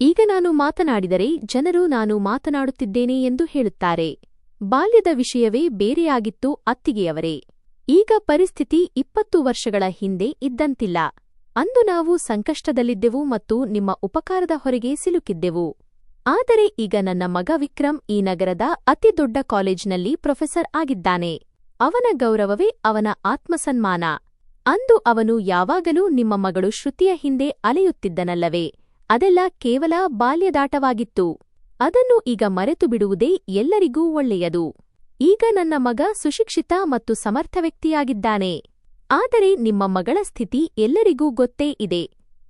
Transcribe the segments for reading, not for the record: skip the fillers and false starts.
ಈಗ ನಾನು ಮಾತನಾಡಿದರೆ ಜನರು ನಾನು ಮಾತನಾಡುತ್ತಿದ್ದೇನೆ ಎಂದು ಹೇಳುತ್ತಾರೆ. ಬಾಲ್ಯದ ವಿಷಯವೇ ಬೇರೆಯಾಗಿತ್ತು ಅತ್ತಿಗೆಯವರೇ. ಈಗ ಪರಿಸ್ಥಿತಿ 20 ವರ್ಷಗಳ ಹಿಂದೆ ಇದ್ದಂತಿಲ್ಲ. ಅಂದು ನಾವು ಸಂಕಷ್ಟದಲ್ಲಿದ್ದೆವು ಮತ್ತು ನಿಮ್ಮ ಉಪಕಾರದ ಹೊರಗೆ ಸಿಲುಕಿದ್ದೆವು. ಆದರೆ ಈಗ ನನ್ನ ಮಗ ವಿಕ್ರಮ್ ಈ ನಗರದ ಅತಿದೊಡ್ಡ ಕಾಲೇಜಿನಲ್ಲಿ ಪ್ರೊಫೆಸರ್ ಆಗಿದ್ದಾನೆ. ಅವನ ಗೌರವವೇ ಅವನ ಆತ್ಮಸನ್ಮಾನ. ಅಂದು ಅವನು ಯಾವಾಗಲೂ ನಿಮ್ಮ ಮಗಳು ಶ್ರುತಿಯ ಹಿಂದೆ ಅಲೆಯುತ್ತಿದ್ದನಲ್ಲವೇ, ಅದೆಲ್ಲ ಕೇವಲ ಬಾಲ್ಯದಾಟವಾಗಿತ್ತು. ಅದನ್ನು ಈಗ ಮರೆತು ಬಿಡುವುದೇ ಎಲ್ಲರಿಗೂ ಒಳ್ಳೆಯದು. ಈಗ ನನ್ನ ಮಗ ಸುಶಿಕ್ಷಿತ ಮತ್ತು ಸಮರ್ಥ ವ್ಯಕ್ತಿಯಾಗಿದ್ದಾನೆ. ಆದರೆ ನಿಮ್ಮ ಮಗಳ ಸ್ಥಿತಿ ಎಲ್ಲರಿಗೂ ಗೊತ್ತೇ ಇದೆ.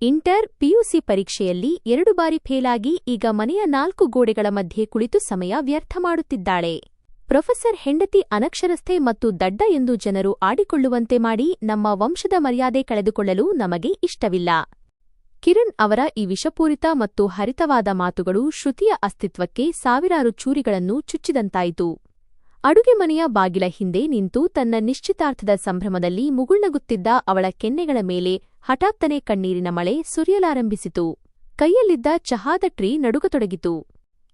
ಇಂಟರ್ ಪಿಯುಸಿ ಪರೀಕ್ಷೆಯಲ್ಲಿ 2 ಬಾರಿ ಫೇಲಾಗಿ ಈಗ ಮನೆಯ 4 ಗೋಡೆಗಳ ಮಧ್ಯೆ ಕುಳಿತು ಸಮಯ ವ್ಯರ್ಥ ಮಾಡುತ್ತಿದ್ದಾಳೆ. ಪ್ರೊಫೆಸರ್ ಹೆಂಡತಿ ಅನಕ್ಷರಸ್ಥೆ ಮತ್ತು ದಡ್ಡ ಎಂದು ಜನರು ಆಡಿಕೊಳ್ಳುವಂತೆ ಮಾಡಿ ನಮ್ಮ ವಂಶದ ಮರ್ಯಾದೆ ಕಳೆದುಕೊಳ್ಳಲು ನಮಗೆ ಇಷ್ಟವಿಲ್ಲ. ಕಿರಣ್ ಅವರ ಈ ವಿಷಪೂರಿತ ಮತ್ತು ಹರಿತವಾದ ಮಾತುಗಳು ಶ್ರುತಿಯ ಅಸ್ತಿತ್ವಕ್ಕೆ ಸಾವಿರಾರು ಚೂರಿಗಳನ್ನು ಚುಚ್ಚಿದಂತಾಯಿತು. ಅಡುಗೆ ಮನೆಯ ಬಾಗಿಲ ಹಿಂದೆ ನಿಂತು ತನ್ನ ನಿಶ್ಚಿತಾರ್ಥದ ಸಂಭ್ರಮದಲ್ಲಿ ಮುಗುಳ್ನಗುತ್ತಿದ್ದ ಅವಳ ಕೆನ್ನೆಗಳ ಮೇಲೆ ಹಠಾತ್ತನೆ ಕಣ್ಣೀರಿನ ಮಳೆ ಸುರಿಯಲಾರಂಭಿಸಿತು. ಕೈಯಲ್ಲಿದ್ದ ಚಹಾದ ಟ್ರೀ ನಡುಗತೊಡಗಿತು.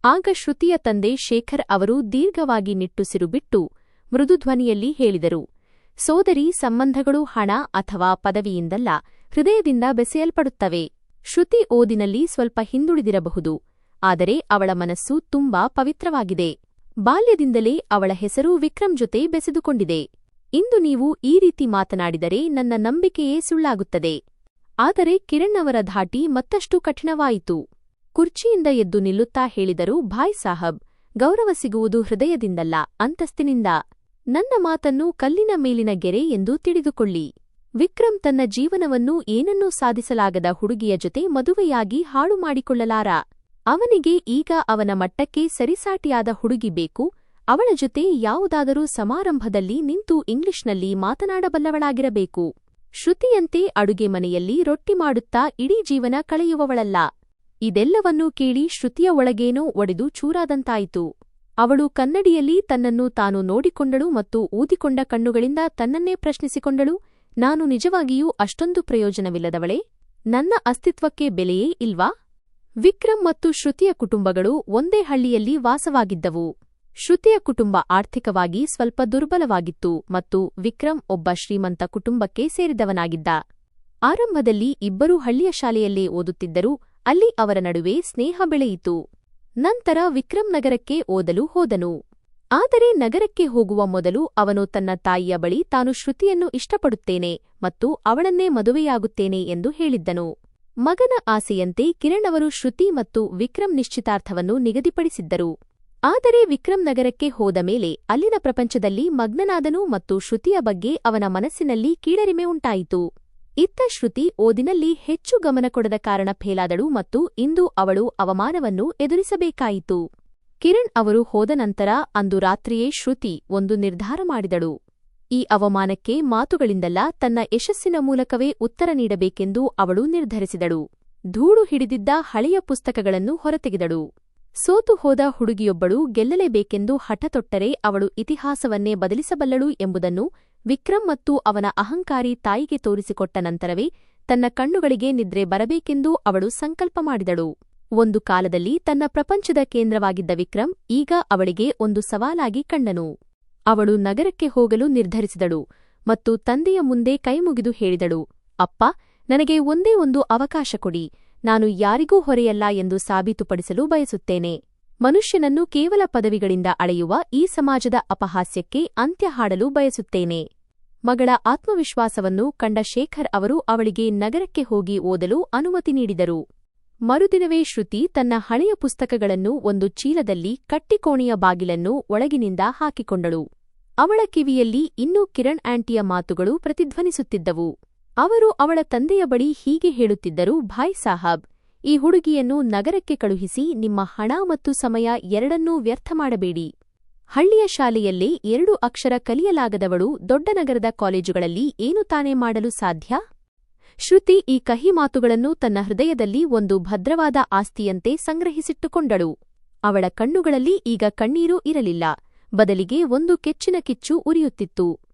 ಆಗ ಶ್ರುತಿಯ ತಂದೆ ಶೇಖರ್ ಅವರು ದೀರ್ಘವಾಗಿ ನಿಟ್ಟುಸಿರು ಬಿಟ್ಟು ಮೃದುಧ್ವನಿಯಲ್ಲಿ ಹೇಳಿದರು, ಸೋದರಿ, ಸಂಬಂಧಗಳು ಹಣ ಅಥವಾ ಪದವಿಯಿಂದಲ್ಲ, ಹೃದಯದಿಂದ ಬೆಸೆಯಲ್ಪಡುತ್ತವೆ. ಶ್ರುತಿ ಓದಿನಲ್ಲಿ ಸ್ವಲ್ಪ ಹಿಂದುಳಿದಿರಬಹುದು, ಆದರೆ ಅವಳ ಮನಸ್ಸು ತುಂಬಾ ಪವಿತ್ರವಾಗಿದೆ. ಬಾಲ್ಯದಿಂದಲೇ ಅವಳ ಹೆಸರು ವಿಕ್ರಮ್ ಜೊತೆ ಬೆಸೆದುಕೊಂಡಿದೆ. ಇಂದು ನೀವು ಈ ರೀತಿ ಮಾತನಾಡಿದರೆ ನನ್ನ ನಂಬಿಕೆಯೇ ಸುಳ್ಳಾಗುತ್ತದೆ. ಆದರೆ ಕಿರಣ್ ಅವರ ಧಾಟಿ ಮತ್ತಷ್ಟು ಕಠಿಣವಾಯಿತು. ಕುರ್ಚಿಯಿಂದ ಎದ್ದು ನಿಲ್ಲುತ್ತಾ ಹೇಳಿದರು, ಭಾಯ್ ಸಾಹಬ್, ಗೌರವ ಸಿಗುವುದು ಹೃದಯದಿಂದಲ್ಲ, ಅಂತಸ್ತಿನಿಂದ. ನನ್ನ ಮಾತನ್ನು ಕಲ್ಲಿನ ಮೇಲಿನ ಗೆರೆ ಎಂದು ತಿಳಿದುಕೊಳ್ಳಿ. ವಿಕ್ರಮ್ ತನ್ನ ಜೀವನವನ್ನು ಏನನ್ನೂ ಸಾಧಿಸಲಾಗದ ಹುಡುಗಿಯ ಜೊತೆ ಮದುವೆಯಾಗಿ ಹಾಳು ಮಾಡಿಕೊಳ್ಳಲಾರ. ಅವನಿಗೆ ಈಗ ಅವನ ಮಟ್ಟಕ್ಕೆ ಸರಿಸಾಟಿಯಾದ ಹುಡುಗಿ ಬೇಕು. ಅವಳ ಜೊತೆ ಯಾವುದಾದರೂ ಸಮಾರಂಭದಲ್ಲಿ ನಿಂತು ಇಂಗ್ಲಿಷ್ನಲ್ಲಿ ಮಾತನಾಡಬಲ್ಲವಳಾಗಿರಬೇಕು. ಶ್ರುತಿಯಂತೆ ಅಡುಗೆ ಮನೆಯಲ್ಲಿ ರೊಟ್ಟಿ ಮಾಡುತ್ತಾ ಇಡೀ ಜೀವನ ಕಳೆಯುವವಳಲ್ಲ. ಇದೆಲ್ಲವನ್ನೂ ಕೇಳಿ ಶ್ರುತಿಯ ಒಳಗೇನೋ ಒಡೆದು ಚೂರಾದಂತಾಯಿತು. ಅವಳು ಕನ್ನಡಿಯಲ್ಲಿ ತನ್ನನ್ನು ತಾನು ನೋಡಿಕೊಂಡಳು ಮತ್ತು ಊದಿಕೊಂಡ ಕಣ್ಣುಗಳಿಂದ ತನ್ನನ್ನೇ ಪ್ರಶ್ನಿಸಿಕೊಂಡಳು, ನಾನು ನಿಜವಾಗಿಯೂ ಅಷ್ಟೊಂದು ಪ್ರಯೋಜನವಿಲ್ಲದವಳೇ? ನನ್ನ ಅಸ್ತಿತ್ವಕ್ಕೆ ಬೆಲೆಯೇ ಇಲ್ವಾ? ವಿಕ್ರಮ್ ಮತ್ತು ಶ್ರುತಿಯ ಕುಟುಂಬಗಳು ಒಂದೇ ಹಳ್ಳಿಯಲ್ಲಿ ವಾಸವಾಗಿದ್ದವು. ಶ್ರುತಿಯ ಕುಟುಂಬ ಆರ್ಥಿಕವಾಗಿ ಸ್ವಲ್ಪ ದುರ್ಬಲವಾಗಿತ್ತು ಮತ್ತು ವಿಕ್ರಮ್ ಒಬ್ಬ ಶ್ರೀಮಂತ ಕುಟುಂಬಕ್ಕೆ ಸೇರಿದವನಾಗಿದ್ದ. ಆರಂಭದಲ್ಲಿ ಇಬ್ಬರೂ ಹಳ್ಳಿಯ ಶಾಲೆಯಲ್ಲೇ ಓದುತ್ತಿದ್ದರು. ಅಲ್ಲಿ ಅವರ ನಡುವೆ ಸ್ನೇಹ ಬೆಳೆಯಿತು. ನಂತರ ವಿಕ್ರಮ್ ನಗರಕ್ಕೆ ಓದಲು ಹೋದನು. ಆದರೆ ನಗರಕ್ಕೆ ಹೋಗುವ ಮೊದಲು ಅವನು ತನ್ನ ತಾಯಿಯ ಬಳಿ ತಾನು ಶ್ರುತಿಯನ್ನು ಇಷ್ಟಪಡುತ್ತೇನೆ ಮತ್ತು ಅವಳನ್ನೇ ಮದುವೆಯಾಗುತ್ತೇನೆ ಎಂದು ಹೇಳಿದ್ದನು. ಮಗನ ಆಸೆಯಂತೆ ಕಿರಣ್ ಅವರು ಶ್ರುತಿ ಮತ್ತು ವಿಕ್ರಮ್ ನಿಶ್ಚಿತಾರ್ಥವನ್ನು ನಿಗದಿಪಡಿಸಿದ್ದರು. ಆದರೆ ವಿಕ್ರಮ್ ನಗರಕ್ಕೆ ಹೋದ ಮೇಲೆ ಅಲ್ಲಿನ ಪ್ರಪಂಚದಲ್ಲಿ ಮಗ್ನನಾದನು ಮತ್ತು ಶ್ರುತಿಯ ಬಗ್ಗೆ ಅವನ ಮನಸ್ಸಿನಲ್ಲಿ ಕೀಳರಿಮೆ ಉಂಟಾಯಿತು. ಇತ್ತ ಶ್ರುತಿ ಓದಿನಲ್ಲಿ ಹೆಚ್ಚು ಗಮನ ಕೊಡದ ಕಾರಣ ಫೇಲಾದಳು ಮತ್ತು ಇಂದು ಅವಳು ಅವಮಾನವನ್ನು ಎದುರಿಸಬೇಕಾಯಿತು. ಕಿರಣ್ ಅವರು ಹೋದ ನಂತರ ಅಂದು ರಾತ್ರಿಯೇ ಶ್ರುತಿ ಒಂದು ನಿರ್ಧಾರ ಮಾಡಿದಳು. ಈ ಅವಮಾನಕ್ಕೆ ಮಾತುಗಳಿಂದಲ್ಲ, ತನ್ನ ಯಶಸ್ಸಿನ ಮೂಲಕವೇ ಉತ್ತರ ನೀಡಬೇಕೆಂದು ಅವಳು ನಿರ್ಧರಿಸಿದಳು. ಧೂಳು ಹಿಡಿದಿದ್ದ ಹಳೆಯ ಪುಸ್ತಕಗಳನ್ನು ಹೊರತೆಗೆದಳು. ಸೋತು ಹೋದ ಹುಡುಗಿಯೊಬ್ಬಳು ಗೆಲ್ಲಲೇಬೇಕೆಂದು ಹಠತೊಟ್ಟರೆ ಅವಳು ಇತಿಹಾಸವನ್ನೇ ಬದಲಿಸಬಲ್ಲಳು ಎಂಬುದನ್ನು ವಿಕ್ರಮ್ ಮತ್ತು ಅವನ ಅಹಂಕಾರಿ ತಾಯಿಗೆ ತೋರಿಸಿಕೊಟ್ಟ ನಂತರವೇ ತನ್ನ ಕಣ್ಣುಗಳಿಗೆ ನಿದ್ರೆ ಬರಬೇಕೆಂದು ಅವಳು ಸಂಕಲ್ಪ ಮಾಡಿದಳು. ಒಂದು ಕಾಲದಲ್ಲಿ ತನ್ನ ಪ್ರಪಂಚದ ಕೇಂದ್ರವಾಗಿದ್ದ ವಿಕ್ರಮ್ ಈಗ ಅವಳಿಗೆ ಒಂದು ಸವಾಲಾಗಿ ಕಂಡನು. ಅವಳು ನಗರಕ್ಕೆ ಹೋಗಲು ನಿರ್ಧರಿಸಿದಳು ಮತ್ತು ತಂದೆಯ ಮುಂದೆ ಕೈಮುಗಿದು ಹೇಳಿದಳು, ಅಪ್ಪ, ನನಗೆ ಒಂದೇ ಒಂದು ಅವಕಾಶ ಕೊಡಿ. ನಾನು ಯಾರಿಗೂ ಹೊರೆಯಲ್ಲ ಎಂದು ಸಾಬೀತುಪಡಿಸಲು ಬಯಸುತ್ತೇನೆ. ಮನುಷ್ಯನನ್ನು ಕೇವಲ ಪದವಿಗಳಿಂದ ಅಳೆಯುವ ಈ ಸಮಾಜದ ಅಪಹಾಸ್ಯಕ್ಕೆ ಅಂತ್ಯ ಹಾಡಲು ಬಯಸುತ್ತೇನೆ. ಮಗಳ ಆತ್ಮವಿಶ್ವಾಸವನ್ನು ಕಂಡ ಶೇಖರ್ ಅವರು ಅವಳಿಗೆ ನಗರಕ್ಕೆ ಹೋಗಿ ಓದಲು ಅನುಮತಿ ನೀಡಿದರು. ಮರುದಿನವೇ ಶ್ರುತಿ ತನ್ನ ಹಳೆಯ ಪುಸ್ತಕಗಳನ್ನು ಒಂದು ಚೀಲದಲ್ಲಿ ಕಟ್ಟಿಕೋಣೆಯ ಬಾಗಿಲನ್ನು ಒಳಗಿನಿಂದ ಹಾಕಿಕೊಂಡಳು. ಅವಳ ಕಿವಿಯಲ್ಲಿ ಇನ್ನೂ ಕಿರಣ್ ಆಂಟಿಯ ಮಾತುಗಳು ಪ್ರತಿಧ್ವನಿಸುತ್ತಿದ್ದವು. ಅವರು ಅವಳ ತಂದೆಯ ಬಳಿ ಹೀಗೆ ಹೇಳುತ್ತಿದ್ದರು, ಭಾಯ್ ಸಾಹಬ್, ಈ ಹುಡುಗಿಯನ್ನು ನಗರಕ್ಕೆ ಕಳುಹಿಸಿ. ನಿಮ್ಮ ಹಣ ಮತ್ತು ಸಮಯ ಎರಡನ್ನೂ ವ್ಯರ್ಥ ಮಾಡಬೇಡಿ. ಹಳ್ಳಿಯ ಶಾಲೆಯಲ್ಲೇ 2 ಅಕ್ಷರ ಕಲಿಯಲಾಗದವಳು ದೊಡ್ಡ ನಗರದ ಕಾಲೇಜುಗಳಲ್ಲಿ ಏನು ತಾನೇ ಮಾಡಲು ಸಾಧ್ಯ? ಶ್ರುತಿ ಈ ಕಹಿ ಮಾತುಗಳನ್ನು ತನ್ನ ಹೃದಯದಲ್ಲಿ ಒಂದು ಭದ್ರವಾದ ಆಸ್ತಿಯಂತೆ ಸಂಗ್ರಹಿಸಿಟ್ಟುಕೊಂಡಳು. ಅವಳ ಕಣ್ಣುಗಳಲ್ಲಿ ಈಗ ಕಣ್ಣೀರು ಇರಲಿಲ್ಲ, ಬದಲಿಗೆ ಒಂದು ಕೆಚ್ಚಿನ ಕಿಚ್ಚು ಉರಿಯುತ್ತಿತ್ತು.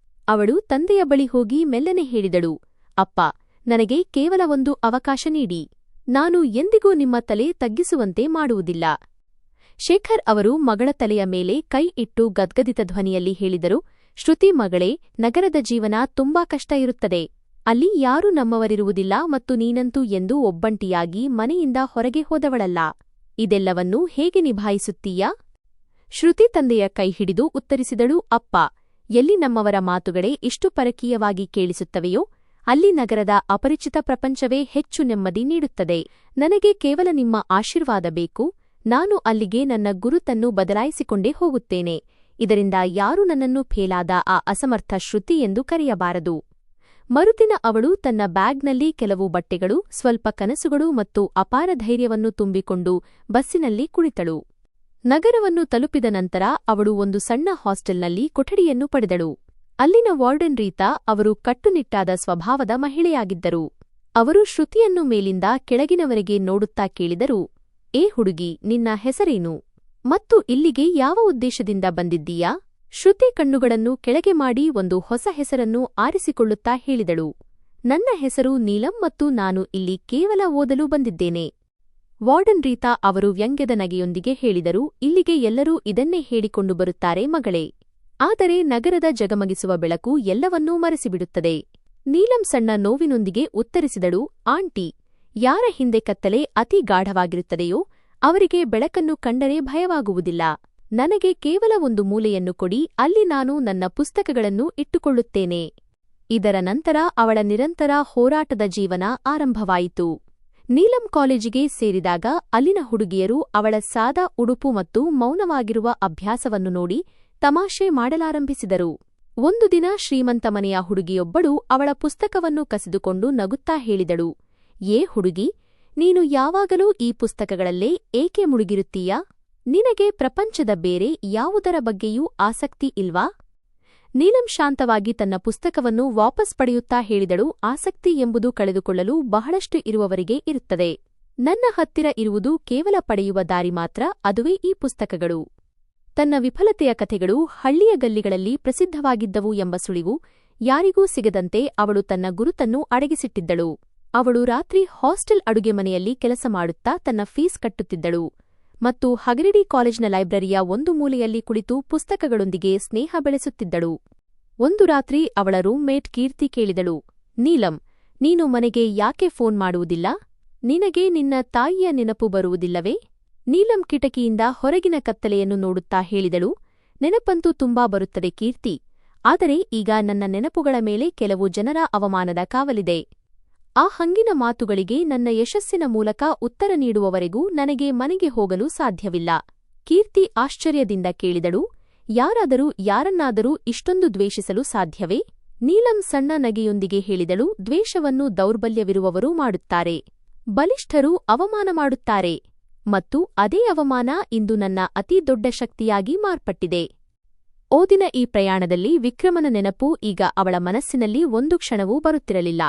ಅವಳು ತಂದೆಯ ಬಳಿ ಹೋಗಿ ಮೆಲ್ಲನೆ ಹೇಳಿದಳು, ಅಪ್ಪ, ನನಗೆ ಕೇವಲ ಒಂದು ಅವಕಾಶ ನೀಡಿ. ನಾನು ಎಂದಿಗೂ ನಿಮ್ಮ ತಲೆ ತಗ್ಗಿಸುವಂತೆ ಮಾಡುವುದಿಲ್ಲ. ಶೇಖರ್ ಅವರು ಮಗಳ ತಲೆಯ ಮೇಲೆ ಕೈ ಇಟ್ಟು ಗದ್ಗದಿತ ಧ್ವನಿಯಲ್ಲಿ ಹೇಳಿದರು, ಶ್ರುತಿ ಮಗಳೇ, ನಗರದ ಜೀವನ ತುಂಬಾ ಕಷ್ಟ ಇರುತ್ತದೆ. ಅಲ್ಲಿ ಯಾರೂ ನಮ್ಮವರಿರುವುದಿಲ್ಲ ಮತ್ತು ನೀನಂತೂ ಎಂದೂ ಒಬ್ಬಂಟಿಯಾಗಿ ಮನೆಯಿಂದ ಹೊರಗೆ ಹೋದವಳಲ್ಲ. ಇದೆಲ್ಲವನ್ನೂ ಹೇಗೆ ನಿಭಾಯಿಸುತ್ತೀಯಾ? ಶ್ರುತಿ ತಂದೆಯ ಕೈ ಹಿಡಿದು ಉತ್ತರಿಸಿದಳು, ಅಪ್ಪ, ಎಲ್ಲಿ ನಮ್ಮವರ ಮಾತುಗಳೇ ಇಷ್ಟು ಪರಕೀಯವಾಗಿ ಕೇಳಿಸುತ್ತವೆಯೋ ಅಲ್ಲಿ ನಗರದ ಅಪರಿಚಿತ ಪ್ರಪಂಚವೇ ಹೆಚ್ಚು ನೆಮ್ಮದಿ ನೀಡುತ್ತದೆ. ನನಗೆ ಕೇವಲ ನಿಮ್ಮ ಆಶೀರ್ವಾದ ಬೇಕು. ನಾನು ಅಲ್ಲಿಗೆ ನನ್ನ ಗುರುತನ್ನು ಬದಲಾಯಿಸಿಕೊಂಡೇ ಹೋಗುತ್ತೇನೆ. ಇದರಿಂದ ಯಾರೂ ನನ್ನನ್ನು ಫೇಲಾದ ಆ ಅಸಮರ್ಥ ಶ್ರುತಿ ಎಂದು ಕರೆಯಬಾರದು. ಮರುದಿನ ಅವಳು ತನ್ನ ಬ್ಯಾಗ್ನಲ್ಲಿ ಕೆಲವು ಬಟ್ಟೆಗಳು, ಸ್ವಲ್ಪ ಕನಸುಗಳು ಮತ್ತು ಅಪಾರ ಧೈರ್ಯವನ್ನು ತುಂಬಿಕೊಂಡು ಬಸ್ಸಿನಲ್ಲಿ ಕುಳಿತಳು. ನಗರವನ್ನು ತಲುಪಿದ ನಂತರ ಅವಳು ಒಂದು ಸಣ್ಣ ಹಾಸ್ಟೆಲ್ನಲ್ಲಿ ಕೊಠಡಿಯನ್ನು ಪಡೆದಳು. ಅಲ್ಲಿನ ವಾರ್ಡನ್ ರೀತಾ ಅವರು ಕಟ್ಟುನಿಟ್ಟಾದ ಸ್ವಭಾವದ ಮಹಿಳೆಯಾಗಿದ್ದರು. ಅವರು ಶ್ರುತಿಯನ್ನು ಮೇಲಿಂದ ಕೆಳಗಿನವರೆಗೆ ನೋಡುತ್ತಾ ಕೇಳಿದರು, ಏ ಹುಡುಗಿ, ನಿನ್ನ ಹೆಸರೇನು ಮತ್ತು ಇಲ್ಲಿಗೆ ಯಾವ ಉದ್ದೇಶದಿಂದ ಬಂದಿದ್ದೀಯಾ? ಶ್ರುತಿ ಕಣ್ಣುಗಳನ್ನು ಕೆಳಗೆ ಮಾಡಿ ಒಂದು ಹೊಸ ಹೆಸರನ್ನು ಆರಿಸಿಕೊಳ್ಳುತ್ತಾ ಹೇಳಿದಳು, ನನ್ನ ಹೆಸರು ನೀಲಂ ಮತ್ತು ನಾನು ಇಲ್ಲಿ ಕೇವಲ ಓದಲು ಬಂದಿದ್ದೇನೆ. ವಾರ್ಡನ್ ರೀತಾ ಅವರು ವ್ಯಂಗ್ಯದ ನಗೆಯೊಂದಿಗೆ ಹೇಳಿದರು, ಇಲ್ಲಿಗೆ ಎಲ್ಲರೂ ಇದನ್ನೇ ಹೇಳಿಕೊಂಡು ಬರುತ್ತಾರೆ ಮಗಳೇ. ಆದರೆ ನಗರದ ಜಗಮಗಿಸುವ ಬೆಳಕು ಎಲ್ಲವನ್ನೂ ಮರೆಸಿಬಿಡುತ್ತದೆ. ನೀಲಂ ಸಣ್ಣ ನೋವಿನೊಂದಿಗೆ ಉತ್ತರಿಸಿದಳು, ಆಂಟಿ, ಯಾರ ಹಿಂದೆ ಕತ್ತಲೆ ಅತಿ ಗಾಢವಾಗಿರುತ್ತದೆಯೋ ಅವರಿಗೆ ಬೆಳಕನ್ನು ಕಂಡರೆ ಭಯವಾಗುವುದಿಲ್ಲ. ನನಗೆ ಕೇವಲ ಒಂದು ಮೂಲೆಯನ್ನು ಕೊಡಿ, ಅಲ್ಲಿ ನಾನು ನನ್ನ ಪುಸ್ತಕಗಳನ್ನು ಇಟ್ಟುಕೊಳ್ಳುತ್ತೇನೆ. ಇದರ ನಂತರ ಅವಳ ನಿರಂತರ ಹೋರಾಟದ ಜೀವನ ಆರಂಭವಾಯಿತು. ನೀಲಂ ಕಾಲೇಜಿಗೆ ಸೇರಿದಾಗ ಅಲ್ಲಿನ ಹುಡುಗಿಯರು ಅವಳ ಸಾದಾ ಉಡುಪು ಮತ್ತು ಮೌನವಾಗಿರುವ ಅಭ್ಯಾಸವನ್ನು ನೋಡಿ ತಮಾಷೆ ಮಾಡಲಾರಂಭಿಸಿದರು. ಒಂದು ದಿನ ಶ್ರೀಮಂತ ಮನೆಯ ಹುಡುಗಿಯೊಬ್ಬಳು ಅವಳ ಪುಸ್ತಕವನ್ನು ಕಸಿದುಕೊಂಡು ನಗುತ್ತಾ ಹೇಳಿದಳು, ಏ ಹುಡುಗಿ, ನೀನು ಯಾವಾಗಲೂ ಈ ಪುಸ್ತಕಗಳಲ್ಲೇ ಏಕೆ ಮುಳುಗಿರುತ್ತೀಯಾ? ನಿನಗೆ ಪ್ರಪಂಚದ ಬೇರೆ ಯಾವುದರ ಬಗ್ಗೆಯೂ ಆಸಕ್ತಿ ಇಲ್ವಾ? ನೀಲಂ ಶಾಂತವಾಗಿ ತನ್ನ ಪುಸ್ತಕವನ್ನು ವಾಪಸ್ ಪಡೆಯುತ್ತಾ ಹೇಳಿದಳು, ಆಸಕ್ತಿ ಎಂಬುದು ಕಳೆದುಕೊಳ್ಳಲು ಬಹಳಷ್ಟು ಇರುವವರಿಗೆ ಇರುತ್ತದೆ. ನನ್ನ ಹತ್ತಿರ ಇರುವುದು ಕೇವಲ ಪಡೆಯುವ ದಾರಿ ಮಾತ್ರ, ಅದುವೇ ಈ ಪುಸ್ತಕಗಳು. ತನ್ನ ವಿಫಲತೆಯ ಕಥೆಗಳು ಹಳ್ಳಿಯ ಗಲ್ಲಿಗಳಲ್ಲಿ ಪ್ರಸಿದ್ಧವಾಗಿದ್ದವು ಎಂಬ ಸುಳಿವು ಯಾರಿಗೂ ಸಿಗದಂತೆ ಅವಳು ತನ್ನ ಗುರುತನ್ನು ಅಡಗಿಸಿಟ್ಟಿದ್ದಳು. ಅವಳು ರಾತ್ರಿ ಹಾಸ್ಟೆಲ್ ಅಡುಗೆ ಮನೆಯಲ್ಲಿ ಕೆಲಸ ಮಾಡುತ್ತಾ ತನ್ನ ಫೀಸ್ ಕಟ್ಟುತ್ತಿದ್ದಳು ಮತ್ತು ಹಗರಿಡಿ ಕಾಲೇಜಿನ ಲೈಬ್ರರಿಯ ಒಂದು ಮೂಲೆಯಲ್ಲಿ ಕುಳಿತು ಪುಸ್ತಕಗಳೊಂದಿಗೆ ಸ್ನೇಹ ಬೆಳೆಸುತ್ತಿದ್ದಳು. ಒಂದು ರಾತ್ರಿ ಅವಳ ರೂಮ್ಮೇಟ್ ಕೀರ್ತಿ ಕೇಳಿದಳು, ನೀಲಂ, ನೀನು ಮನೆಗೆ ಯಾಕೆ ಫೋನ್ ಮಾಡುವುದಿಲ್ಲ? ನಿನಗೆ ನಿನ್ನ ತಾಯಿಯ ನೆನಪು ಬರುವುದಿಲ್ಲವೇ? ನೀಲಂ ಕಿಟಕಿಯಿಂದ ಹೊರಗಿನ ಕತ್ತಲೆಯನ್ನು ನೋಡುತ್ತಾ ಹೇಳಿದಳು, ನೆನಪಂತೂ ತುಂಬಾ ಬರುತ್ತದೆ ಕೀರ್ತಿ, ಆದರೆ ಈಗ ನನ್ನ ನೆನಪುಗಳ ಮೇಲೆ ಕೆಲವು ಜನರ ಅವಮಾನದ ಕಾವಲಿದೆ. ಆ ಹಂಗಿನ ಮಾತುಗಳಿಗೆ ನನ್ನ ಯಶಸ್ಸಿನ ಮೂಲಕ ಉತ್ತರ ನೀಡುವವರೆಗೂ ನನಗೆ ಮನೆಗೆ ಹೋಗಲು ಸಾಧ್ಯವಿಲ್ಲ. ಕೀರ್ತಿ ಆಶ್ಚರ್ಯದಿಂದ ಕೇಳಿದಳು, ಯಾರಾದರೂ ಯಾರನ್ನಾದರೂ ಇಷ್ಟೊಂದು ದ್ವೇಷಿಸಲು ಸಾಧ್ಯವೇ? ನೀಲಂ ಸಣ್ಣ ನಗೆಯೊಂದಿಗೆ ಹೇಳಿದಳು, ದ್ವೇಷವನ್ನು ದೌರ್ಬಲ್ಯವಿರುವವರು ಮಾಡುತ್ತಾರೆ, ಬಲಿಷ್ಠರು ಅವಮಾನ ಮಾಡುತ್ತಾರೆ, ಮತ್ತು ಅದೇ ಅವಮಾನ ಇಂದು ನನ್ನ ಅತಿ ದೊಡ್ಡ ಶಕ್ತಿಯಾಗಿ ಮಾರ್ಪಟ್ಟಿದೆ. ಓದಿನ ಈ ಪ್ರಯಾಣದಲ್ಲಿ ವಿಕ್ರಮನ ನೆನಪು ಈಗ ಅವಳ ಮನಸ್ಸಿನಲ್ಲಿ ಒಂದು ಕ್ಷಣವೂ ಬರುತ್ತಿರಲಿಲ್ಲ,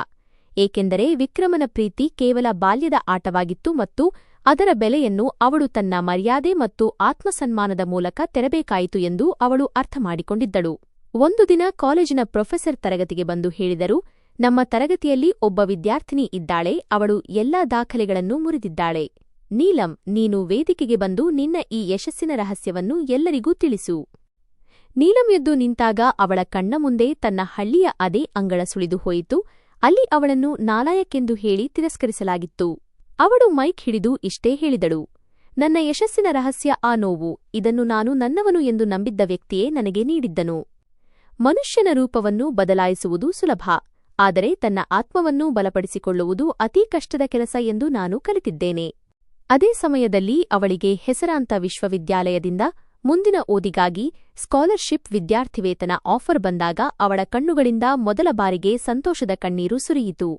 ಏಕೆಂದರೆ ವಿಕ್ರಮನ ಪ್ರೀತಿ ಕೇವಲ ಬಾಲ್ಯದ ಆಟವಾಗಿತ್ತು ಮತ್ತು ಅದರ ಬೆಲೆಯನ್ನು ಅವಳು ತನ್ನ ಮರ್ಯಾದೆ ಮತ್ತು ಆತ್ಮಸನ್ಮಾನದ ಮೂಲಕ ತೆರಬೇಕಾಯಿತು ಎಂದು ಅವಳು ಅರ್ಥಮಾಡಿಕೊಂಡಿದ್ದಳು. ಒಂದು ದಿನ ಕಾಲೇಜಿನ ಪ್ರೊಫೆಸರ್ ತರಗತಿಗೆ ಬಂದು ಹೇಳಿದರು, ನಮ್ಮ ತರಗತಿಯಲ್ಲಿ ಒಬ್ಬ ವಿದ್ಯಾರ್ಥಿನಿ ಇದ್ದಾಳೆ, ಅವಳು ಎಲ್ಲಾ ದಾಖಲೆಗಳನ್ನು ಮುರಿದಿದ್ದಾಳೆ. ನೀಲಂ, ನೀನು ವೇದಿಕೆಗೆ ಬಂದು ನಿನ್ನ ಈ ಯಶಸ್ಸಿನ ರಹಸ್ಯವನ್ನು ಎಲ್ಲರಿಗೂ ತಿಳಿಸು. ನೀಲಂ ಎದ್ದು ನಿಂತಾಗ ಅವಳ ಕಣ್ಣ ಮುಂದೆ ತನ್ನ ಹಳ್ಳಿಯ ಅದೇ ಅಂಗಳ ಸುಳಿದು ಹೋಯಿತು. ಅಲ್ಲಿ ಅವಳನ್ನು ನಾಲಾಯಕ್ಕೆಂದು ಹೇಳಿ ತಿರಸ್ಕರಿಸಲಾಗಿತ್ತು. ಅವಳು ಮೈಕ್ ಹಿಡಿದು ಇಷ್ಟೇ ಹೇಳಿದಳು, ನನ್ನ ಯಶಸ್ಸಿನ ರಹಸ್ಯ ಆ ನೋವು, ಇದನ್ನು ನಾನು ನನ್ನವನು ಎಂದು ನಂಬಿದ್ದ ವ್ಯಕ್ತಿಯೇ ನನಗೆ ನೀಡಿದ್ದನು. ಮನುಷ್ಯನ ರೂಪವನ್ನು ಬದಲಾಯಿಸುವುದು ಸುಲಭ, ಆದರೆ ತನ್ನ ಆತ್ಮವನ್ನು ಬಲಪಡಿಸಿಕೊಳ್ಳುವುದು ಅತೀ ಕಷ್ಟದ ಕೆಲಸ ಎಂದು ನಾನು ಕಲಿತಿದ್ದೇನೆ. ಅದೇ ಸಮಯದಲ್ಲಿ ಅವಳಿಗೆ ಹೆಸರಾಂತ ವಿಶ್ವವಿದ್ಯಾಲಯದಿಂದ ಮುಂದಿನ ಓದಿಗಾಗಿ ಸ್ಕಾಲರ್ಶಿಪ್ ವಿದ್ಯಾರ್ಥಿವೇತನ ಆಫರ್ ಬಂದಾಗ ಅವಳ ಕಣ್ಣುಗಳಿಂದ ಮೊದಲ ಬಾರಿಗೆ ಸಂತೋಷದ ಕಣ್ಣೀರು ಸುರಿಯಿತು.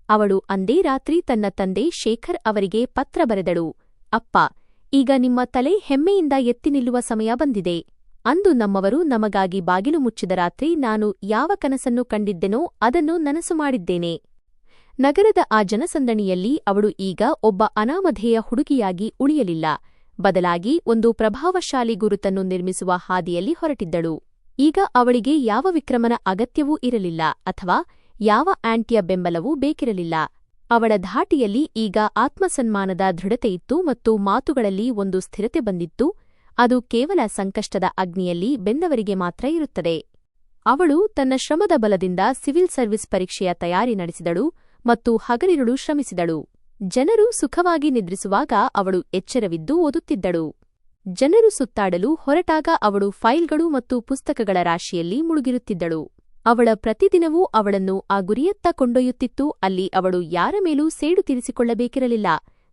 ಅವಳು ಅಂದೇ ರಾತ್ರಿ ತನ್ನ ತಂದೆ ಶೇಖರ್ ಅವರಿಗೆ ಪತ್ರ ಬರೆದಳು, ಅಪ್ಪ, ಈಗ ನಿಮ್ಮ ತಲೆ ಹೆಮ್ಮೆಯಿಂದ ಎತ್ತಿ ನಿಲ್ಲುವ ಸಮಯ ಬಂದಿದೆ. ಅಂದು ನಮ್ಮವರು ನಮಗಾಗಿ ಬಾಗಿಲು ಮುಚ್ಚಿದ ರಾತ್ರಿ ನಾನು ಯಾವ ಕನಸನ್ನು ಕಂಡಿದ್ದೆನೋ ಅದನ್ನು ನನಸು ಮಾಡಿದ್ದೇನೆ. ನಗರದ ಆ ಜನಸಂದಣಿಯಲ್ಲಿ ಅವಳು ಈಗ ಒಬ್ಬ ಅನಾಮಧೇಯ ಹುಡುಗಿಯಾಗಿ ಉಳಿಯಲಿಲ್ಲ, ಬದಲಾಗಿ ಒಂದು ಪ್ರಭಾವಶಾಲಿ ಗುರುತನ್ನು ನಿರ್ಮಿಸುವ ಹಾದಿಯಲ್ಲಿ ಹೊರಟಿದ್ದಳು. ಈಗ ಅವಳಿಗೆ ಯಾವ ವಿಕ್ರಮನ ಅಗತ್ಯವೂ ಇರಲಿಲ್ಲ ಅಥವಾ ಯಾವ ಆಂಟಿಯ ಬೆಂಬಲವೂ ಬೇಕಿರಲಿಲ್ಲ. ಅವಳ ಧಾಟಿಯಲ್ಲಿ ಈಗ ಆತ್ಮಸನ್ಮಾನದ ದೃಢತೆಯಿತ್ತು ಮತ್ತು ಮಾತುಗಳಲ್ಲಿ ಒಂದು ಸ್ಥಿರತೆ ಬಂದಿತ್ತು. ಅದು ಕೇವಲ ಸಂಕಷ್ಟದ ಅಗ್ನಿಯಲ್ಲಿ ಬೆಂದವರಿಗೆ ಮಾತ್ರ ಇರುತ್ತದೆ. ಅವಳು ತನ್ನ ಶ್ರಮದ ಬಲದಿಂದ ಸಿವಿಲ್ ಸರ್ವಿಸ್ ಪರೀಕ್ಷೆಯ ತಯಾರಿ ನಡೆಸಿದಳು ಮತ್ತು ಹಗಲಿರುಳು ಶ್ರಮಿಸಿದಳು. ಜನರು ಸುಖವಾಗಿ ನಿದ್ರಿಸುವಾಗ ಅವಳು ಎಚ್ಚರವಿದ್ದು ಓದುತ್ತಿದ್ದಳು. ಜನರು ಸುತ್ತಾಡಲು ಹೊರಟಾಗ ಅವಳು ಫೈಲ್ಗಳು ಮತ್ತು ಪುಸ್ತಕಗಳ ರಾಶಿಯಲ್ಲಿ ಮುಳುಗಿರುತ್ತಿದ್ದಳು. ಅವಳ ಪ್ರತಿದಿನವೂ ಅವಳನ್ನು ಆ ಗುರಿಯತ್ತ ಕೊಂಡೊಯ್ಯುತ್ತಿತ್ತು. ಅಲ್ಲಿ ಅವಳು ಯಾರ ಮೇಲೂ ಸೇಡು ತೀರಿಸಿಕೊಳ್ಳಬೇಕಿರಲಿಲ್ಲ,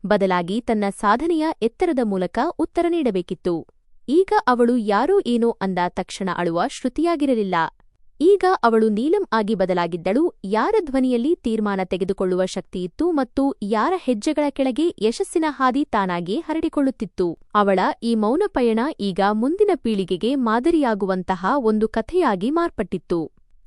ಬದಲಾಗಿ ತನ್ನ ಸಾಧನೆಯ ಎತ್ತರದ ಮೂಲಕ ಉತ್ತರ ನೀಡಬೇಕಿತ್ತು. ಈಗ ಅವಳು ಯಾರೋ ಏನೋ ಅಂದ ತಕ್ಷಣ ಅಳುವ ಶ್ರುತಿಯಾಗಿರಲಿಲ್ಲ. ಈಗ ಅವಳು ನೀಲಂ ಆಗಿ ಬದಲಾಗಿದ್ದಳು. ಯಾರ ಧ್ವನಿಯಲ್ಲಿ ತೀರ್ಮಾನ ತೆಗೆದುಕೊಳ್ಳುವ ಶಕ್ತಿಯಿತ್ತು ಮತ್ತು ಯಾರ ಹೆಜ್ಜೆಗಳ ಕೆಳಗೆ ಯಶಸ್ಸಿನ ಹಾದಿ ತಾನಾಗೇ ಹರಡಿಕೊಳ್ಳುತ್ತಿತ್ತು. ಅವಳ ಈ ಮೌನ ಪಯಣ ಈಗ ಮುಂದಿನ ಪೀಳಿಗೆಗೆ ಮಾದರಿಯಾಗುವಂತಹ ಒಂದು ಕಥೆಯಾಗಿ ಮಾರ್ಪಟ್ಟಿತ್ತು.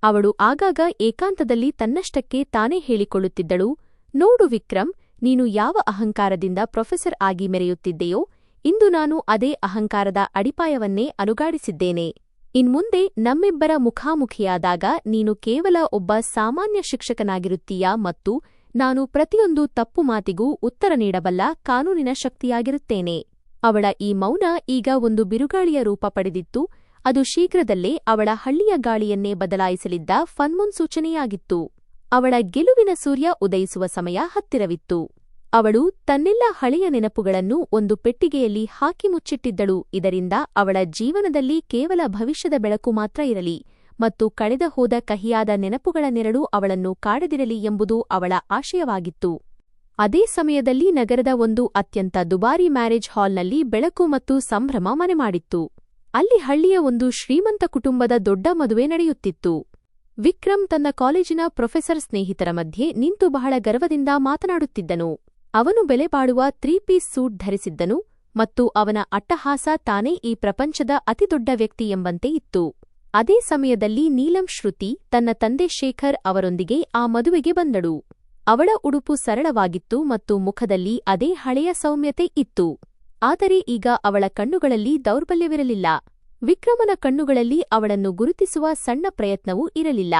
ಅವಳು ಆಗಾಗ ಏಕಾಂತದಲ್ಲಿ ತನ್ನಷ್ಟಕ್ಕೆ ತಾನೇ ಹೇಳಿಕೊಳ್ಳುತ್ತಿದ್ದಳು, ನೋಡು ವಿಕ್ರಮ್, ನೀನು ಯಾವ ಅಹಂಕಾರದಿಂದ ಪ್ರೊಫೆಸರ್ ಆಗಿ ಮೆರೆಯುತ್ತಿದ್ದೆಯೋ, ಇಂದು ನಾನು ಅದೇ ಅಹಂಕಾರದ ಅಡಿಪಾಯವನ್ನೇ ಅಲುಗಾಡಿಸಿದ್ದೇನೆ. ಇನ್ಮುಂದೆ ನಮ್ಮಿಬ್ಬರ ಮುಖಾಮುಖಿಯಾದಾಗ ನೀನು ಕೇವಲ ಒಬ್ಬ ಸಾಮಾನ್ಯ ಶಿಕ್ಷಕನಾಗಿರುತ್ತೀಯಾ ಮತ್ತು ನಾನು ಪ್ರತಿಯೊಂದು ತಪ್ಪು ಮಾತಿಗೂ ಉತ್ತರ ನೀಡಬಲ್ಲ ಕಾನೂನಿನ ಶಕ್ತಿಯಾಗಿರುತ್ತೇನೆ. ಅವಳ ಈ ಮೌನ ಈಗ ಒಂದು ಬಿರುಗಾಳಿಯ ರೂಪ ಪಡೆದಿತ್ತು. ಅದು ಶೀಘ್ರದಲ್ಲೇ ಅವಳ ಹಳ್ಳಿಯ ಗಾಳಿಯನ್ನೇ ಬದಲಾಯಿಸಲಿದ್ದ ಫನ್ಮುನ್ಸೂಚನೆಯಾಗಿತ್ತು. ಅವಳ ಗೆಲುವಿನ ಸೂರ್ಯ ಉದಯಿಸುವ ಸಮಯ ಹತ್ತಿರವಿತ್ತು. ಅವಳು ತನ್ನೆಲ್ಲ ಹಳೆಯ ನೆನಪುಗಳನ್ನು ಒಂದು ಪೆಟ್ಟಿಗೆಯಲ್ಲಿ ಹಾಕಿ ಮುಚ್ಚಿಟ್ಟಿದ್ದಳು. ಇದರಿಂದ ಅವಳ ಜೀವನದಲ್ಲಿ ಕೇವಲ ಭವಿಷ್ಯದ ಬೆಳಕು ಮಾತ್ರ ಇರಲಿ ಮತ್ತು ಕಳೆದ ಹೋದ ಕಹಿಯಾದ ನೆನಪುಗಳ ನೆರಳು ಅವಳನ್ನು ಕಾಡದಿರಲಿ ಎಂಬುದು ಅವಳ ಆಶಯವಾಗಿತ್ತು. ಅದೇ ಸಮಯದಲ್ಲಿ ನಗರದ ಒಂದು ಅತ್ಯಂತ ದುಬಾರಿ ಮ್ಯಾರೇಜ್ ಹಾಲ್ನಲ್ಲಿ ಬೆಳಕು ಮತ್ತು ಸಂಭ್ರಮ ಮನೆಮಾಡಿತ್ತು. ಅಲ್ಲಿ ಹಳ್ಳಿಯ ಒಂದು ಶ್ರೀಮಂತ ಕುಟುಂಬದ ದೊಡ್ಡ ಮದುವೆ ನಡೆಯುತ್ತಿತ್ತು. ವಿಕ್ರಮ್ ತನ್ನ ಕಾಲೇಜಿನ ಪ್ರೊಫೆಸರ್ ಸ್ನೇಹಿತರ ಮಧ್ಯೆ ನಿಂತು ಬಹಳ ಗರ್ವದಿಂದ ಮಾತನಾಡುತ್ತಿದ್ದನು. ಅವನು ಬೆಲೆಬಾಳುವ 3-ಪೀಸ್ ಸೂಟ್ ಧರಿಸಿದ್ದನು ಮತ್ತು ಅವನ ಅಟ್ಟಹಾಸ ತಾನೇ ಈ ಪ್ರಪಂಚದ ಅತಿದೊಡ್ಡ ವ್ಯಕ್ತಿ ಎಂಬಂತೆ ಇತ್ತು. ಅದೇ ಸಮಯದಲ್ಲಿ ನೀಲಂ ಶ್ರುತಿ ತನ್ನ ತಂದೆ ಶೇಖರ್ ಅವರೊಂದಿಗೆ ಆ ಮದುವೆಗೆ ಬಂದಳು. ಅವಳ ಉಡುಪು ಸರಳವಾಗಿತ್ತು ಮತ್ತು ಮುಖದಲ್ಲಿ ಅದೇ ಹಳೆಯ ಸೌಮ್ಯತೆ ಇತ್ತು. ಆದರೆ ಈಗ ಅವಳ ಕಣ್ಣುಗಳಲ್ಲಿ ದೌರ್ಬಲ್ಯವಿರಲಿಲ್ಲ. ವಿಕ್ರಮನ ಕಣ್ಣುಗಳಲ್ಲಿ ಅವಳನ್ನು ಗುರುತಿಸುವ ಸಣ್ಣ ಪ್ರಯತ್ನವೂ ಇರಲಿಲ್ಲ,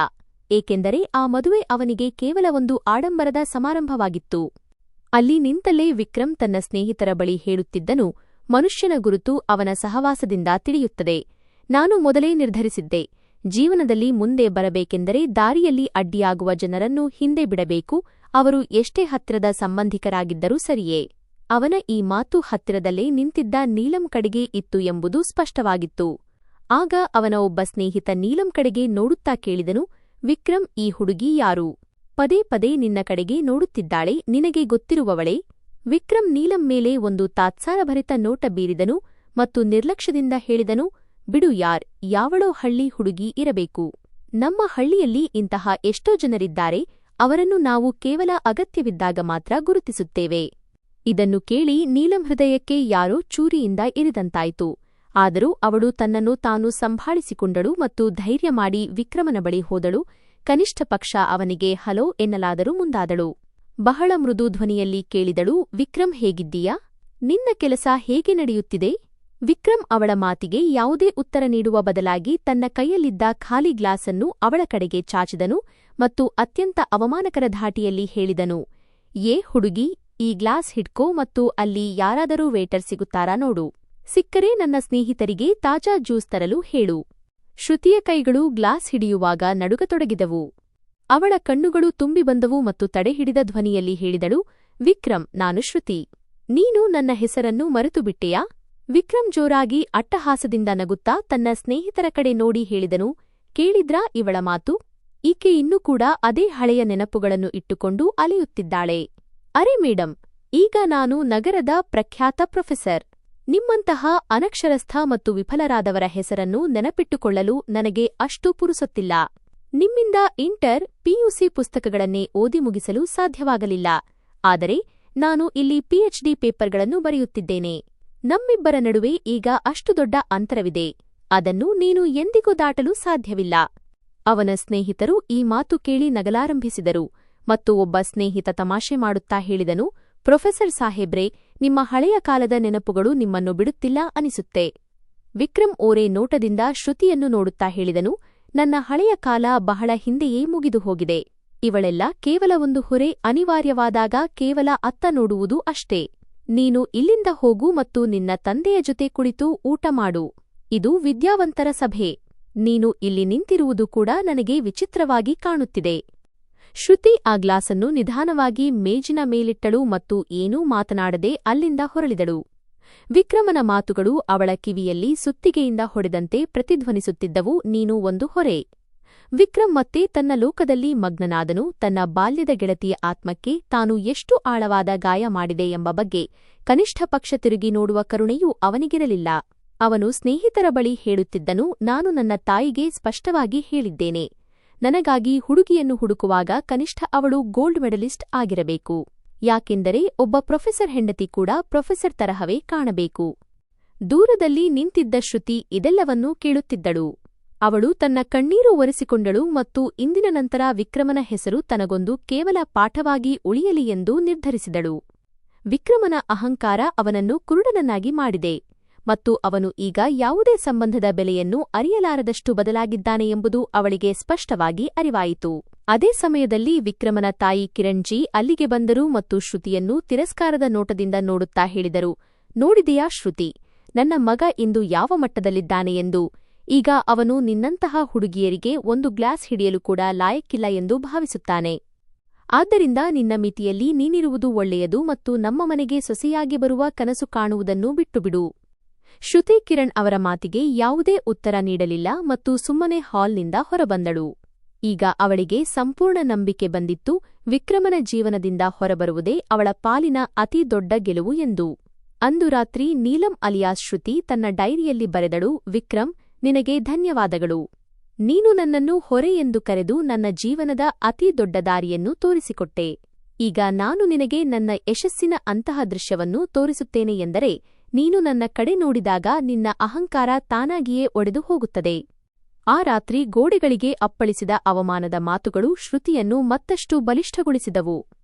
ಏಕೆಂದರೆ ಆ ಮದುವೆ ಅವನಿಗೆ ಕೇವಲ ಒಂದು ಆಡಂಬರದ ಸಮಾರಂಭವಾಗಿತ್ತು. ಅಲ್ಲಿ ನಿಂತಲ್ಲೇ ವಿಕ್ರಮ್ ತನ್ನ ಸ್ನೇಹಿತರ ಬಳಿ ಹೇಳುತ್ತಿದ್ದನು, ಮನುಷ್ಯನ ಗುರುತು ಅವನ ಸಹವಾಸದಿಂದ ತಿಳಿಯುತ್ತದೆ. ನಾನು ಮೊದಲೇ ನಿರ್ಧರಿಸಿದ್ದೆ, ಜೀವನದಲ್ಲಿ ಮುಂದೆ ಬರಬೇಕೆಂದರೆ ದಾರಿಯಲ್ಲಿ ಅಡ್ಡಿಯಾಗುವ ಜನರನ್ನು ಹಿಂದೆ ಬಿಡಬೇಕು, ಅವರು ಎಷ್ಟೇ ಹತ್ತಿರದ ಸಂಬಂಧಿಕರಾಗಿದ್ದರೂ ಸರಿಯೇ. ಅವನ ಈ ಮಾತು ಹತ್ತಿರದಲ್ಲೇ ನಿಂತಿದ್ದ ನೀಲಂ ಕಡೆಗೆ ಇತ್ತು ಎಂಬುದು ಸ್ಪಷ್ಟವಾಗಿತ್ತು. ಆಗ ಅವನ ಒಬ್ಬ ಸ್ನೇಹಿತ ನೀಲಂ ಕಡೆಗೆ ನೋಡುತ್ತಾ ಕೇಳಿದನು, ವಿಕ್ರಮ್, ಈ ಹುಡುಗಿ ಯಾರು? ಪದೇ ಪದೇ ನಿನ್ನ ಕಡೆಗೆ ನೋಡುತ್ತಿದ್ದಾಳೆ, ನಿನಗೆ ಗೊತ್ತಿರುವವಳೇ? ವಿಕ್ರಮ್ ನೀಲಂ ಮೇಲೆ ಒಂದು ತಾತ್ಸಾರಭರಿತ ನೋಟ ಬೀರಿದನು ಮತ್ತು ನಿರ್ಲಕ್ಷ್ಯದಿಂದ ಹೇಳಿದನು, ಬಿಡು ಯಾರ್, ಯಾವಳೋ ಹಳ್ಳಿ ಹುಡುಗಿ ಇರಬೇಕು. ನಮ್ಮ ಹಳ್ಳಿಯಲ್ಲಿ ಇಂತಹ ಎಷ್ಟೋ ಜನರಿದ್ದಾರೆ, ಅವರನ್ನು ನಾವು ಕೇವಲ ಅಗತ್ಯವಿದ್ದಾಗ ಮಾತ್ರ ಗುರುತಿಸುತ್ತೇವೆ. ಇದನ್ನು ಕೇಳಿ ನೀಲಂ ಹೃದಯಕ್ಕೆ ಯಾರೋ ಚೂರಿಯಿಂದ ಇರಿದಂತಾಯಿತು. ಆದರೂ ಅವಳು ತನ್ನನ್ನು ತಾನು ಸಂಭಾಳಿಸಿಕೊಂಡಳು ಮತ್ತು ಧೈರ್ಯ ಮಾಡಿ ವಿಕ್ರಮನ ಬಳಿ ಹೋದಳು. ಕನಿಷ್ಠ ಪಕ್ಷ ಅವನಿಗೆ ಹಲೋ ಎನ್ನಲಾದರೂ ಮುಂದಾದಳು. ಬಹಳ ಮೃದು ಧ್ವನಿಯಲ್ಲಿ ಕೇಳಿದಳು, ವಿಕ್ರಮ್, ಹೇಗಿದ್ದೀಯಾ? ನಿನ್ನ ಕೆಲಸ ಹೇಗೆ ನಡೆಯುತ್ತಿದೆ? ವಿಕ್ರಮ್ ಅವಳ ಮಾತಿಗೆ ಯಾವುದೇ ಉತ್ತರ ನೀಡುವ ಬದಲಾಗಿ ತನ್ನ ಕೈಯಲ್ಲಿದ್ದ ಖಾಲಿ ಗ್ಲಾಸನ್ನು ಅವಳ ಕಡೆಗೆ ಚಾಚಿದನು ಮತ್ತು ಅತ್ಯಂತ ಅವಮಾನಕರ ಧಾಟಿಯಲ್ಲಿ ಹೇಳಿದನು, ಏ ಹುಡುಗಿ, ಈ ಗ್ಲಾಸ್ ಹಿಡ್ಕೋ ಮತ್ತು ಅಲ್ಲಿ ಯಾರಾದರೂ ವೇಟರ್ ಸಿಗುತ್ತಾರಾ ನೋಡು. ಸಿಕ್ಕರೆ ನನ್ನ ಸ್ನೇಹಿತರಿಗೆ ತಾಜಾ ಜ್ಯೂಸ್ ತರಲು ಹೇಳು. ಶ್ರುತಿಯ ಕೈಗಳು ಗ್ಲಾಸ್ ಹಿಡಿಯುವಾಗ ನಡುಗತೊಡಗಿದವು. ಅವಳ ಕಣ್ಣುಗಳು ತುಂಬಿ ಬಂದವು ಮತ್ತು ತಡೆಹಿಡಿದ ಧ್ವನಿಯಲ್ಲಿ ಹೇಳಿದಳು, ವಿಕ್ರಮ್, ನಾನು ಶ್ರುತಿ. ನೀನು ನನ್ನ ಹೆಸರನ್ನು ಮರೆತುಬಿಟ್ಟೆಯಾ? ವಿಕ್ರಮ್ ಜೋರಾಗಿ ಅಟ್ಟಹಾಸದಿಂದ ನಗುತ್ತಾ ತನ್ನ ಸ್ನೇಹಿತರ ಕಡೆ ನೋಡಿ ಹೇಳಿದನು, ಕೇಳಿದ್ರಾ ಇವಳ ಮಾತು? ಈಕೆ ಇನ್ನೂ ಕೂಡ ಅದೇ ಹಳೆಯ ನೆನಪುಗಳನ್ನು ಇಟ್ಟುಕೊಂಡು ಅಲೆಯುತ್ತಿದ್ದಾಳೆ. ಅರೆ ಮೇಡಂ, ಈಗ ನಾನು ನಗರದ ಪ್ರಖ್ಯಾತ ಪ್ರೊಫೆಸರ್. ನಿಮ್ಮಂತಹ ಅನಕ್ಷರಸ್ಥ ಮತ್ತು ವಿಫಲರಾದವರ ಹೆಸರನ್ನು ನೆನಪಿಟ್ಟುಕೊಳ್ಳಲು ನನಗೆ ಅಷ್ಟು ಪುರುಸೊತ್ತಿಲ್ಲ. ನಿಮ್ಮಿಂದ ಇಂಟರ್, ಪಿಯುಸಿ ಪುಸ್ತಕಗಳನ್ನೇ ಓದಿ ಮುಗಿಸಲು ಸಾಧ್ಯವಾಗಲಿಲ್ಲ. ಆದರೆ ನಾನು ಇಲ್ಲಿ ಪಿಎಚ್ಡಿ ಪೇಪರ್ಗಳನ್ನು ಬರೆಯುತ್ತಿದ್ದೇನೆ. ನಮ್ಮಿಬ್ಬರ ನಡುವೆ ಈಗ ಅಷ್ಟು ದೊಡ್ಡ ಅಂತರವಿದೆ. ಅದನ್ನು ನೀನು ಎಂದಿಗೂ ದಾಟಲು ಸಾಧ್ಯವಿಲ್ಲ. ಅವನ ಸ್ನೇಹಿತರು ಈ ಮಾತು ಕೇಳಿ ನಗಲಾರಂಭಿಸಿದರು ಮತ್ತು ಒಬ್ಬ ಸ್ನೇಹಿತ ತಮಾಷೆ ಮಾಡುತ್ತಾ ಹೇಳಿದನು, ಪ್ರೊಫೆಸರ್ ಸಾಹೇಬ್ರೆ, ನಿಮ್ಮ ಹಳೆಯ ಕಾಲದ ನೆನಪುಗಳು ನಿಮ್ಮನ್ನು ಬಿಡುತ್ತಿಲ್ಲ ಅನಿಸುತ್ತೆ. ವಿಕ್ರಮ್ ಓರೆ ನೋಟದಿಂದ ಶ್ರುತಿಯನ್ನು ನೋಡುತ್ತಾ ಹೇಳಿದನು, ನನ್ನ ಹಳೆಯ ಕಾಲ ಬಹಳ ಹಿಂದೆಯೇ ಮುಗಿದು ಹೋಗಿದೆ. ಇವಳೆಲ್ಲ ಕೇವಲ ಒಂದು ಹೊರೆ, ಅನಿವಾರ್ಯವಾದಾಗ ಕೇವಲ ಅತ್ತ ನೋಡುವುದು ಅಷ್ಟೇ. ನೀನು ಇಲ್ಲಿಂದ ಹೋಗು ಮತ್ತು ನಿನ್ನ ತಂದೆಯ ಜೊತೆ ಕುಳಿತು ಊಟ ಮಾಡು. ಇದು ವಿದ್ಯಾವಂತರ ಸಭೆ. ನೀನು ಇಲ್ಲಿ ನಿಂತಿರುವುದು ಕೂಡ ನನಗೆ ವಿಚಿತ್ರವಾಗಿ ಕಾಣುತ್ತಿದೆ. ಶ್ರುತಿ ಆ ಗ್ಲಾಸನ್ನು ನಿಧಾನವಾಗಿ ಮೇಜಿನ ಮೇಲಿಟ್ಟಳು ಮತ್ತು ಏನೂ ಮಾತನಾಡದೆ ಅಲ್ಲಿಂದ ಹೊರಳಿದಳು. ವಿಕ್ರಮನ ಮಾತುಗಳು ಅವಳ ಕಿವಿಯಲ್ಲಿ ಸುತ್ತಿಗೆಯಿಂದ ಹೊಡೆದಂತೆ ಪ್ರತಿಧ್ವನಿಸುತ್ತಿದ್ದವು. ನೀನು ಒಂದು ಹೊರೆ. ವಿಕ್ರಮ್ ಮತ್ತೆ ತನ್ನ ಲೋಕದಲ್ಲಿ ಮಗ್ನನಾದನು. ತನ್ನ ಬಾಲ್ಯದ ಗೆಳತಿಯ ಆತ್ಮಕ್ಕೆ ತಾನು ಎಷ್ಟು ಆಳವಾದ ಗಾಯ ಮಾಡಿದೆ ಎಂಬ ಬಗ್ಗೆ ಕನಿಷ್ಠ ಪಕ್ಷ ತಿರುಗಿ ನೋಡುವ ಕರುಣೆಯೂ ಅವನಿಗಿರಲಿಲ್ಲ. ಅವನು ಸ್ನೇಹಿತರ ಬಳಿ ಹೇಳುತ್ತಿದ್ದನು, ನಾನು ನನ್ನ ತಾಯಿಗೆ ಸ್ಪಷ್ಟವಾಗಿ ಹೇಳಿದ್ದೇನೆ, ನನಗಾಗಿ ಹುಡುಗಿಯನ್ನು ಹುಡುಕುವಾಗ ಕನಿಷ್ಠ ಅವಳು ಗೋಲ್ಡ್ ಮೆಡಲಿಸ್ಟ್ ಆಗಿರಬೇಕು. ಯಾಕೆಂದರೆ ಒಬ್ಬ ಪ್ರೊಫೆಸರ್ ಹೆಂಡತಿ ಕೂಡ ಪ್ರೊಫೆಸರ್ ತರಹವೇ ಕಾಣಬೇಕು. ದೂರದಲ್ಲಿ ನಿಂತಿದ್ದ ಶ್ರುತಿ ಇದೆಲ್ಲವನ್ನೂ ಕೇಳುತ್ತಿದ್ದಳು. ಅವಳು ತನ್ನ ಕಣ್ಣೀರು ಒರೆಸಿಕೊಂಡಳು ಮತ್ತು ಇಂದಿನ ನಂತರ ವಿಕ್ರಮನ ಹೆಸರು ತನಗೊಂದು ಕೇವಲ ಪಾಠವಾಗಿ ಉಳಿಯಲಿ ಎಂದು ನಿರ್ಧರಿಸಿದಳು. ವಿಕ್ರಮನ ಅಹಂಕಾರ ಅವನನ್ನು ಕುರುಡನನ್ನಾಗಿ ಮಾಡಿದೆ ಮತ್ತು ಅವನು ಈಗ ಯಾವುದೇ ಸಂಬಂಧದ ಬೆಲೆಯನ್ನು ಅರಿಯಲಾರದಷ್ಟು ಬದಲಾಗಿದ್ದಾನೆ ಎಂಬುದು ಅವಳಿಗೆ ಸ್ಪಷ್ಟವಾಗಿ ಅರಿವಾಯಿತು. ಅದೇ ಸಮಯದಲ್ಲಿ ವಿಕ್ರಮನ ತಾಯಿ ಕಿರಣ್ಜಿ ಅಲ್ಲಿಗೆ ಬಂದರು ಮತ್ತು ಶ್ರುತಿಯನ್ನು ತಿರಸ್ಕಾರದ ನೋಟದಿಂದ ನೋಡುತ್ತಾ ಹೇಳಿದರು, ನೋಡಿದೆಯಾ ಶ್ರುತಿ, ನನ್ನ ಮಗ ಇಂದು ಯಾವ ಮಟ್ಟದಲ್ಲಿದ್ದಾನೆ ಎಂದು. ಈಗ ಅವನು ನಿನ್ನಂತಹ ಹುಡುಗಿಯರಿಗೆ ಒಂದು ಗ್ಲಾಸ್ ಹಿಡಿಯಲು ಕೂಡ ಲಾಯಕ್ಕಿಲ್ಲ ಎಂದು ಭಾವಿಸುತ್ತಾನೆ. ಆದ್ದರಿಂದ ನಿನ್ನ ಮಿತಿಯಲ್ಲಿ ನೀನಿರುವುದು ಒಳ್ಳೆಯದು ಮತ್ತು ನಮ್ಮ ಮನೆಗೆ ಸೊಸೆಯಾಗಿ ಬರುವ ಕನಸು ಕಾಣುವುದನ್ನು ಬಿಟ್ಟುಬಿಡು. ಶ್ರುತಿ ಕಿರಣ್ ಅವರ ಮಾತಿಗೆ ಯಾವುದೇ ಉತ್ತರ ನೀಡಲಿಲ್ಲ ಮತ್ತು ಸುಮ್ಮನೆ ಹಾಲ್ನಿಂದ ಹೊರಬಂದಳು. ಈಗ ಅವಳಿಗೆ ಸಂಪೂರ್ಣ ನಂಬಿಕೆ ಬಂದಿತ್ತು, ವಿಕ್ರಮನ ಜೀವನದಿಂದ ಹೊರಬರುವುದೇ ಅವಳ ಪಾಲಿನ ಅತಿ ದೊಡ್ಡ ಗೆಲುವು ಎಂದು. ಅಂದು ರಾತ್ರಿ ನೀಲಂ ಅಲಿಯಾಸ್ ಶ್ರುತಿ ತನ್ನ ಡೈರಿಯಲ್ಲಿ ಬರೆದಳು, ವಿಕ್ರಮ್, ನಿನಗೆ ಧನ್ಯವಾದಗಳು. ನೀನು ನನ್ನನ್ನು ಹೊರೆ ಎಂದು ಕರೆದು ನನ್ನ ಜೀವನದ ಅತಿ ದೊಡ್ಡ ದಾರಿಯನ್ನು ತೋರಿಸಿಕೊಟ್ಟೆ. ಈಗ ನಾನು ನಿನಗೆ ನನ್ನ ಯಶಸ್ಸಿನ ಅಂತಹ ದೃಶ್ಯವನ್ನು ತೋರಿಸುತ್ತೇನೆ ಎಂದರೆ ನೀನು ನನ್ನ ಕಡೆ ನೋಡಿದಾಗ ನಿನ್ನ ಅಹಂಕಾರ ತಾನಾಗಿಯೇ ಒಡೆದು ಹೋಗುತ್ತದೆ. ಆ ರಾತ್ರಿ ಗೋಡೆಗಳಿಗೆ ಅಪ್ಪಳಿಸಿದ ಅವಮಾನದ ಮಾತುಗಳು ಶ್ರುತಿಯನ್ನು ಮತ್ತಷ್ಟು ಬಲಿಷ್ಠಗೊಳಿಸಿದವು.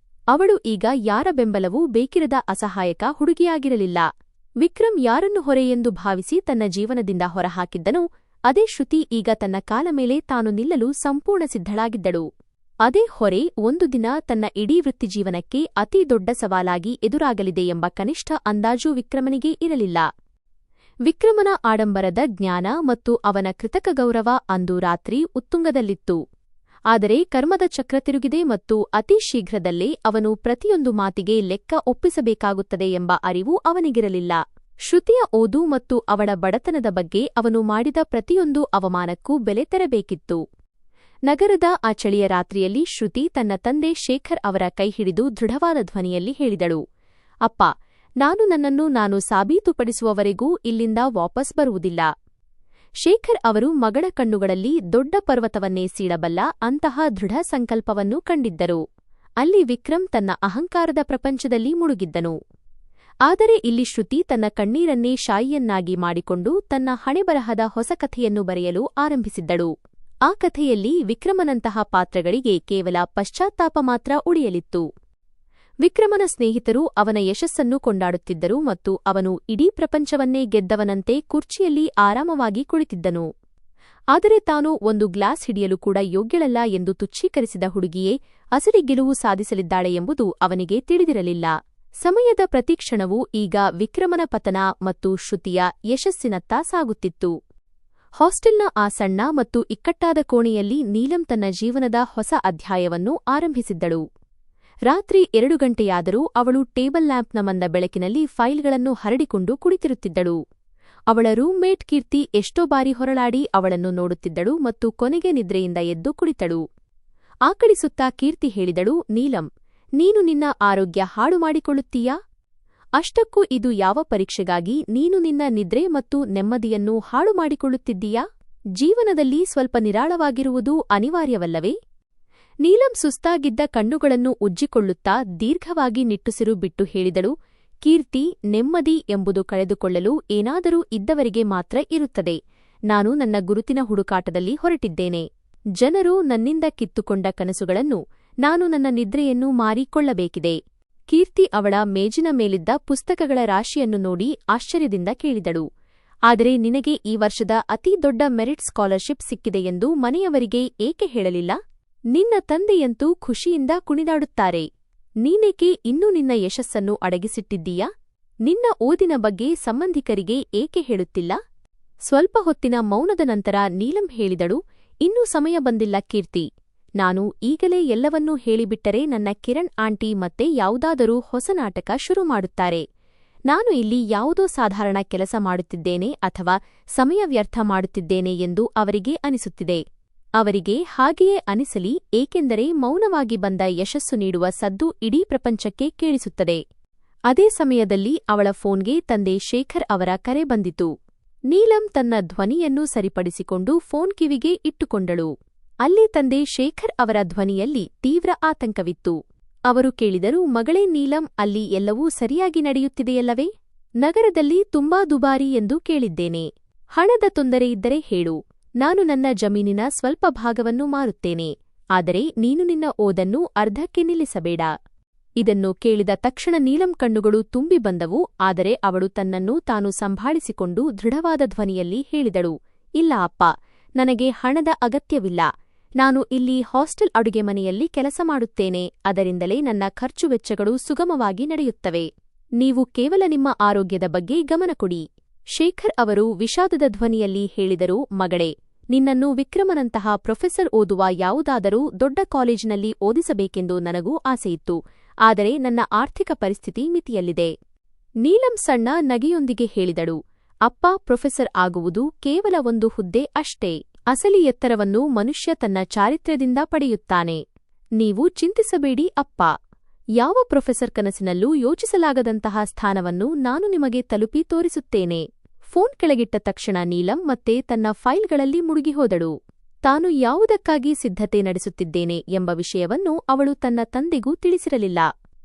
ಅವಳು ಈಗ ಯಾರ ಬೆಂಬಲವೂ ಬೇಕಿರದ ಅಸಹಾಯಕ ಹುಡುಗಿಯಾಗಿರಲಿಲ್ಲ. ವಿಕ್ರಮ್ ಯಾರನ್ನು ಹೊರೆ ಎಂದು ಭಾವಿಸಿ ತನ್ನ ಜೀವನದಿಂದ ಹೊರಹಾಕಿದ್ದನೋ ಅದೇ ಶ್ರುತಿ ಈಗ ತನ್ನ ಕಾಲ ಮೇಲೆ ತಾನು ನಿಲ್ಲಲು ಸಂಪೂರ್ಣ ಸಿದ್ಧಳಾಗಿದ್ದಳು. ಅದೇ ಹೊರೆ ಒಂದು ದಿನ ತನ್ನ ಇಡೀ ವೃತ್ತಿಜೀವನಕ್ಕೆ ಅತಿ ದೊಡ್ಡ ಸವಾಲಾಗಿ ಎದುರಾಗಲಿದೆ ಎಂಬ ಕನಿಷ್ಠ ಅಂದಾಜು ವಿಕ್ರಮನಿಗೆ ಇರಲಿಲ್ಲ. ವಿಕ್ರಮನ ಆಡಂಬರದ ಜ್ಞಾನ ಮತ್ತು ಅವನ ಕೃತಕ ಗೌರವ ಅಂದು ರಾತ್ರಿ ಉತ್ತುಂಗದಲ್ಲಿತ್ತು. ಆದರೆ ಕರ್ಮದ ಚಕ್ರ ತಿರುಗಿದೆ ಮತ್ತು ಅತಿ ಶೀಘ್ರದಲ್ಲೇ ಅವನು ಪ್ರತಿಯೊಂದು ಮಾತಿಗೆ ಲೆಕ್ಕ ಒಪ್ಪಿಸಬೇಕಾಗುತ್ತದೆ ಎಂಬ ಅರಿವು ಅವನಿಗಿರಲಿಲ್ಲ. ಶ್ರುತಿಯ ಓದು ಮತ್ತು ಅವಳ ಬಡತನದ ಬಗ್ಗೆ ಅವನು ಮಾಡಿದ ಪ್ರತಿಯೊಂದು ಅವಮಾನಕ್ಕೂ ಬೆಲೆ ತೆರಬೇಕಿತ್ತು. ನಗರದ ಆ ಚಳಿಯ ರಾತ್ರಿಯಲ್ಲಿ ಶ್ರುತಿ ತನ್ನ ತಂದೆ ಶೇಖರ್ ಅವರ ಕೈಹಿಡಿದು ದೃಢವಾದ ಧ್ವನಿಯಲ್ಲಿ ಹೇಳಿದಳು, ಅಪ್ಪ, ನನ್ನನ್ನು ನಾನು ಸಾಬೀತುಪಡಿಸುವವರೆಗೂ ಇಲ್ಲಿಂದ ವಾಪಸ್ ಬರುವುದಿಲ್ಲ. ಶೇಖರ್ ಅವರು ಮಗಳ ಕಣ್ಣುಗಳಲ್ಲಿ ದೊಡ್ಡ ಪರ್ವತವನ್ನೇ ಸೀಳಬಲ್ಲ ಅಂತಹ ದೃಢ ಸಂಕಲ್ಪವನ್ನು ಕಂಡಿದ್ದರು. ಅಲ್ಲಿ ವಿಕ್ರಮ್ ತನ್ನ ಅಹಂಕಾರದ ಪ್ರಪಂಚದಲ್ಲಿ ಮುಳುಗಿದ್ದನು. ಆದರೆ ಇಲ್ಲಿ ಶ್ರುತಿ ತನ್ನ ಕಣ್ಣೀರನ್ನೇ ಶಾಯಿಯನ್ನಾಗಿ ಮಾಡಿಕೊಂಡು ತನ್ನ ಹಣೆಬರಹದ ಹೊಸ ಕಥೆಯನ್ನು ಬರೆಯಲು ಆರಂಭಿಸಿದ್ದಳು. ಆ ಕಥೆಯಲ್ಲಿ ವಿಕ್ರಮನಂತಹ ಪಾತ್ರಗಳಿಗೆ ಕೇವಲ ಪಶ್ಚಾತ್ತಾಪ ಮಾತ್ರ ಉಳಿಯಲಿತ್ತು. ವಿಕ್ರಮನ ಸ್ನೇಹಿತರು ಅವನ ಯಶಸ್ಸನ್ನು ಕೊಂಡಾಡುತ್ತಿದ್ದರು ಮತ್ತು ಅವನು ಇಡೀ ಪ್ರಪಂಚವನ್ನೇ ಗೆದ್ದವನಂತೆ ಕುರ್ಚಿಯಲ್ಲಿ ಆರಾಮವಾಗಿ ಕುಳಿತಿದ್ದನು. ಆದರೆ ತಾನು ಒಂದು ಗ್ಲಾಸ್ ಹಿಡಿಯಲು ಕೂಡ ಯೋಗ್ಯಳಲ್ಲ ಎಂದು ತುಚ್ಛೀಕರಿಸಿದ ಹುಡುಗಿಯೇ ಅಸಲಿ ಗೆಲುವು ಸಾಧಿಸಲಿದ್ದಾಳೆ ಎಂಬುದು ಅವನಿಗೆ ತಿಳಿದಿರಲಿಲ್ಲ. ಸಮಯದ ಪ್ರತಿಕ್ಷಣವೂ ಈಗ ವಿಕ್ರಮನ ಪತನ ಮತ್ತು ಶ್ರುತಿಯ ಯಶಸ್ಸಿನತ್ತ ಸಾಗುತ್ತಿತ್ತು. ಹಾಸ್ಟೆಲ್ನ ಆ ಸಣ್ಣ ಮತ್ತು ಇಕ್ಕಟ್ಟಾದ ಕೋಣೆಯಲ್ಲಿ ನೀಲಂ ತನ್ನ ಜೀವನದ ಹೊಸ ಅಧ್ಯಾಯವನ್ನು ಆರಂಭಿಸಿದ್ದಳು. ರಾತ್ರಿ 2 ಗಂಟೆಯಾದರೂ ಅವಳು ಟೇಬಲ್ ಲ್ಯಾಂಪ್ನ ಮಂದ ಬೆಳಕಿನಲ್ಲಿ ಫೈಲ್ಗಳನ್ನು ಹರಡಿಕೊಂಡು ಕುಳಿತಿರುತ್ತಿದ್ದಳು. ಅವಳ ರೂಮ್ಮೇಟ್ ಕೀರ್ತಿ ಎಷ್ಟೋ ಬಾರಿ ಹೊರಳಾಡಿ ಅವಳನ್ನು ನೋಡುತ್ತಿದ್ದಳು ಮತ್ತು ಕೊನೆಗೆ ನಿದ್ರೆಯಿಂದ ಎದ್ದು ಕುಳಿತಳು. ಆಕಳಿಸುತ್ತಾ ಕೀರ್ತಿ ಹೇಳಿದಳು, ನೀಲಂ, ನೀನು ನಿನ್ನ ಆರೋಗ್ಯ ಹಾಳು ಮಾಡಿಕೊಳ್ಳುತ್ತೀಯಾ? ಅಷ್ಟಕ್ಕೂ ಇದು ಯಾವ ಪರೀಕ್ಷೆಗಾಗಿ ನೀನು ನಿನ್ನ ನಿದ್ರೆ ಮತ್ತು ನೆಮ್ಮದಿಯನ್ನು ಹಾಳು ಮಾಡಿಕೊಳ್ಳುತ್ತಿದ್ದೀಯಾ? ಜೀವನದಲ್ಲಿ ಸ್ವಲ್ಪ ನಿರಾಳವಾಗಿರುವುದು ಅನಿವಾರ್ಯವಲ್ಲವೇ? ನೀಲಂ ಸುಸ್ತಾಗಿದ್ದ ಕಣ್ಣುಗಳನ್ನು ಉಜ್ಜಿಕೊಳ್ಳುತ್ತಾ ದೀರ್ಘವಾಗಿ ನಿಟ್ಟುಸಿರು ಬಿಟ್ಟು ಹೇಳಿದಳು, ಕೀರ್ತಿ, ನೆಮ್ಮದಿ ಎಂಬುದು ಕಳೆದುಕೊಳ್ಳಲು ಏನಾದರೂ ಇದ್ದವರಿಗೆ ಮಾತ್ರ ಇರುತ್ತದೆ. ನಾನು ನನ್ನ ಗುರುತಿನ ಹುಡುಕಾಟದಲ್ಲಿ ಹೊರಟಿದ್ದೇನೆ. ಜನರು ನನ್ನಿಂದ ಕಿತ್ತುಕೊಂಡ ಕನಸುಗಳನ್ನು ನಾನು ನನ್ನ ನಿದ್ರೆಯನ್ನು ಮಾರಿಕೊಳ್ಳಬೇಕಿದೆ. ಕೀರ್ತಿ ಅವಳ ಮೇಜಿನ ಮೇಲಿದ್ದ ಪುಸ್ತಕಗಳ ರಾಶಿಯನ್ನು ನೋಡಿ ಆಶ್ಚರ್ಯದಿಂದ ಕೇಳಿದಳು, ಆದರೆ ನಿನಗೆ ಈ ವರ್ಷದ ಅತಿ ದೊಡ್ಡ ಮೆರಿಟ್ ಸ್ಕಾಲರ್ಶಿಪ್ ಸಿಕ್ಕಿದೆ ಎಂದು ಮನೆಯವರಿಗೆ ಏಕೆ ಹೇಳಲಿಲ್ಲ? ನಿನ್ನ ತಂದೆಯಂತೂ ಖುಷಿಯಿಂದ ಕುಣಿದಾಡುತ್ತಾರೆ. ನೀನೇಕೆ ಇನ್ನೂ ನಿನ್ನ ಯಶಸ್ಸನ್ನು ಅಡಗಿಸಿಟ್ಟಿದ್ದೀಯಾ? ನಿನ್ನ ಓದಿನ ಬಗ್ಗೆ ಸಂಬಂಧಿಕರಿಗೆ ಏಕೆ ಹೇಳುತ್ತಿಲ್ಲ? ಸ್ವಲ್ಪ ಹೊತ್ತಿನ ಮೌನದ ನಂತರ ನೀಲಂ ಹೇಳಿದಳು, ಇನ್ನೂ ಸಮಯ ಬಂದಿಲ್ಲ ಕೀರ್ತಿ. ನಾನು ಈಗಲೇ ಎಲ್ಲವನ್ನೂ ಹೇಳಿಬಿಟ್ಟರೆ ನನ್ನ ಕಿರಣ್ ಆಂಟಿ ಮತ್ತೆ ಯಾವುದಾದರೂ ಹೊಸ ನಾಟಕ ಶುರು ಮಾಡುತ್ತಾರೆ. ನಾನು ಇಲ್ಲಿ ಯಾವುದೋ ಸಾಧಾರಣ ಕೆಲಸ ಮಾಡುತ್ತಿದ್ದೇನೆ ಅಥವಾ ಸಮಯ ವ್ಯರ್ಥ ಮಾಡುತ್ತಿದ್ದೇನೆ ಎಂದು ಅವರಿಗೆ ಅನಿಸುತ್ತಿದೆ. ಅವರಿಗೆ ಹಾಗೆಯೇ ಅನಿಸಲಿ, ಏಕೆಂದರೆ ಮೌನವಾಗಿ ಬಂದ ಯಶಸ್ಸು ನೀಡುವ ಸದ್ದು ಇಡೀ ಪ್ರಪಂಚಕ್ಕೆ ಕೇಳಿಸುತ್ತದೆ. ಅದೇ ಸಮಯದಲ್ಲಿ ಅವಳ ಫೋನ್ಗೆ ತಂದೆ ಶೇಖರ್ ಅವರ ಕರೆ ಬಂದಿತು. ನೀಲಂ ತನ್ನ ಧ್ವನಿಯನ್ನು ಸರಿಪಡಿಸಿಕೊಂಡು ಫೋನ್ ಕಿವಿಗೆ ಇಟ್ಟುಕೊಂಡಳು. ಅಲ್ಲಿ ತಂದೆ ಶೇಖರ್ ಅವರ ಧ್ವನಿಯಲ್ಲಿ ತೀವ್ರ ಆತಂಕವಿತ್ತು. ಅವರು ಕೇಳಿದರು, ಮಗಳೇ ನೀಲಂ, ಅಲ್ಲಿ ಎಲ್ಲವೂ ಸರಿಯಾಗಿ ನಡೆಯುತ್ತಿದೆಯಲ್ಲವೇ? ನಗರದಲ್ಲಿ ತುಂಬಾ ದುಬಾರಿ ಎಂದು ಕೇಳಿದ್ದೇನೆ. ಹಣದ ತೊಂದರೆಯಿದ್ದರೆ ಹೇಳು, ನಾನು ನನ್ನ ಜಮೀನಿನ ಸ್ವಲ್ಪ ಭಾಗವನ್ನು ಮಾರುತ್ತೇನೆ. ಆದರೆ ನೀನು ನಿನ್ನ ಓದನ್ನು ಅರ್ಧಕ್ಕೆ ನಿಲ್ಲಿಸಬೇಡ. ಇದನ್ನು ಕೇಳಿದ ತಕ್ಷಣ ನೀಲಂ ಕಣ್ಣುಗಳು ತುಂಬಿ ಬಂದವು. ಆದರೆ ಅವಳು ತನ್ನನ್ನು ತಾನು ಸಂಭಾಳಿಸಿಕೊಂಡು ದೃಢವಾದ ಧ್ವನಿಯಲ್ಲಿ ಹೇಳಿದಳು, ಇಲ್ಲ ಅಪ್ಪ, ನನಗೆ ಹಣದ ಅಗತ್ಯವಿಲ್ಲ. ನಾನು ಇಲ್ಲಿ ಹಾಸ್ಟೆಲ್ ಅಡುಗೆ ಮನೆಯಲ್ಲಿ ಕೆಲಸ ಮಾಡುತ್ತೇನೆ. ಅದರಿಂದಲೇ ನನ್ನ ಖರ್ಚು ವೆಚ್ಚಗಳು ಸುಗಮವಾಗಿ ನಡೆಯುತ್ತವೆ. ನೀವು ಕೇವಲ ನಿಮ್ಮ ಆರೋಗ್ಯದ ಬಗ್ಗೆ ಗಮನ ಕೊಡಿ. ಶೇಖರ್ ಅವರು ವಿಷಾದದ ಧ್ವನಿಯಲ್ಲಿ ಹೇಳಿದರು, ಮಗಳೇ, ನಿನ್ನನ್ನು ವಿಕ್ರಮನಂತಹ ಪ್ರೊಫೆಸರ್ ಓದುವ ಯಾವುದಾದರೂ ದೊಡ್ಡ ಕಾಲೇಜಿನಲ್ಲಿ ಓದಿಸಬೇಕೆಂದು ನನಗೂ ಆಸೆಯಿತ್ತು. ಆದರೆ ನನ್ನ ಆರ್ಥಿಕ ಪರಿಸ್ಥಿತಿ ಮಿತಿಯಲ್ಲಿದೆ. ನೀಲಂ ಸಣ್ಣ ನಗೆಯೊಂದಿಗೆ ಹೇಳಿದಳು, ಅಪ್ಪ, ಪ್ರೊಫೆಸರ್ ಆಗುವುದು ಕೇವಲ ಒಂದು ಹುದ್ದೆ ಅಷ್ಟೇ. ಅಸಲಿ ಎತ್ತರವನ್ನು ಮನುಷ್ಯ ತನ್ನ ಚಾರಿತ್ರ್ಯದಿಂದ ಪಡೆಯುತ್ತಾನೆ. ನೀವು ಚಿಂತಿಸಬೇಡಿ ಅಪ್ಪ. ಯಾವ ಪ್ರೊಫೆಸರ್ ಕನಸಿನಲ್ಲೂ ಯೋಚಿಸಲಾಗದಂತಹ ಸ್ಥಾನವನ್ನು ನಾನು ನಿಮಗೆ ತಲುಪಿ ತೋರಿಸುತ್ತೇನೆ. ಫೋನ್ ಕೆಳಗಿಟ್ಟ ತಕ್ಷಣ ನೀಲಂ ಮತ್ತೆ ತನ್ನ ಫೈಲ್ಗಳಲ್ಲಿ ಮುಳುಗಿಹೋದಳು. ತಾನು ಯಾವುದಕ್ಕಾಗಿ ಸಿದ್ಧತೆ ನಡೆಸುತ್ತಿದ್ದೇನೆ ಎಂಬ ವಿಷಯವನ್ನು ಅವಳು ತನ್ನ ತಂದೆಗೂ ತಿಳಿಸಿರಲಿಲ್ಲ.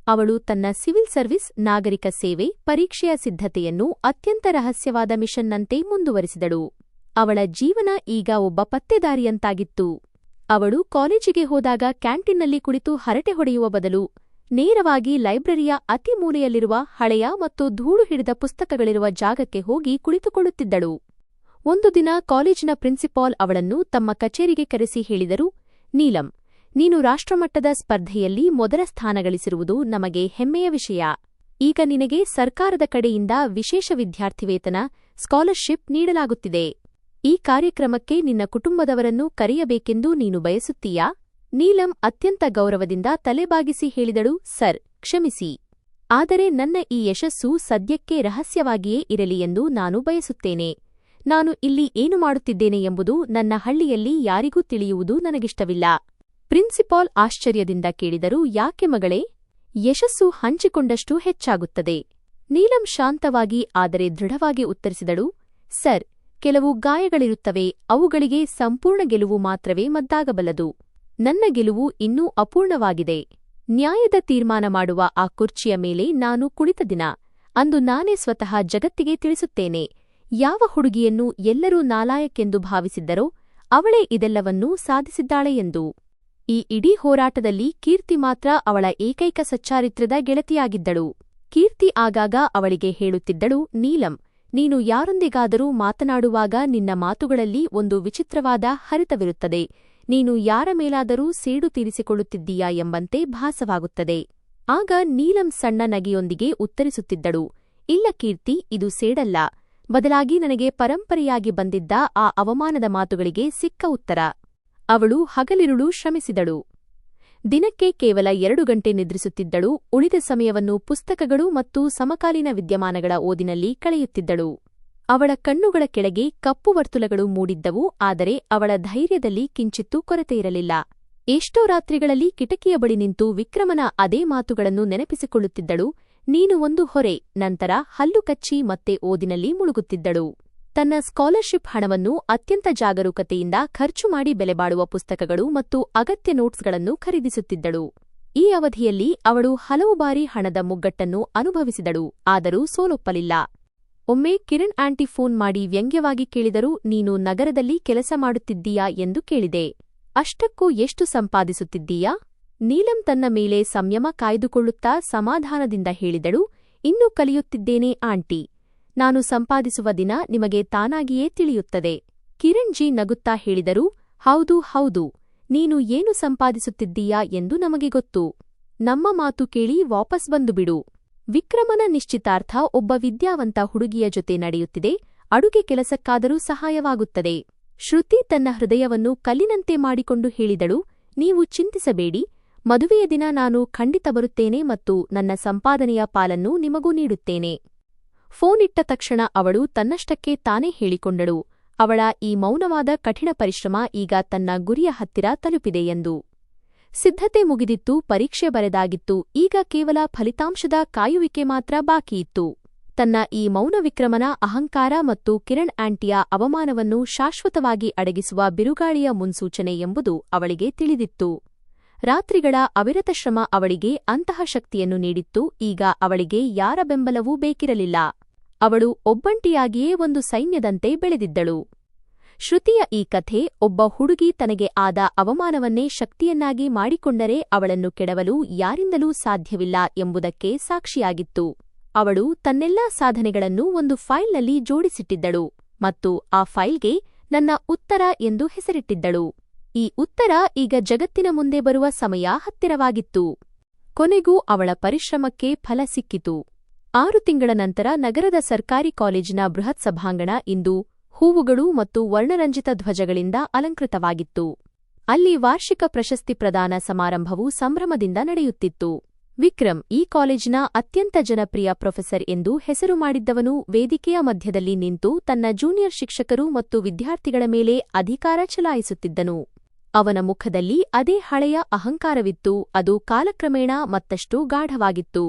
ಅವಳು ತನ್ನ ಸಿವಿಲ್ ಸರ್ವಿಸ್ ನಾಗರಿಕ ಸೇವೆ ಪರೀಕ್ಷೆಯ ಸಿದ್ಧತೆಯನ್ನು ಅತ್ಯಂತ ರಹಸ್ಯವಾದ ಮಿಷನ್ನಂತೆ ಮುಂದುವರಿಸಿದಳು. ಅವಳ ಜೀವನ ಈಗ ಒಬ್ಬ ಪತ್ತೆದಾರಿಯಂತಾಗಿತ್ತು. ಅವಳು ಕಾಲೇಜಿಗೆ ಹೋದಾಗ ಕ್ಯಾಂಟೀನ್ನಲ್ಲಿ ಕುಳಿತು ಹರಟೆ ಹೊಡೆಯುವ ಬದಲು ನೇರವಾಗಿ ಲೈಬ್ರರಿಯ ಅತಿ ಮೂಲೆಯಲ್ಲಿರುವ ಹಳೆಯ ಮತ್ತು ಧೂಳು ಹಿಡಿದ ಪುಸ್ತಕಗಳಿರುವ ಜಾಗಕ್ಕೆ ಹೋಗಿ ಕುಳಿತುಕೊಳ್ಳುತ್ತಿದ್ದಳು. ಒಂದು ದಿನ ಕಾಲೇಜಿನ ಪ್ರಿನ್ಸಿಪಾಲ್ ಅವಳನ್ನು ತಮ್ಮ ಕಚೇರಿಗೆ ಕರೆಸಿ ಹೇಳಿದರು, ನೀಲಂ, ನೀನು ರಾಷ್ಟ್ರಮಟ್ಟದ ಸ್ಪರ್ಧೆಯಲ್ಲಿ ಮೊದಲ ಸ್ಥಾನ ಗಳಿಸಿರುವುದು ನಮಗೆ ಹೆಮ್ಮೆಯ ವಿಷಯ. ಈಗ ನಿನಗೆ ಸರ್ಕಾರದ ಕಡೆಯಿಂದ ವಿಶೇಷ ವಿದ್ಯಾರ್ಥಿವೇತನ ಸ್ಕಾಲರ್ಶಿಪ್ ನೀಡಲಾಗುತ್ತಿದೆ. ಈ ಕಾರ್ಯಕ್ರಮಕ್ಕೆ ನಿನ್ನ ಕುಟುಂಬದವರನ್ನು ಕರೆಯಬೇಕೆಂದು ನೀನು ಬಯಸುತ್ತೀಯಾ? ನೀಲಂ ಅತ್ಯಂತ ಗೌರವದಿಂದ ತಲೆಬಾಗಿಸಿ ಹೇಳಿದಳು, ಸರ್, ಕ್ಷಮಿಸಿ. ಆದರೆ ನನ್ನ ಈ ಯಶಸ್ಸು ಸದ್ಯಕ್ಕೆ ರಹಸ್ಯವಾಗಿಯೇ ಇರಲಿ ಎಂದು ನಾನು ಬಯಸುತ್ತೇನೆ. ನಾನು ಇಲ್ಲಿ ಏನು ಮಾಡುತ್ತಿದ್ದೇನೆ ಎಂಬುದು ನನ್ನ ಹಳ್ಳಿಯಲ್ಲಿ ಯಾರಿಗೂ ತಿಳಿಯುವುದು ನನಗಿಷ್ಟವಿಲ್ಲ. ಪ್ರಿನ್ಸಿಪಾಲ್ ಆಶ್ಚರ್ಯದಿಂದ ಕೇಳಿದರು, ಯಾಕೆ ಮಗಳೇ? ಯಶಸ್ಸು ಹಂಚಿಕೊಂಡಷ್ಟು ಹೆಚ್ಚಾಗುತ್ತದೆ. ನೀಲಂ ಶಾಂತವಾಗಿ ಆದರೆ ದೃಢವಾಗಿ ಉತ್ತರಿಸಿದಳು, ಸರ್, ಕೆಲವು ಗಾಯಗಳಿರುತ್ತವೆ. ಅವುಗಳಿಗೆ ಸಂಪೂರ್ಣ ಗೆಲುವು ಮಾತ್ರವೇ ಮದ್ದಾಗಬಲ್ಲದು. ನನ್ನ ಗೆಲುವು ಇನ್ನೂ ಅಪೂರ್ಣವಾಗಿದೆ. ನ್ಯಾಯದ ತೀರ್ಮಾನ ಮಾಡುವ ಆ ಕುರ್ಚಿಯ ಮೇಲೆ ನಾನು ಕುಳಿತ ದಿನ, ಅಂದು ನಾನೇ ಸ್ವತಃ ಜಗತ್ತಿಗೆ ತಿಳಿಸುತ್ತೇನೆ, ಯಾವ ಹುಡುಗಿಯನ್ನು ಎಲ್ಲರೂ ನಾಲಾಯಕ್ಕೆಂದು ಭಾವಿಸಿದ್ದರೋ ಅವಳೇ ಇದೆಲ್ಲವನ್ನೂ ಸಾಧಿಸಿದ್ದಾಳೆ ಎಂದು. ಈ ಇಡೀ ಹೋರಾಟದಲ್ಲಿ ಕೀರ್ತಿ ಮಾತ್ರ ಅವಳ ಏಕೈಕ ಸಚ್ಚಾರಿತ್ರ್ಯದ ಗೆಳತಿಯಾಗಿದ್ದಳು. ಕೀರ್ತಿ ಆಗಾಗ ಅವಳಿಗೆ ಹೇಳುತ್ತಿದ್ದಳು, ನೀಲಂ, ನೀನು ಯಾರೊಂದಿಗಾದರೂ ಮಾತನಾಡುವಾಗ ನಿನ್ನ ಮಾತುಗಳಲ್ಲಿ ಒಂದು ವಿಚಿತ್ರವಾದ ಹರಿತವಿರುತ್ತದೆ. ನೀನು ಯಾರ ಮೇಲಾದರೂ ಸೇಡು ತೀರಿಸಿಕೊಳ್ಳುತ್ತಿದ್ದೀಯಾ ಎಂಬಂತೆ ಭಾಸವಾಗುತ್ತದೆ. ಆಗ ನೀಲಂ ಸಣ್ಣ ನಗೆಯೊಂದಿಗೆ ಉತ್ತರಿಸುತ್ತಿದ್ದಳು, ಇಲ್ಲ ಕೀರ್ತಿ, ಇದು ಸೇಡಲ್ಲ. ಬದಲಾಗಿ ನನಗೆ ಪರಂಪರೆಯಾಗಿ ಬಂದಿದ್ದ ಆ ಅವಮಾನದ ಮಾತುಗಳಿಗೆ ಸಿಕ್ಕ ಉತ್ತರ. ಅವಳು ಹಗಲಿರುಳು ಶ್ರಮಿಸಿದಳು. ದಿನಕ್ಕೆ ಕೇವಲ 2 ಗಂಟೆ ನಿದ್ರಿಸುತ್ತಿದ್ದಳು. ಉಳಿದ ಸಮಯವನ್ನು ಪುಸ್ತಕಗಳು ಮತ್ತು ಸಮಕಾಲೀನ ವಿದ್ಯಮಾನಗಳ ಓದಿನಲ್ಲಿ ಕಳೆಯುತ್ತಿದ್ದಳು. ಅವಳ ಕಣ್ಣುಗಳ ಕೆಳಗೆ ಕಪ್ಪು ವರ್ತುಲಗಳು ಮೂಡಿದ್ದವು. ಆದರೆ ಅವಳ ಧೈರ್ಯದಲ್ಲಿ ಕಿಂಚಿತ್ತೂ ಕೊರತೆಯಿರಲಿಲ್ಲ. ಎಷ್ಟೋ ರಾತ್ರಿಗಳಲ್ಲಿ ಕಿಟಕಿಯ ಬಳಿ ನಿಂತು ವಿಕ್ರಮನ ಅದೇ ಮಾತುಗಳನ್ನು ನೆನಪಿಸಿಕೊಳ್ಳುತ್ತಿದ್ದಳು. ನೀನು ಒಂದು ಹೊರೆ, ನಂತರ ಹಲ್ಲು ಕಚ್ಚಿ ಮತ್ತೆ ಓದಿನಲ್ಲಿ ಮುಳುಗುತ್ತಿದ್ದಳು. ತನ್ನ ಸ್ಕಾಲರ್ಶಿಪ್ ಹಣವನ್ನು ಅತ್ಯಂತ ಜಾಗರೂಕತೆಯಿಂದ ಖರ್ಚು ಮಾಡಿ ಬೆಲೆಬಾಳುವ ಪುಸ್ತಕಗಳು ಮತ್ತು ಅಗತ್ಯ ನೋಟ್ಸ್ಗಳನ್ನು ಖರೀದಿಸುತ್ತಿದ್ದಳು. ಈ ಅವಧಿಯಲ್ಲಿ ಅವಳು ಹಲವು ಬಾರಿ ಹಣದ ಮುಗ್ಗಟ್ಟನ್ನು ಅನುಭವಿಸಿದಳು. ಆದರೂ ಸೋಲೊಪ್ಪಲಿಲ್ಲ. ಒಮ್ಮೆ ಕಿರಣ್ ಆಂಟಿ ಫೋನ್ ಮಾಡಿ ವ್ಯಂಗ್ಯವಾಗಿ ಕೇಳಿದರು, ನೀನು ನಗರದಲ್ಲಿ ಕೆಲಸ ಮಾಡುತ್ತಿದ್ದೀಯಾ ಎಂದು ಕೇಳಿದೆ. ಅಷ್ಟಕ್ಕೂ ಎಷ್ಟು ಸಂಪಾದಿಸುತ್ತಿದ್ದೀಯಾ? ನೀಲಂ ತನ್ನ ಮೇಲೆ ಸಂಯಮ ಕಾಯ್ದುಕೊಳ್ಳುತ್ತಾ ಸಮಾಧಾನದಿಂದ ಹೇಳಿದಳು, ಇನ್ನೂ ಕಲಿಯುತ್ತಿದ್ದೇನೆ ಆಂಟಿ. ನಾನು ಸಂಪಾದಿಸುವ ದಿನ ನಿಮಗೆ ತಾನಾಗಿಯೇ ತಿಳಿಯುತ್ತದೆ. ಕಿರಣ್ ಜಿ ನಗುತ್ತಾ ಹೇಳಿದರು, ಹೌದು ಹೌದು, ನೀನು ಏನು ಸಂಪಾದಿಸುತ್ತಿದ್ದೀಯಾ ಎಂದು ನಮಗೆ ಗೊತ್ತು. ನಮ್ಮ ಮಾತು ಕೇಳಿ ವಾಪಸ್ ಬಂದುಬಿಡು. ವಿಕ್ರಮನ ನಿಶ್ಚಿತಾರ್ಥ ಒಬ್ಬ ವಿದ್ಯಾವಂತ ಹುಡುಗಿಯ ಜೊತೆ ನಡೆಯುತ್ತಿದೆ. ಅಡುಗೆ ಕೆಲಸಕ್ಕಾದರೂ ಸಹಾಯವಾಗುತ್ತದೆ. ಶ್ರುತಿ ತನ್ನ ಹೃದಯವನ್ನು ಕಲ್ಲಿನಂತೆ ಮಾಡಿಕೊಂಡು ಹೇಳಿದಳು, ನೀವು ಚಿಂತಿಸಬೇಡಿ, ಮದುವೆಯ ದಿನ ನಾನು ಖಂಡಿತ ಬರುತ್ತೇನೆ ಮತ್ತು ನನ್ನ ಸಂಪಾದನೆಯ ಪಾಲನ್ನು ನಿಮಗೂ ನೀಡುತ್ತೇನೆ. ಫೋನ್ ಇಟ್ಟ ತಕ್ಷಣ ಅವಳು ತನ್ನಷ್ಟಕ್ಕೆ ತಾನೇ ಹೇಳಿಕೊಂಡಳು, ಅವಳ ಈ ಮೌನವಾದ ಕಠಿಣ ಪರಿಶ್ರಮ ಈಗ ತನ್ನ ಗುರಿಯ ಹತ್ತಿರ ತಲುಪಿದೆ ಎಂದು. ಸಿದ್ಧತೆ ಮುಗಿದಿತ್ತು, ಪರೀಕ್ಷೆ ಬರೆದಾಗಿತ್ತು, ಈಗ ಕೇವಲ ಫಲಿತಾಂಶದ ಕಾಯುವಿಕೆ ಮಾತ್ರ ಬಾಕಿಯಿತ್ತು. ತನ್ನ ಈ ಮೌನ ವಿಕ್ರಮನ ಅಹಂಕಾರ ಮತ್ತು ಕಿರಣ್ ಆಂಟಿಯ ಅವಮಾನವನ್ನು ಶಾಶ್ವತವಾಗಿ ಅಡಗಿಸುವ ಬಿರುಗಾಳಿಯ ಮುನ್ಸೂಚನೆ ಎಂಬುದು ಅವಳಿಗೆ ತಿಳಿದಿತ್ತು. ರಾತ್ರಿಗಳ ಅವಿರತ ಶ್ರಮ ಅವಳಿಗೆ ಅಂತಹ ಶಕ್ತಿಯನ್ನು ನೀಡಿತ್ತು. ಈಗ ಅವಳಿಗೆ ಯಾರ ಬೆಂಬಲವೂ ಬೇಕಿರಲಿಲ್ಲ. ಅವಳು ಒಬ್ಬಂಟಿಯಾಗಿಯೇ ಒಂದು ಸೈನ್ಯದಂತೆ ಬೆಳೆದಿದ್ದಳು. ಶ್ರುತಿಯ ಈ ಕಥೆ ಒಬ್ಬ ಹುಡುಗಿ ತನಗೆ ಆದ ಅವಮಾನವನ್ನೇ ಶಕ್ತಿಯನ್ನಾಗಿ ಮಾಡಿಕೊಂಡರೆ ಅವಳನ್ನು ಕೆಡವಲು ಯಾರಿಂದಲೂ ಸಾಧ್ಯವಿಲ್ಲ ಎಂಬುದಕ್ಕೆ ಸಾಕ್ಷಿಯಾಗಿತ್ತು. ಅವಳು ತನ್ನೆಲ್ಲಾ ಸಾಧನೆಗಳನ್ನು ಒಂದು ಫೈಲ್ನಲ್ಲಿ ಜೋಡಿಸಿಟ್ಟಿದ್ದಳು ಮತ್ತು ಆ ಫೈಲ್ಗೆ ನನ್ನ ಉತ್ತರ ಎಂದು ಹೆಸರಿಟ್ಟಿದ್ದಳು. ಈ ಉತ್ತರ ಈಗ ಜಗತ್ತಿನ ಮುಂದೆ ಬರುವ ಸಮಯ ಹತ್ತಿರವಾಗಿತ್ತು. ಕೊನೆಗೂ ಅವಳ ಪರಿಶ್ರಮಕ್ಕೆ ಫಲ ಸಿಕ್ಕಿತು. 6 ತಿಂಗಳ ನಂತರ ನಗರದ ಸರ್ಕಾರಿ ಕಾಲೇಜಿನ ಬೃಹತ್ ಸಭಾಂಗಣ ಇಂದು ಹೂವುಗಳು ಮತ್ತು ವರ್ಣರಂಜಿತ ಧ್ವಜಗಳಿಂದ ಅಲಂಕೃತವಾಗಿತ್ತು. ಅಲ್ಲಿ ವಾರ್ಷಿಕ ಪ್ರಶಸ್ತಿ ಪ್ರದಾನ ಸಮಾರಂಭವು ಸಂಭ್ರಮದಿಂದ ನಡೆಯುತ್ತಿತ್ತು. ವಿಕ್ರಮ್ ಈ ಕಾಲೇಜಿನ ಅತ್ಯಂತ ಜನಪ್ರಿಯ ಪ್ರೊಫೆಸರ್ ಎಂದು ಹೆಸರು ಮಾಡಿದ್ದವನು ವೇದಿಕೆಯ ಮಧ್ಯದಲ್ಲಿ ನಿಂತು ತನ್ನ ಜೂನಿಯರ್ ಶಿಕ್ಷಕರು ಮತ್ತು ವಿದ್ಯಾರ್ಥಿಗಳ ಮೇಲೆ ಅಧಿಕಾರ ಚಲಾಯಿಸುತ್ತಿದ್ದನು. ಅವನ ಮುಖದಲ್ಲಿ ಅದೇ ಹಳೆಯ ಅಹಂಕಾರವಿತ್ತು, ಅದು ಕಾಲಕ್ರಮೇಣ ಮತ್ತಷ್ಟು ಗಾಢವಾಗಿತ್ತು.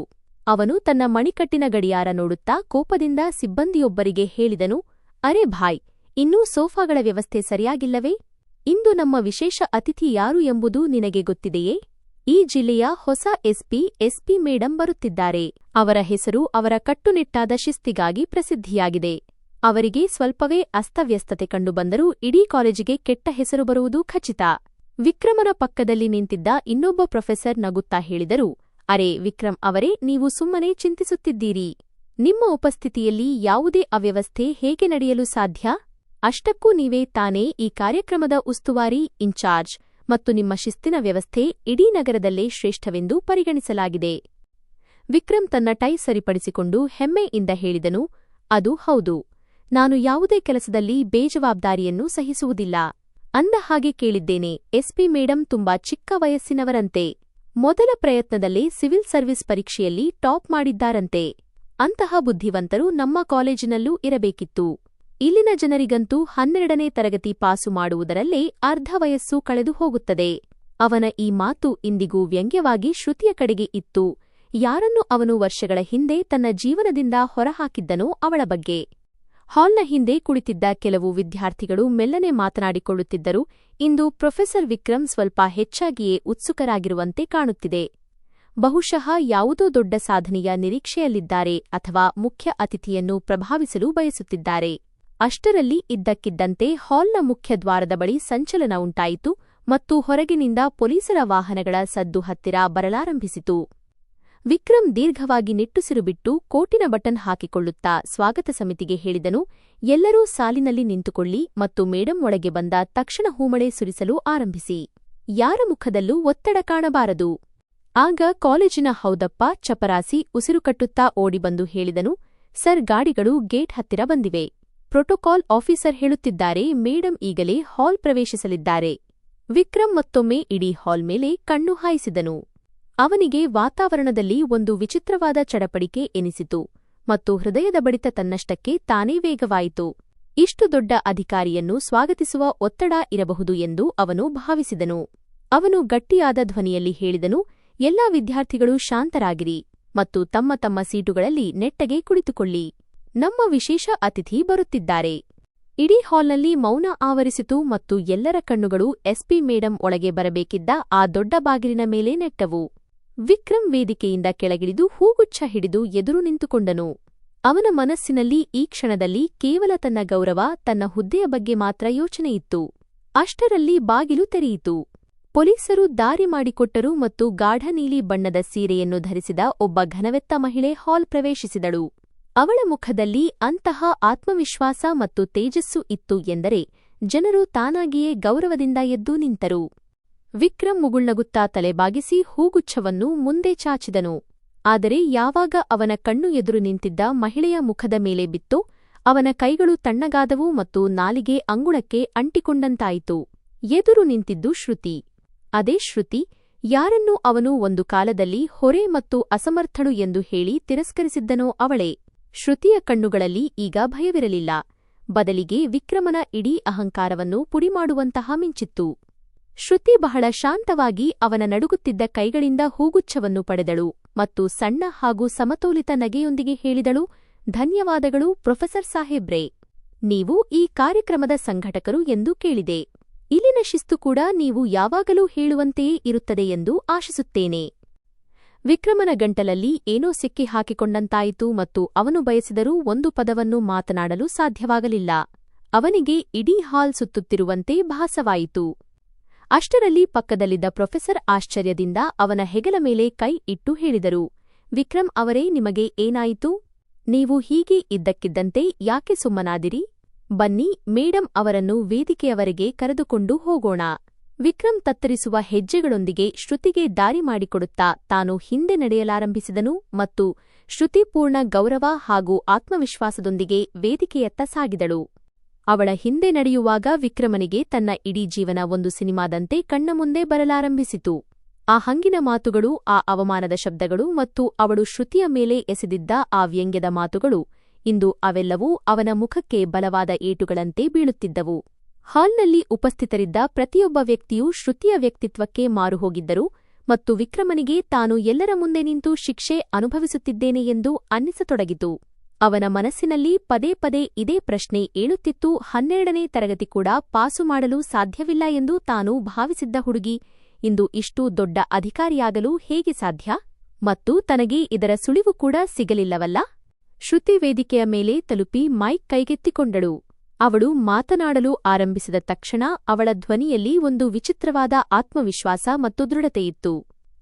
ಅವನು ತನ್ನ ಮಣಿಕಟ್ಟಿನ ಗಡಿಯಾರ ನೋಡುತ್ತಾ ಕೋಪದಿಂದ ಸಿಬ್ಬಂದಿಯೊಬ್ಬರಿಗೆ ಹೇಳಿದನು, ಅರೆ ಭಾಯ್, ಇನ್ನೂ ಸೋಫಾಗಳ ವ್ಯವಸ್ಥೆ ಸರಿಯಾಗಿಲ್ಲವೇ? ಇಂದು ನಮ್ಮ ವಿಶೇಷ ಅತಿಥಿ ಯಾರು ಎಂಬುದು ನಿನಗೆ ಗೊತ್ತಿದೆಯೇ? ಈ ಜಿಲ್ಲೆಯ ಹೊಸ ಎಸ್ಪಿ ಮೇಡಂ ಬರುತ್ತಿದ್ದಾರೆ. ಅವರ ಹೆಸರು ಅವರ ಕಟ್ಟುನಿಟ್ಟಾದ ಶಿಸ್ತಿಗಾಗಿ ಪ್ರಸಿದ್ಧಿಯಾಗಿದೆ. ಅವರಿಗೆ ಸ್ವಲ್ಪವೇ ಅಸ್ತವ್ಯಸ್ತತೆ ಕಂಡುಬಂದರೂ ಇಡೀ ಕಾಲೇಜಿಗೆ ಕೆಟ್ಟ ಹೆಸರು ಬರುವುದು ಖಚಿತ. ವಿಕ್ರಮನ ಪಕ್ಕದಲ್ಲಿ ನಿಂತಿದ್ದ ಇನ್ನೊಬ್ಬ ಪ್ರೊಫೆಸರ್ ನಗುತ್ತಾ ಹೇಳಿದರು, ಅರೆ ವಿಕ್ರಮ್ ಅವರೇ, ನೀವು ಸುಮ್ಮನೆ ಚಿಂತಿಸುತ್ತಿದ್ದೀರಿ. ನಿಮ್ಮ ಉಪಸ್ಥಿತಿಯಲ್ಲಿ ಯಾವುದೇ ಅವ್ಯವಸ್ಥೆ ಹೇಗೆ ನಡೆಯಲು ಸಾಧ್ಯ? ಅಷ್ಟಕ್ಕೂ ನೀವೇ ತಾನೇ ಈ ಕಾರ್ಯಕ್ರಮದ ಉಸ್ತುವಾರಿ ಇನ್ಚಾರ್ಜ್ ಮತ್ತು ನಿಮ್ಮ ಶಿಸ್ತಿನ ವ್ಯವಸ್ಥೆ ಇಡೀ ನಗರದಲ್ಲೇ ಶ್ರೇಷ್ಠವೆಂದು ಪರಿಗಣಿಸಲಾಗಿದೆ. ವಿಕ್ರಮ್ ತನ್ನ ಟೈ ಸರಿಪಡಿಸಿಕೊಂಡು ಹೆಮ್ಮೆಯಿಂದ ಹೇಳಿದನು, ಅದು ಹೌದು. ನಾನು ಯಾವುದೇ ಕೆಲಸದಲ್ಲಿ ಬೇಜವಾಬ್ದಾರಿಯನ್ನು ಸಹಿಸುವುದಿಲ್ಲ. ಅಂದ ಹಾಗೆ ಕೇಳಿದ್ದೇನೆ, ಎಸ್ಪಿ ಮೇಡಂ ತುಂಬಾ ಚಿಕ್ಕ ವಯಸ್ಸಿನವರಂತೆ. ಮೊದಲ ಪ್ರಯತ್ನದಲ್ಲೇ ಸಿವಿಲ್ ಸರ್ವಿಸ್ ಪರೀಕ್ಷೆಯಲ್ಲಿ ಟಾಪ್ ಮಾಡಿದ್ದಾರಂತೆ. ಅಂತಹ ಬುದ್ಧಿವಂತರು ನಮ್ಮ ಕಾಲೇಜಿನಲ್ಲೂ ಇರಬೇಕಿತ್ತು. ಇಲ್ಲಿನ ಜನರಿಗಂತೂ 12ನೇ ತರಗತಿ ಪಾಸು ಮಾಡುವುದರಲ್ಲೇ ಅರ್ಧ ವಯಸ್ಸು ಕಳೆದು ಹೋಗುತ್ತದೆ. ಅವನ ಈ ಮಾತು ಇಂದಿಗೂ ವ್ಯಂಗ್ಯವಾಗಿ ಶ್ರುತಿಯ ಕಡೆಗೆ ಇತ್ತು. ಯಾರನ್ನು ಅವನು ವರ್ಷಗಳ ಹಿಂದೆ ತನ್ನ ಜೀವನದಿಂದ ಹೊರಹಾಕಿದ್ದನೋ ಅವಳ ಬಗ್ಗೆ. ಹಾಲ್ನ ಹಿಂದೆ ಕುಳಿತಿದ್ದ ಕೆಲವು ವಿದ್ಯಾರ್ಥಿಗಳು ಮೆಲ್ಲನೆ ಮಾತನಾಡಿಕೊಳ್ಳುತ್ತಿದ್ದರು. ಇಂದು ಪ್ರೊಫೆಸರ್ ವಿಕ್ರಮ್ ಸ್ವಲ್ಪ ಹೆಚ್ಚಾಗಿಯೇ ಉತ್ಸುಕರಾಗಿರುವಂತೆ ಕಾಣುತ್ತಿದೆ. ಬಹುಶಃ ಯಾವುದೋ ದೊಡ್ಡ ಸಾಧನೆಯ ನಿರೀಕ್ಷೆಯಲ್ಲಿದ್ದಾರೆ ಅಥವಾ ಮುಖ್ಯ ಅತಿಥಿಯನ್ನು ಪ್ರಭಾವಿಸಲು ಬಯಸುತ್ತಿದ್ದಾರೆ. ಅಷ್ಟರಲ್ಲಿ ಇದ್ದಕ್ಕಿದ್ದಂತೆ ಹಾಲ್ನ ಮುಖ್ಯ ದ್ವಾರದ ಬಳಿ ಸಂಚಲನ ಉಂಟಾಯಿತು ಮತ್ತು ಹೊರಗಿನಿಂದ ಪೊಲೀಸರ ವಾಹನಗಳ ಸದ್ದು ಹತ್ತಿರ ಬರಲಾರಂಭಿಸಿತು. ವಿಕ್ರಮ್ ದೀರ್ಘವಾಗಿ ನಿಟ್ಟುಸಿರು ಬಿಟ್ಟು ಕೋಟಿನ ಬಟನ್ ಹಾಕಿಕೊಳ್ಳುತ್ತಾ ಸ್ವಾಗತ ಸಮಿತಿಗೆ ಹೇಳಿದನು, ಎಲ್ಲರೂ ಸಾಲಿನಲ್ಲಿ ನಿಂತುಕೊಳ್ಳಿ ಮತ್ತು ಮೇಡಂ ಒಳಗೆ ಬಂದ ತಕ್ಷಣ ಹೂಮಳೆ ಸುರಿಸಲು ಆರಂಭಿಸಿ. ಯಾರ ಮುಖದಲ್ಲೂ ಒತ್ತಡ ಕಾಣಬಾರದು. ಆಗ ಕಾಲೇಜಿನ ಹೌದಪ್ಪ ಚಪರಾಸಿ ಉಸಿರುಕಟ್ಟುತ್ತಾ ಓಡಿಬಂದು ಹೇಳಿದನು, ಸರ್, ಗಾಡಿಗಳು ಗೇಟ್ ಹತ್ತಿರ ಬಂದಿವೆ. ಪ್ರೋಟೋಕಾಲ್ ಆಫೀಸರ್ ಹೇಳುತ್ತಿದ್ದಾರೆ, ಮೇಡಂ ಈಗಲೇ ಹಾಲ್ ಪ್ರವೇಶಿಸಲಿದ್ದಾರೆ. ವಿಕ್ರಮ್ ಮತ್ತೊಮ್ಮೆ ಇಡೀ ಹಾಲ್ ಮೇಲೆ ಕಣ್ಣು ಹಾಯಿಸಿದನು. ಅವನಿಗೆ ವಾತಾವರಣದಲ್ಲಿ ಒಂದು ವಿಚಿತ್ರವಾದ ಚಡಪಡಿಕೆ ಎನಿಸಿತು ಮತ್ತು ಹೃದಯದ ಬಡಿತ ತನ್ನಷ್ಟಕ್ಕೆ ತಾನೇ ವೇಗವಾಯಿತು. ಇಷ್ಟು ದೊಡ್ಡ ಅಧಿಕಾರಿಯನ್ನು ಸ್ವಾಗತಿಸುವ ಒತ್ತಡ ಇರಬಹುದು ಎಂದು ಅವನು ಭಾವಿಸಿದನು. ಅವನು ಗಟ್ಟಿಯಾದ ಧ್ವನಿಯಲ್ಲಿ ಹೇಳಿದನು, ಎಲ್ಲಾ ವಿದ್ಯಾರ್ಥಿಗಳು ಶಾಂತರಾಗಿರಿ ಮತ್ತು ತಮ್ಮ ತಮ್ಮ ಸೀಟುಗಳಲ್ಲಿ ನೆಟ್ಟಗೆ ಕುಳಿತುಕೊಳ್ಳಿ. ನಮ್ಮ ವಿಶೇಷ ಅತಿಥಿ ಬರುತ್ತಿದ್ದಾರೆ. ಇಡೀ ಹಾಲ್ನಲ್ಲಿ ಮೌನ ಆವರಿಸಿತು ಮತ್ತು ಎಲ್ಲರ ಕಣ್ಣುಗಳು ಎಸ್ಪಿ ಮೇಡಂ ಒಳಗೆ ಬರಬೇಕಿದ್ದ ಆ ದೊಡ್ಡ ಬಾಗಿಲಿನ ಮೇಲೆ ನೆಟ್ಟವು. ವಿಕ್ರಮ್ ವೇದಿಕೆಯಿಂದ ಕೆಳಗಿಳಿದು ಹೂಗುಚ್ಛ ಹಿಡಿದು ಎದುರು ನಿಂತುಕೊಂಡನು. ಅವನ ಮನಸ್ಸಿನಲ್ಲಿ ಈ ಕ್ಷಣದಲ್ಲಿ ಕೇವಲ ತನ್ನ ಗೌರವ, ತನ್ನ ಹುದ್ದೆಯ ಬಗ್ಗೆ ಮಾತ್ರ ಯೋಚನೆಯಿತ್ತು. ಅಷ್ಟರಲ್ಲಿ ಬಾಗಿಲು ತೆರೆಯಿತು. ಪೊಲೀಸರು ದಾರಿ ಮಾಡಿಕೊಟ್ಟರು ಮತ್ತು ಗಾಢ ನೀಲಿ ಬಣ್ಣದ ಸೀರೆಯನ್ನು ಧರಿಸಿದ ಒಬ್ಬ ಘನವೆತ್ತ ಮಹಿಳೆ ಹಾಲ್ ಪ್ರವೇಶಿಸಿದಳು. ಅವಳ ಮುಖದಲ್ಲಿ ಅಂತಹ ಆತ್ಮವಿಶ್ವಾಸ ಮತ್ತು ತೇಜಸ್ಸು ಇತ್ತು ಎಂದರೆ ಜನರು ತಾನಾಗಿಯೇ ಗೌರವದಿಂದ ಎದ್ದು ನಿಂತರು. ವಿಕ್ರಮ್ ಮುಗುಳ್ನಗುತ್ತಾ ತಲೆಬಾಗಿಸಿ ಹೂಗುಚ್ಛವನ್ನು ಮುಂದೆ ಚಾಚಿದನು. ಆದರೆ ಯಾವಾಗ ಅವನ ಕಣ್ಣು ಎದುರು ನಿಂತಿದ್ದ ಮಹಿಳೆಯ ಮುಖದ ಮೇಲೆ ಬಿತ್ತೋ, ಅವನ ಕೈಗಳು ತಣ್ಣಗಾದವು ಮತ್ತು ನಾಲಿಗೆ ಅಂಗುಳಕ್ಕೆ ಅಂಟಿಕೊಂಡಂತಾಯಿತು. ಎದುರು ನಿಂತಿದ್ದು ಶ್ರುತಿ. ಅದೇ ಶ್ರುತಿ, ಯಾರನ್ನು ಅವನು ಒಂದು ಕಾಲದಲ್ಲಿ ಹೊರೆ ಮತ್ತು ಅಸಮರ್ಥಳು ಎಂದು ಹೇಳಿ ತಿರಸ್ಕರಿಸಿದ್ದನೋ ಅವಳೇ. ಶ್ರುತಿಯ ಕಣ್ಣುಗಳಲ್ಲಿ ಈಗ ಭಯವಿರಲಿಲ್ಲ. ಬದಲಿಗೆ ವಿಕ್ರಮನ ಇಡೀ ಅಹಂಕಾರವನ್ನು ಪುಡಿಮಾಡುವಂತಹ ಮಿಂಚಿತ್ತು. ಶ್ರುತಿ ಬಹಳ ಶಾಂತವಾಗಿ ಅವನ ನಡುಗುತ್ತಿದ್ದ ಕೈಗಳಿಂದ ಹೂಗುಚ್ಛವನ್ನು ಪಡೆದಳು ಮತ್ತು ಸಣ್ಣ ಹಾಗೂ ಸಮತೋಲಿತ ನಗೆಯೊಂದಿಗೆ ಹೇಳಿದಳು, ಧನ್ಯವಾದಗಳು ಪ್ರೊಫೆಸರ್ ಸಾಹೇಬ್ರೇ. ನೀವು ಈ ಕಾರ್ಯಕ್ರಮದ ಸಂಘಟಕರು ಎಂದು ಕೇಳಿದೆ. ಇಲ್ಲಿನ ಶಿಸ್ತು ಕೂಡ ನೀವು ಯಾವಾಗಲೂ ಹೇಳುವಂತೆಯೇ ಇರುತ್ತದೆ ಎಂದು ಆಶಿಸುತ್ತೇನೆ. ವಿಕ್ರಮನ ಗಂಟಲಲ್ಲಿ ಏನೋ ಸಿಕ್ಕಿ ಹಾಕಿಕೊಂಡಂತಾಯಿತು ಮತ್ತು ಅವನು ಬಯಸಿದರೂ ಒಂದು ಪದವನ್ನು ಮಾತನಾಡಲು ಸಾಧ್ಯವಾಗಲಿಲ್ಲ. ಅವನಿಗೆ ಇಡೀ ಹಾಲ್ ಸುತ್ತುತ್ತಿರುವಂತೆ ಭಾಸವಾಯಿತು. ಅಷ್ಟರಲ್ಲಿ ಪಕ್ಕದಲ್ಲಿದ್ದ ಪ್ರೊಫೆಸರ್ ಆಶ್ಚರ್ಯದಿಂದ ಅವನ ಹೆಗಲ ಮೇಲೆ ಕೈ ಇಟ್ಟು ಹೇಳಿದರು, ವಿಕ್ರಮ್ ಅವರೇ, ನಿಮಗೆ ಏನಾಯಿತು? ನೀವು ಹೀಗೆ ಇದ್ದಕ್ಕಿದ್ದಂತೆ ಯಾಕೆ ಸುಮ್ಮನಾದಿರಿ? ಬನ್ನಿ, ಮೇಡಂ ಅವರನ್ನು ವೇದಿಕೆಯವರೆಗೆ ಕರೆದುಕೊಂಡು ಹೋಗೋಣ. ವಿಕ್ರಮ್ ತತ್ತರಿಸುವ ಹೆಜ್ಜೆಗಳೊಂದಿಗೆ ಶ್ರುತಿಗೆ ದಾರಿ ಮಾಡಿಕೊಡುತ್ತಾ ತಾನು ಹಿಂದೆ ನಡೆಯಲಾರಂಭಿಸಿದನು ಮತ್ತು ಶ್ರುತಿ ಪೂರ್ಣ ಗೌರವ ಹಾಗೂ ಆತ್ಮವಿಶ್ವಾಸದೊಂದಿಗೆ ವೇದಿಕೆಯತ್ತ ಸಾಗಿದಳು. ಅವಳ ಹಿಂದೆ ನಡೆಯುವಾಗ ವಿಕ್ರಮನಿಗೆ ತನ್ನ ಇಡೀ ಜೀವನ ಒಂದು ಸಿನಿಮಾದಂತೆ ಕಣ್ಣ ಮುಂದೆ ಬರಲಾರಂಭಿಸಿತು. ಆ ಹಂಗಿನ ಮಾತುಗಳು, ಆ ಅವಮಾನದ ಶಬ್ದಗಳು ಮತ್ತು ಅವಳು ಶ್ರುತಿಯ ಮೇಲೆ ಎಸೆದಿದ್ದ ಆ ವ್ಯಂಗ್ಯದ ಮಾತುಗಳು, ಇಂದು ಅವೆಲ್ಲವೂ ಅವನ ಮುಖಕ್ಕೆ ಬಲವಾದ ಏಟುಗಳಂತೆ ಬೀಳುತ್ತಿದ್ದವು. ಹಾಲ್ನಲ್ಲಿ ಉಪಸ್ಥಿತರಿದ್ದ ಪ್ರತಿಯೊಬ್ಬ ವ್ಯಕ್ತಿಯೂ ಶ್ರುತಿಯ ವ್ಯಕ್ತಿತ್ವಕ್ಕೆ ಮಾರುಹೋಗಿದ್ದರು ಮತ್ತು ವಿಕ್ರಮನಿಗೆ ತಾನು ಎಲ್ಲರ ಮುಂದೆ ನಿಂತು ಶಿಕ್ಷೆ ಅನುಭವಿಸುತ್ತಿದ್ದೇನೆ ಎಂದು ಅನ್ನಿಸತೊಡಗಿತು. ಅವನ ಮನಸ್ಸಿನಲ್ಲಿ ಪದೇ ಪದೇ ಇದೇ ಪ್ರಶ್ನೆ ಏಳುತ್ತಿತ್ತು, 12ನೇ ತರಗತಿ ಕೂಡ ಪಾಸು ಮಾಡಲು ಸಾಧ್ಯವಿಲ್ಲ ಎಂದು ತಾನು ಭಾವಿಸಿದ್ದ ಹುಡುಗಿ ಇಂದು ಇಷ್ಟು ದೊಡ್ಡ ಅಧಿಕಾರಿಯಾಗಲು ಹೇಗೆ ಸಾಧ್ಯ? ಮತ್ತು ತನಗೆ ಇದರ ಸುಳಿವು ಕೂಡ ಸಿಗಲಿಲ್ಲವಲ್ಲ? ಶ್ರುತಿ ವೇದಿಕೆಯ ಮೇಲೆ ತಲುಪಿ ಮೈಕ್ ಕೈಗೆತ್ತಿಕೊಂಡಳು. ಅವಳು ಮಾತನಾಡಲು ಆರಂಭಿಸಿದ ತಕ್ಷಣ ಅವಳ ಧ್ವನಿಯಲ್ಲಿ ಒಂದು ವಿಚಿತ್ರವಾದ ಆತ್ಮವಿಶ್ವಾಸ ಮತ್ತು ದೃಢತೆಯಿತ್ತು.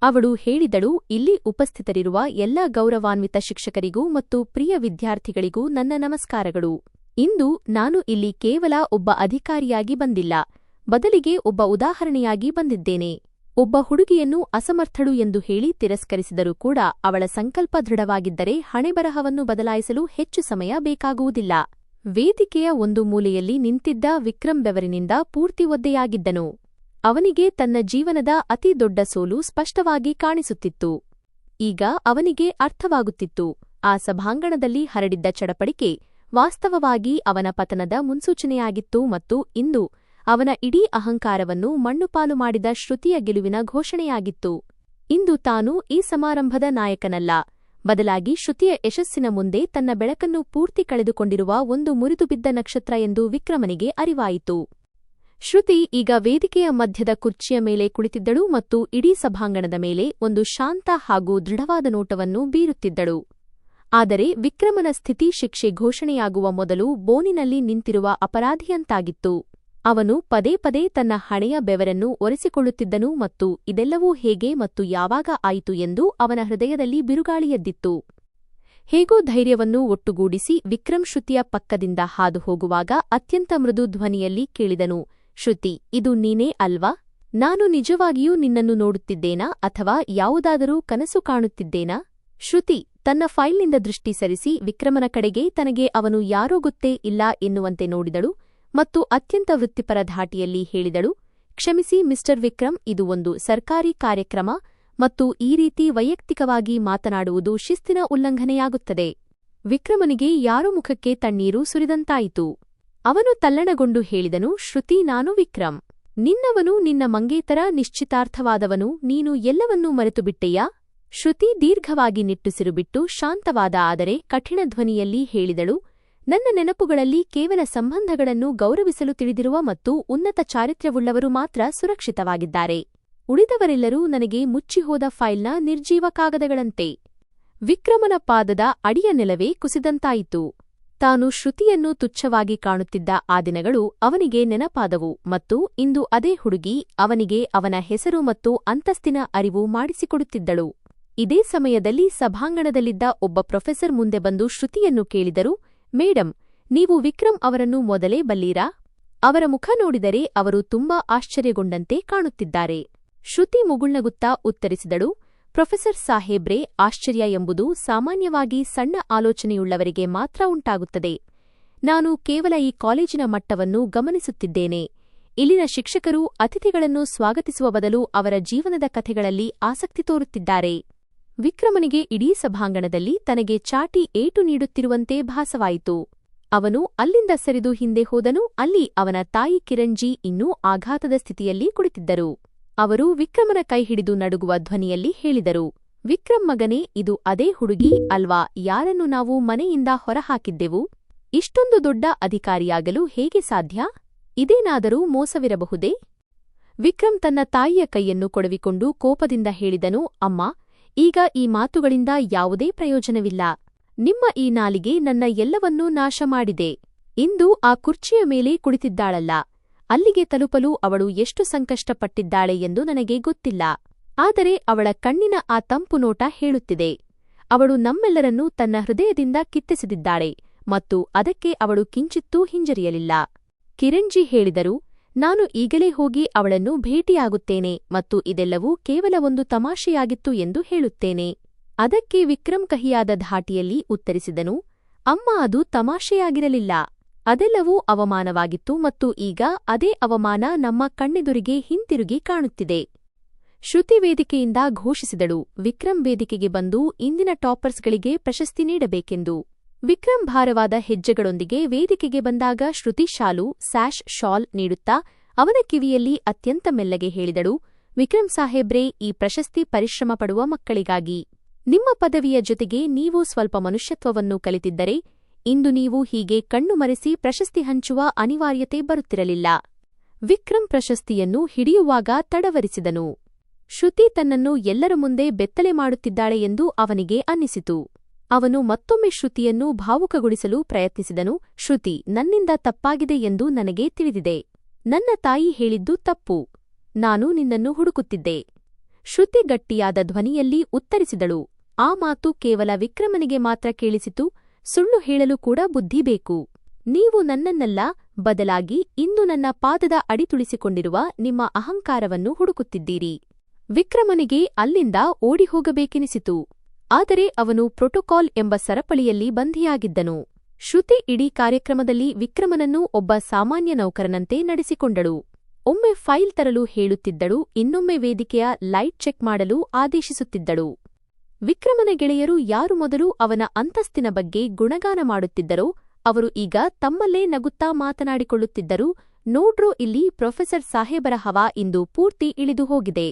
ಅವಳು ಹೇಳಿದಳು, ಇಲ್ಲಿ ಉಪಸ್ಥಿತರಿರುವ ಎಲ್ಲ ಗೌರವಾನ್ವಿತ ಶಿಕ್ಷಕರಿಗೂ ಮತ್ತು ಪ್ರಿಯ ವಿದ್ಯಾರ್ಥಿಗಳಿಗೂ ನನ್ನ ನಮಸ್ಕಾರಗಳು. ಇಂದು ನಾನು ಇಲ್ಲಿ ಕೇವಲ ಒಬ್ಬ ಅಧಿಕಾರಿಯಾಗಿ ಬಂದಿಲ್ಲ, ಬದಲಿಗೆ ಒಬ್ಬ ಉದಾಹರಣೆಯಾಗಿ ಬಂದಿದ್ದೇನೆ. ಒಬ್ಬ ಹುಡುಗಿಯನ್ನು ಅಸಮರ್ಥಳು ಎಂದು ಹೇಳಿ ತಿರಸ್ಕರಿಸಿದರೂ ಕೂಡ ಅವಳ ಸಂಕಲ್ಪ ದೃಢವಾಗಿದ್ದರೆ ಹಣೆಬರಹವನ್ನು ಬದಲಾಯಿಸಲು ಹೆಚ್ಚು ಸಮಯ ಬೇಕಾಗುವುದಿಲ್ಲ. ವೇದಿಕೆಯ ಒಂದು ಮೂಲೆಯಲ್ಲಿ ನಿಂತಿದ್ದ ವಿಕ್ರಮ್ ಬೆವರಿನಿಂದ ಪೂರ್ತಿ ಒದ್ದೆಯಾಗಿದ್ದನು. ಅವನಿಗೆ ತನ್ನ ಜೀವನದ ಅತಿ ದೊಡ್ಡ ಸೋಲು ಸ್ಪಷ್ಟವಾಗಿ ಕಾಣಿಸುತ್ತಿತ್ತು. ಈಗ ಅವನಿಗೆ ಅರ್ಥವಾಗುತ್ತಿತ್ತು, ಆ ಸಭಾಂಗಣದಲ್ಲಿ ಹರಡಿದ್ದ ಚಡಪಡಿಕೆ ವಾಸ್ತವವಾಗಿ ಅವನ ಪತನದ ಮುನ್ಸೂಚನೆಯಾಗಿತ್ತು ಮತ್ತು ಇಂದು ಅವನ ಇಡೀ ಅಹಂಕಾರವನ್ನು ಮಣ್ಣುಪಾಲು ಮಾಡಿದ ಶ್ರುತಿಯ ಗೆಲುವಿನ ಘೋಷಣೆಯಾಗಿತ್ತು. ಇಂದು ತಾನು ಈ ಸಮಾರಂಭದ ನಾಯಕನಲ್ಲ, ಬದಲಾಗಿ ಶ್ರುತಿಯ ಯಶಸ್ಸಿನ ಮುಂದೆ ತನ್ನ ಬೆಳಕನ್ನು ಪೂರ್ತಿ ಕಳೆದುಕೊಂಡಿರುವ ಒಂದು ಮುರಿದುಬಿದ್ದ ನಕ್ಷತ್ರ ಎಂದು ವಿಕ್ರಮನಿಗೆ ಅರಿವಾಯಿತು. ಶ್ರುತಿ ಈಗ ವೇದಿಕೆಯ ಮಧ್ಯದ ಕುರ್ಚಿಯ ಮೇಲೆ ಕುಳಿತಿದ್ದಳು ಮತ್ತು ಇಡೀ ಸಭಾಂಗಣದ ಮೇಲೆ ಒಂದು ಶಾಂತ ಹಾಗೂ ದೃಢವಾದ ನೋಟವನ್ನು ಬೀರುತ್ತಿದ್ದಳು. ಆದರೆ ವಿಕ್ರಮನ ಸ್ಥಿತಿ ಶಿಕ್ಷೆ ಘೋಷಣೆಯಾಗುವ ಮೊದಲು ಬೋನಿನಲ್ಲಿ ನಿಂತಿರುವ ಅಪರಾಧಿಯಂತಾಗಿತ್ತು. ಅವನು ಪದೇ ಪದೇ ತನ್ನ ಹಣೆಯ ಬೆವರನ್ನು ಒರೆಸಿಕೊಳ್ಳುತ್ತಿದ್ದನು ಮತ್ತು ಇದೆಲ್ಲವೂ ಹೇಗೆ ಮತ್ತು ಯಾವಾಗ ಆಯಿತು ಎಂದು ಅವನ ಹೃದಯದಲ್ಲಿ ಬಿರುಗಾಳಿಯದ್ದಿತ್ತು. ಹೇಗೋ ಧೈರ್ಯವನ್ನು ಒಟ್ಟುಗೂಡಿಸಿ ವಿಕ್ರಮ್ ಶ್ರುತಿಯ ಪಕ್ಕದಿಂದ ಹಾದು ಹೋಗುವಾಗ ಅತ್ಯಂತ ಮೃದು ಧ್ವನಿಯಲ್ಲಿ ಕೇಳಿದನು, ಶ್ರುತಿ, ಇದು ನೀನೇ ಅಲ್ವಾ? ನಾನು ನಿಜವಾಗಿಯೂ ನಿನ್ನನ್ನು ನೋಡುತ್ತಿದ್ದೇನಾ ಅಥವಾ ಯಾವುದಾದರೂ ಕನಸು ಕಾಣುತ್ತಿದ್ದೇನಾ? ಶ್ರುತಿ ತನ್ನ ಫೈಲ್ನಿಂದ ದೃಷ್ಟಿ ಸರಿಸಿ ವಿಕ್ರಮನ ಕಡೆಗೆ ತನಗೆ ಅವನು ಯಾರೋ ಗೊತ್ತೇ ಇಲ್ಲ ಎನ್ನುವಂತೆ ನೋಡಿದಳು ಮತ್ತು ಅತ್ಯಂತ ವೃತ್ತಿಪರ ಧಾಟಿಯಲ್ಲಿ ಹೇಳಿದಳು, ಕ್ಷಮಿಸಿ ಮಿಸ್ಟರ್ ವಿಕ್ರಮ್, ಇದು ಒಂದು ಸರ್ಕಾರಿ ಕಾರ್ಯಕ್ರಮ ಮತ್ತು ಈ ರೀತಿ ವೈಯಕ್ತಿಕವಾಗಿ ಮಾತನಾಡುವುದು ಶಿಸ್ತಿನ ಉಲ್ಲಂಘನೆಯಾಗುತ್ತದೆ. ವಿಕ್ರಮನಿಗೆ ಯಾರೋ ಮುಖಕ್ಕೆ ತಣ್ಣೀರು ಸುರಿದಂತಾಯಿತು. ಅವನು ತಲ್ಲಣಗೊಂಡು ಹೇಳಿದನು, ಶ್ರುತಿ, ನಾನು ವಿಕ್ರಮ್, ನಿನ್ನವನು, ನಿನ್ನ ಮಂಗೇತರ ನಿಶ್ಚಿತಾರ್ಥವಾದವನು. ನೀನು ಎಲ್ಲವನ್ನೂ ಮರೆತುಬಿಟ್ಟೆಯಾ? ಶ್ರುತಿ ದೀರ್ಘವಾಗಿ ನಿಟ್ಟುಸಿರು ಬಿಟ್ಟು ಶಾಂತವಾದ ಆದರೆ ಕಠಿಣ ಧ್ವನಿಯಲ್ಲಿ ಹೇಳಿದಳು, ನನ್ನ ನೆನಪುಗಳಲ್ಲಿ ಕೇವಲ ಸಂಬಂಧಗಳನ್ನು ಗೌರವಿಸಲು ತಿಳಿದಿರುವ ಮತ್ತು ಉನ್ನತ ಚಾರಿತ್ರ್ಯವುಳ್ಳವರು ಮಾತ್ರ ಸುರಕ್ಷಿತವಾಗಿದ್ದಾರೆ. ಉಳಿದವರೆಲ್ಲರೂ ನನಗೆ ಮುಚ್ಚಿಹೋದ ಫೈಲ್ನ ನಿರ್ಜೀವ ಕಾಗದಗಳಂತೆ. ವಿಕ್ರಮನ ಪಾದದ ಅಡಿಯ ನೆಲವೇ ಕುಸಿದಂತಾಯಿತು. ತಾನು ಶ್ರುತಿಯನ್ನು ತುಚ್ಛವಾಗಿ ಕಾಣುತ್ತಿದ್ದ ಆ ದಿನಗಳು ಅವನಿಗೆ ನೆನಪಾದವು ಮತ್ತು ಇಂದು ಅದೇ ಹುಡುಗಿ ಅವನಿಗೆ ಅವನ ಹೆಸರು ಮತ್ತು ಅಂತಸ್ತಿನ ಅರಿವು ಮಾಡಿಸಿಕೊಡುತ್ತಿದ್ದಳು. ಇದೇ ಸಮಯದಲ್ಲಿ ಸಭಾಂಗಣದಲ್ಲಿದ್ದ ಒಬ್ಬ ಪ್ರೊಫೆಸರ್ ಮುಂದೆ ಬಂದು ಶ್ರುತಿಯನ್ನು ಕೇಳಿದರು, ಮೇಡಂ, ನೀವು ವಿಕ್ರಮ್ ಅವರನ್ನು ಮೊದಲೇ ಬಲ್ಲೀರಾ? ಅವರ ಮುಖ ನೋಡಿದರೆ ಅವರು ತುಂಬಾ ಆಶ್ಚರ್ಯಗೊಂಡಂತೆ ಕಾಣುತ್ತಿದ್ದಾರೆ. ಶ್ರುತಿ ಮುಗುಳ್ನಗುತ್ತಾ ಉತ್ತರಿಸಿದಳು, ಪ್ರೊಫೆಸರ್ ಸಾಹೇಬ್ರೇ, ಆಶ್ಚರ್ಯ ಎಂಬುದು ಸಾಮಾನ್ಯವಾಗಿ ಸಣ್ಣ ಆಲೋಚನೆಯುಳ್ಳವರಿಗೆ ಮಾತ್ರ ಉಂಟಾಗುತ್ತದೆ. ನಾನು ಕೇವಲ ಈ ಕಾಲೇಜಿನ ಮಟ್ಟವನ್ನು ಗಮನಿಸುತ್ತಿದ್ದೇನೆ. ಇಲ್ಲಿನ ಶಿಕ್ಷಕರು ಅತಿಥಿಗಳನ್ನು ಸ್ವಾಗತಿಸುವ ಬದಲು ಅವರ ಜೀವನದ ಕಥೆಗಳಲ್ಲಿ ಆಸಕ್ತಿ ತೋರುತ್ತಿದ್ದಾರೆ. ವಿಕ್ರಮನಿಗೆ ಇಡೀ ಸಭಾಂಗಣದಲ್ಲಿ ತನಗೆ ಚಾಟಿ ಏಟು ನೀಡುತ್ತಿರುವಂತೆ ಭಾಸವಾಯಿತು. ಅವನು ಅಲ್ಲಿಂದ ಸರಿದು ಹಿಂದೆ ಹೋದನು. ಅಲ್ಲಿ ಅವನ ತಾಯಿ ಕಿರಣ್ಜಿ ಇನ್ನೂ ಆಘಾತದ ಸ್ಥಿತಿಯಲ್ಲಿ ಕುಳಿತಿದ್ದರು. ಅವರು ವಿಕ್ರಮನ ಕೈ ಹಿಡಿದು ನಡುಗುವ ಧ್ವನಿಯಲ್ಲಿ ಹೇಳಿದರು, ವಿಕ್ರಮ್ ಮಗನೇ, ಇದು ಅದೇ ಹುಡುಗಿ ಅಲ್ವಾ ಯಾರನ್ನು ನಾವು ಮನೆಯಿಂದ ಹೊರಹಾಕಿದ್ದೆವು? ಇಷ್ಟೊಂದು ದೊಡ್ಡ ಅಧಿಕಾರಿಯಾಗಲು ಹೇಗೆ ಸಾಧ್ಯ? ಇದೇನಾದರೂ ಮೋಸವಿರಬಹುದೇ? ವಿಕ್ರಮ್ ತನ್ನ ತಾಯಿಯ ಕೈಯನ್ನು ಕೊಡವಿಕೊಂಡು ಕೋಪದಿಂದ ಹೇಳಿದನು, ಅಮ್ಮ, ಈಗ ಈ ಮಾತುಗಳಿಂದ ಯಾವುದೇ ಪ್ರಯೋಜನವಿಲ್ಲ. ನಿಮ್ಮ ಈ ನಾಲಿಗೆ ನನ್ನ ಎಲ್ಲವನ್ನೂ ನಾಶ ಮಾಡಿದೆ. ಇಂದು ಆ ಕುರ್ಚಿಯ ಮೇಲೆ ಕುಳಿತಿದ್ದಾಳಲ್ಲ, ಅಲ್ಲಿಗೆ ತಲುಪಲು ಅವಳು ಎಷ್ಟು ಸಂಕಷ್ಟಪಟ್ಟಿದ್ದಾಳೆ ಎಂದು ನನಗೆ ಗೊತ್ತಿಲ್ಲ. ಆದರೆ ಅವಳ ಕಣ್ಣಿನ ಆ ತಂಪು ನೋಟ ಹೇಳುತ್ತಿದೆ. ಅವಳು ನಮ್ಮೆಲ್ಲರನ್ನೂ ತನ್ನ ಹೃದಯದಿಂದ ಕಿತ್ತೆಸೆದಿದ್ದಾಳೆ ಮತ್ತು ಅದಕ್ಕೆ ಅವಳು ಕಿಂಚಿತ್ತೂ ಹಿಂಜರಿಯಲಿಲ್ಲ. ಕಿರಣ್ಜಿ ಹೇಳಿದರು, ನಾನು ಈಗಲೇ ಹೋಗಿ ಅವಳನ್ನು ಭೇಟಿಯಾಗುತ್ತೇನೆ ಮತ್ತು ಇದೆಲ್ಲವೂ ಕೇವಲ ಒಂದು ತಮಾಷೆಯಾಗಿತ್ತು ಎಂದು ಹೇಳುತ್ತೇನೆ. ಅದಕ್ಕೆ ವಿಕ್ರಮ್ ಕಹಿಯಾದ ಧಾಟಿಯಲ್ಲಿ ಉತ್ತರಿಸಿದನು, ಅಮ್ಮ, ಅದು ತಮಾಷೆಯಾಗಿರಲಿಲ್ಲ. ಅದೆಲ್ಲವೂ ಅವಮಾನವಾಗಿತ್ತು ಮತ್ತು ಈಗ ಅದೇ ಅವಮಾನ ನಮ್ಮ ಕಣ್ಣೆದುರಿಗೆ ಹಿಂತಿರುಗಿ ಕಾಣುತ್ತಿದೆ. ಶ್ರುತಿ ವೇದಿಕೆಯಿಂದ ಘೋಷಿಸಿದಳು, ವಿಕ್ರಮ್ ವೇದಿಕೆಗೆ ಬಂದು ಇಂದಿನ ಟಾಪರ್ಸ್ಗಳಿಗೆ ಪ್ರಶಸ್ತಿ ನೀಡಬೇಕೆಂದು. ವಿಕ್ರಮ್ ಭಾರವಾದ ಹೆಜ್ಜೆಗಳೊಂದಿಗೆ ವೇದಿಕೆಗೆ ಬಂದಾಗ ಶ್ರುತಿ ಶಾಲ್ ನೀಡುತ್ತಾ ಅವನ ಕಿವಿಯಲ್ಲಿ ಅತ್ಯಂತ ಮೆಲ್ಲಗೆ ಹೇಳಿದಳು, ವಿಕ್ರಮ್ ಸಾಹೇಬ್ರೇ, ಈ ಪ್ರಶಸ್ತಿ ಪರಿಶ್ರಮ ಪಡುವ ಮಕ್ಕಳಿಗಾಗಿ. ನಿಮ್ಮ ಪದವಿಯ ಜೊತೆಗೆ ನೀವು ಸ್ವಲ್ಪ ಮನುಷ್ಯತ್ವವನ್ನು ಕಲಿತಿದ್ದರೆ ಇಂದು ನೀವು ಹೀಗೆ ಕಣ್ಣು ಮರೆಸಿ ಪ್ರಶಸ್ತಿ ಹಂಚುವ ಅನಿವಾರ್ಯತೆ ಬರುತ್ತಿರಲಿಲ್ಲ. ವಿಕ್ರಮ್ ಪ್ರಶಸ್ತಿಯನ್ನು ಹಿಡಿಯುವಾಗ ತಡವರಿಸಿದನು. ಶ್ರುತಿ ತನ್ನನ್ನು ಎಲ್ಲರ ಮುಂದೆ ಬೆತ್ತಲೆ ಮಾಡುತ್ತಿದ್ದಾಳೆ ಎಂದು ಅವನಿಗೆ ಅನ್ನಿಸಿತು. ಅವನು ಮತ್ತೊಮ್ಮೆ ಶ್ರುತಿಯನ್ನು ಭಾವುಕಗೊಳಿಸಲು ಪ್ರಯತ್ನಿಸಿದನು, ಶ್ರುತಿ, ನನ್ನಿಂದ ತಪ್ಪಾಗಿದೆ ಎಂದು ನನಗೆ ತಿಳಿದಿದೆ. ನನ್ನ ತಾಯಿ ಹೇಳಿದ್ದು ತಪ್ಪು. ನಾನು ನಿನ್ನನ್ನು ಹುಡುಕುತ್ತಿದ್ದೆ. ಶ್ರುತಿ ಗಟ್ಟಿಯಾದ ಧ್ವನಿಯಲ್ಲಿ ಉತ್ತರಿಸಿದಳು. ಆ ಮಾತು ಕೇವಲ ವಿಕ್ರಮನಿಗೆ ಮಾತ್ರ ಕೇಳಿಸಿತು. ಸುಳ್ಳು ಹೇಳಲು ಕೂಡ ಬುದ್ಧಿ ಬೇಕು. ನೀವು ನನ್ನನ್ನಲ್ಲ, ಬದಲಾಗಿ ಇಂದು ನನ್ನ ಪಾದದ ಅಡಿ ತುಳಿಸಿಕೊಂಡಿರುವ ನಿಮ್ಮ ಅಹಂಕಾರವನ್ನು ಹುಡುಕುತ್ತಿದ್ದೀರಿ. ವಿಕ್ರಮನಿಗೆ ಅಲ್ಲಿಂದ ಓಡಿಹೋಗಬೇಕೆನಿಸಿತು. ಆದರೆ ಅವನು ಪ್ರೋಟೋಕಾಲ್ ಎಂಬ ಸರಪಳಿಯಲ್ಲಿ ಬಂಧಿಯಾಗಿದ್ದನು. ಶ್ರುತಿ ಇಡೀ ಕಾರ್ಯಕ್ರಮದಲ್ಲಿ ವಿಕ್ರಮನನ್ನು ಒಬ್ಬ ಸಾಮಾನ್ಯ ನೌಕರನಂತೆ ನಡೆಸಿಕೊಂಡಳು. ಒಮ್ಮೆ ಫೈಲ್ ತರಲು ಹೇಳುತ್ತಿದ್ದಳು, ಇನ್ನೊಮ್ಮೆ ವೇದಿಕೆಯ ಲೈಟ್ ಚೆಕ್ ಮಾಡಲು ಆದೇಶಿಸುತ್ತಿದ್ದಳು. ವಿಕ್ರಮನ ಗೆಳೆಯರು ಯಾರು ಮೊದಲು ಅವನ ಅಂತಸ್ತಿನ ಬಗ್ಗೆ ಗುಣಗಾನ ಮಾಡುತ್ತಿದ್ದರೋ ಅವರು ಈಗ ತಮ್ಮಲ್ಲೇ ನಗುತ್ತಾ ಮಾತನಾಡಿಕೊಳ್ಳುತ್ತಿದ್ದರು, ನೋಡ್ರೋ, ಇಲ್ಲಿ ಪ್ರೊಫೆಸರ್ ಸಾಹೇಬರ ಹವಾ ಇಂದು ಪೂರ್ತಿ ಇಳಿದು ಹೋಗಿದೆ.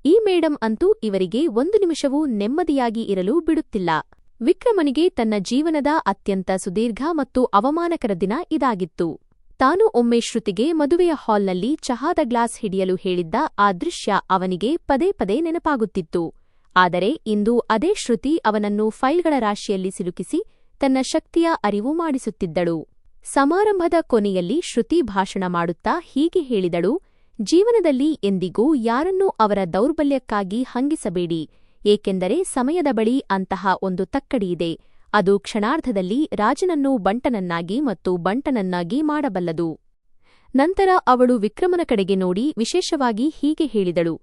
ಈ ಮೇಡಂ ಅಂತೂ ಇವರಿಗೆ ಒಂದು ನಿಮಿಷವೂ ನೆಮ್ಮದಿಯಾಗಿ ಇರಲು ಬಿಡುತ್ತಿಲ್ಲ. ವಿಕ್ರಮನಿಗೆ ತನ್ನ ಜೀವನದ ಅತ್ಯಂತ ಸುದೀರ್ಘ ಮತ್ತು ಅವಮಾನಕರ ದಿನ ಇದಾಗಿತ್ತು. ತಾನು ಒಮ್ಮೆ ಶ್ರುತಿಗೆ ಮದುವೆಯ ಹಾಲ್ನಲ್ಲಿ ಚಹಾದ ಗ್ಲಾಸ್ ಹಿಡಿಯಲು ಹೇಳಿದ್ದ ಆ ದೃಶ್ಯ ಅವನಿಗೆ ಪದೇ ಪದೇ ನೆನಪಾಗುತ್ತಿತ್ತು. ಆದರೆ ಇಂದು ಅದೇ ಶ್ರುತಿ ಅವನನ್ನು ಫೈಲ್ಗಳ ರಾಶಿಯಲ್ಲಿ ಸಿಲುಕಿಸಿ ತನ್ನ ಶಕ್ತಿಯ ಅರಿವು ಮಾಡಿಸುತ್ತಿದ್ದಳು. ಸಮಾರಂಭದ ಕೊನೆಯಲ್ಲಿ ಶ್ರುತಿ ಭಾಷಣ ಮಾಡುತ್ತಾ ಹೀಗೆ ಹೇಳಿದಳು, ಜೀವನದಲ್ಲಿ ಎಂದಿಗೂ ಯಾರನ್ನೂ ಅವರ ದೌರ್ಬಲ್ಯಕ್ಕಾಗಿ ಹಂಗಿಸಬೇಡಿ, ಏಕೆಂದರೆ ಸಮಯದ ಬಳಿ ಅಂತಹ ಒಂದು ತಕ್ಕಡಿಯಿದೆ. ಅದು ಕ್ಷಣಾರ್ಧದಲ್ಲಿ ರಾಜನನ್ನು ಬಂಟನನ್ನಾಗಿ ಮತ್ತು ಬಂಟನನ್ನಾಗಿ ಮಾಡಬಲ್ಲದು. ನಂತರ ಅವಳು ವಿಕ್ರಮನ ಕಡೆಗೆ ನೋಡಿ ವಿಶೇಷವಾಗಿ ಹೀಗೆ ಹೇಳಿದಳು,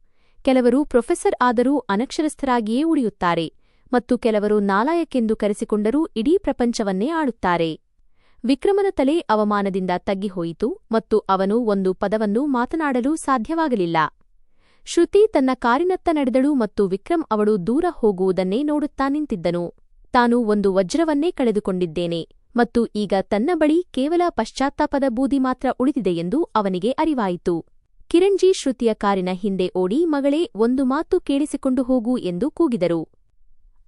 ಕೆಲವರು ಪ್ರೊಫೆಸರ್ ಆದರೂ ಅನಕ್ಷರಸ್ಥರಾಗಿಯೇ ಉಳಿಯುತ್ತಾರೆ ಮತ್ತು ಕೆಲವರು ನಾಲಾಯಕ್ಕೆಂದು ಕರೆಸಿಕೊಂಡರೂ ಇಡೀ ಪ್ರಪಂಚವನ್ನೇ ಆಳುತ್ತಾರೆ. ವಿಕ್ರಮನ ತಲೆ ಅವಮಾನದಿಂದ ತಗ್ಗಿಹೋಯಿತು ಮತ್ತು ಅವನು ಒಂದು ಪದವನ್ನು ಮಾತನಾಡಲು ಸಾಧ್ಯವಾಗಲಿಲ್ಲ. ಶ್ರುತಿ ತನ್ನ ಕಾರಿನತ್ತ ನಡೆದಳು ಮತ್ತು ವಿಕ್ರಮ್ ಅವಳು ದೂರ ಹೋಗುವುದನ್ನೇ ನೋಡುತ್ತಾ ನಿಂತಿದ್ದನು. ತಾನು ಒಂದು ವಜ್ರವನ್ನೇ ಕಳೆದುಕೊಂಡಿದ್ದೇನೆ ಮತ್ತು ಈಗ ತನ್ನ ಬಳಿ ಕೇವಲ ಪಶ್ಚಾತ್ತಾಪದ ಬೂದಿ ಮಾತ್ರ ಉಳಿದಿದೆ ಎಂದು ಅವನಿಗೆ ಅರಿವಾಯಿತು. ಕಿರಣ್ಜಿ ಶ್ರುತಿಯ ಕಾರಿನ ಹಿಂದೆ ಓಡಿ, ಮಗಳೇ, ಒಂದು ಮಾತು ಕೇಳಿಸಿಕೊಂಡು ಹೋಗು ಎಂದು ಕೂಗಿದರು.